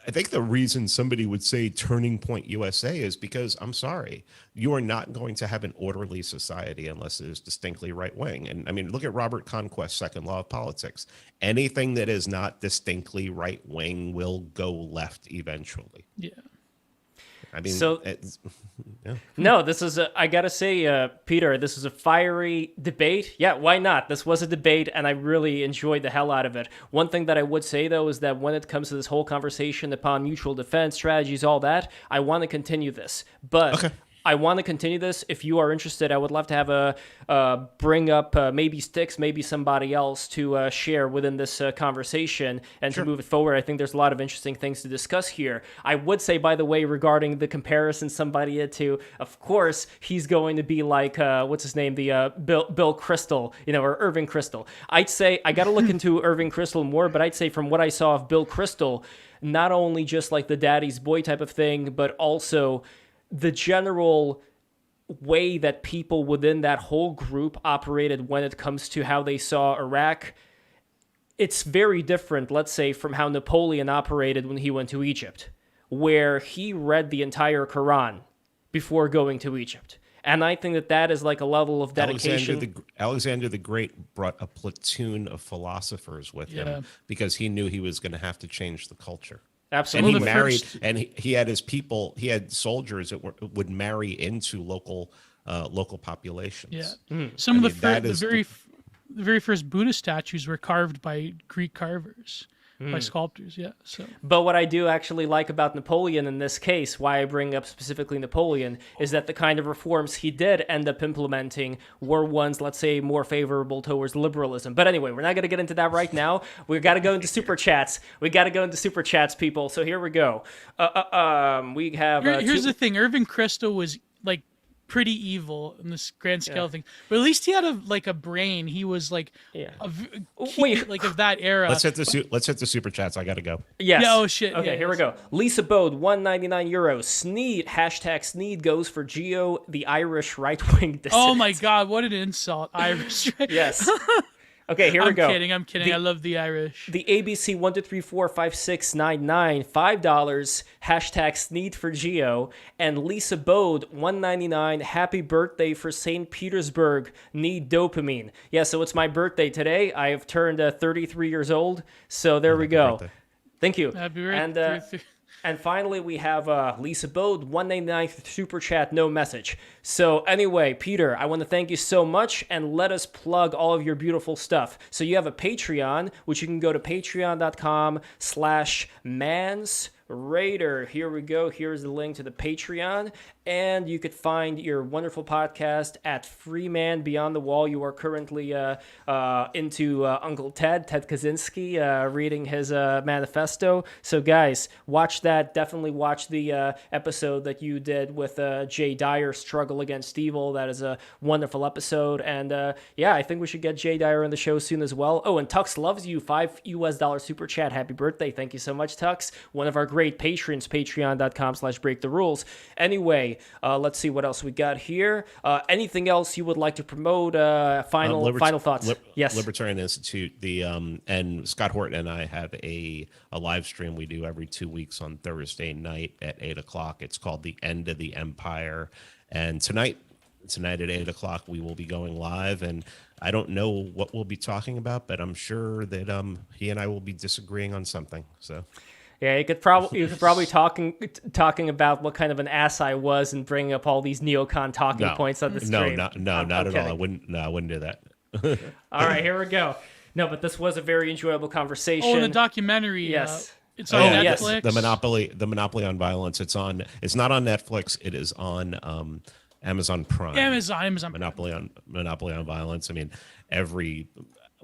I think the reason somebody would say Turning Point USA is because, I'm sorry, you are not going to have an orderly society unless it is distinctly right wing. And I mean, look at Robert Conquest's Second Law of Politics. Anything that is not distinctly right wing will go left eventually. Yeah. I mean, No, this is I gotta say, Peter, this is a fiery debate. Yeah, why not? This was a debate, and I really enjoyed the hell out of it. One thing that I would say, though, is that when it comes to this whole conversation upon mutual defense strategies, all that, I want to continue this. But I want to continue this. If you are interested, I would love to have a bring up maybe Sticks, maybe somebody else to share within this conversation and to move it forward. I think there's a lot of interesting things to discuss here. I would say, by the way, regarding the comparison somebody had to, of course, he's going to be like, what's his name? The Bill Kristol, or Irving Kristol. I'd say, I got to look into Irving Kristol more, but I'd say from what I saw of Bill Kristol, not only just like the daddy's boy type of thing, but also the general way that people within that whole group operated when it comes to how they saw Iraq, it's very different, let's say, from how Napoleon operated when he went to Egypt, where he read the entire Quran before going to Egypt. And I think that is like a level of dedication. Alexander the Great brought a platoon of philosophers with him because he knew he was going to have to change the culture. Absolutely. And he married, and he had his people. He had soldiers that would marry into local populations. Yeah, some of the very first Buddha statues were carved by Greek carvers, by sculptors. Yeah. So, but what I do actually like about Napoleon in this case, why I bring up specifically Napoleon, is that the kind of reforms he did end up implementing were ones, let's say, more favorable towards liberalism. But anyway, we're not going to get into that right now. We've got to go into super chats. People. So here we go. We have. Here's the thing. Irving Kristol was like pretty evil in this grand scale of things, but at least he had a brain. He was like of that era. Let's hit the super chats. I gotta go. Yes. Yeah, oh shit. Okay, here we go. Lisa Bode, €199. Sneed, #Sneed goes for Geo, the Irish right-wing dissident. Oh my god, what an insult. Irish. Yes. Okay, here we go. I'm kidding. I love the Irish. The ABC 123456699, $5, #Sneed for Geo, and Lisa Bode, $199. Happy birthday for St. Petersburg. Need dopamine. Yeah, so it's my birthday today. I have turned 33 years old. So there we go. Birthday. Thank you. Happy birthday. And finally, we have Lisa Bode, $199 super chat, no message. So anyway, Peter, I want to thank you so much, and let us plug all of your beautiful stuff. So you have a Patreon, which you can go to patreon.com/mansraider. Here we go. Here's the link to the Patreon. And you could find your wonderful podcast at Free Man Beyond the Wall. You are currently into Uncle Ted Kaczynski, reading his manifesto. So guys, watch that. Definitely watch the episode that you did with Jay Dyer, Struggle Against Evil. That is a wonderful episode. And I think we should get Jay Dyer on the show soon as well. Oh, and Tux loves you. $5 super chat. Happy birthday. Thank you so much, Tux. One of our great patrons, patreon.com/breaktherules. Anyway, let's see what else we got here. Anything else you would like to promote? Final thoughts. Yes. Libertarian Institute. And Scott Horton and I have a live stream we do every 2 weeks on Thursday night at 8:00. It's called The End of the Empire. And tonight at 8:00, we will be going live. And I don't know what we'll be talking about, but I'm sure that he and I will be disagreeing on something. So. Yeah, you could probably talking about what kind of an ass I was and bringing up all these neocon talking points on the stream. Not at all. I wouldn't do that. All right, here we go. No, but this was a very enjoyable conversation. Oh, and the documentary. Yes. It's on Netflix. Yes. The Monopoly on Violence. It's not on Netflix. It is on Amazon Prime. Amazon. Monopoly on Violence. I mean,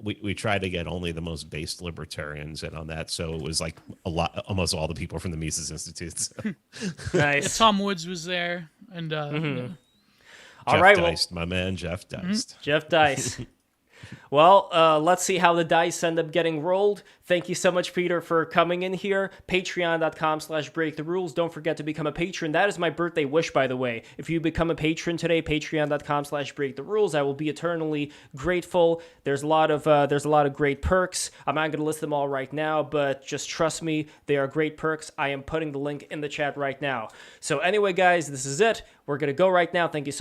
we try to get only the most based libertarians in on that, so it was like almost all the people from the Mises Institute. So. Nice. Yeah, Tom Woods was there, and Jeff Deist, my man, Jeff Deist. Jeff Deist. Well, let's see how the dice end up getting rolled. Thank you so much, Peter, for coming in here. Patreon.com/breaktherules. Don't forget to become a patron. That is my birthday wish, by the way. If you become a patron today, patreon.com/breaktherules, I will be eternally grateful. There's a lot of great perks. I'm not going to list them all right now, but just trust me, they are great perks. I am putting the link in the chat right now. So anyway, guys, this is it. We're going to go right now. Thank you so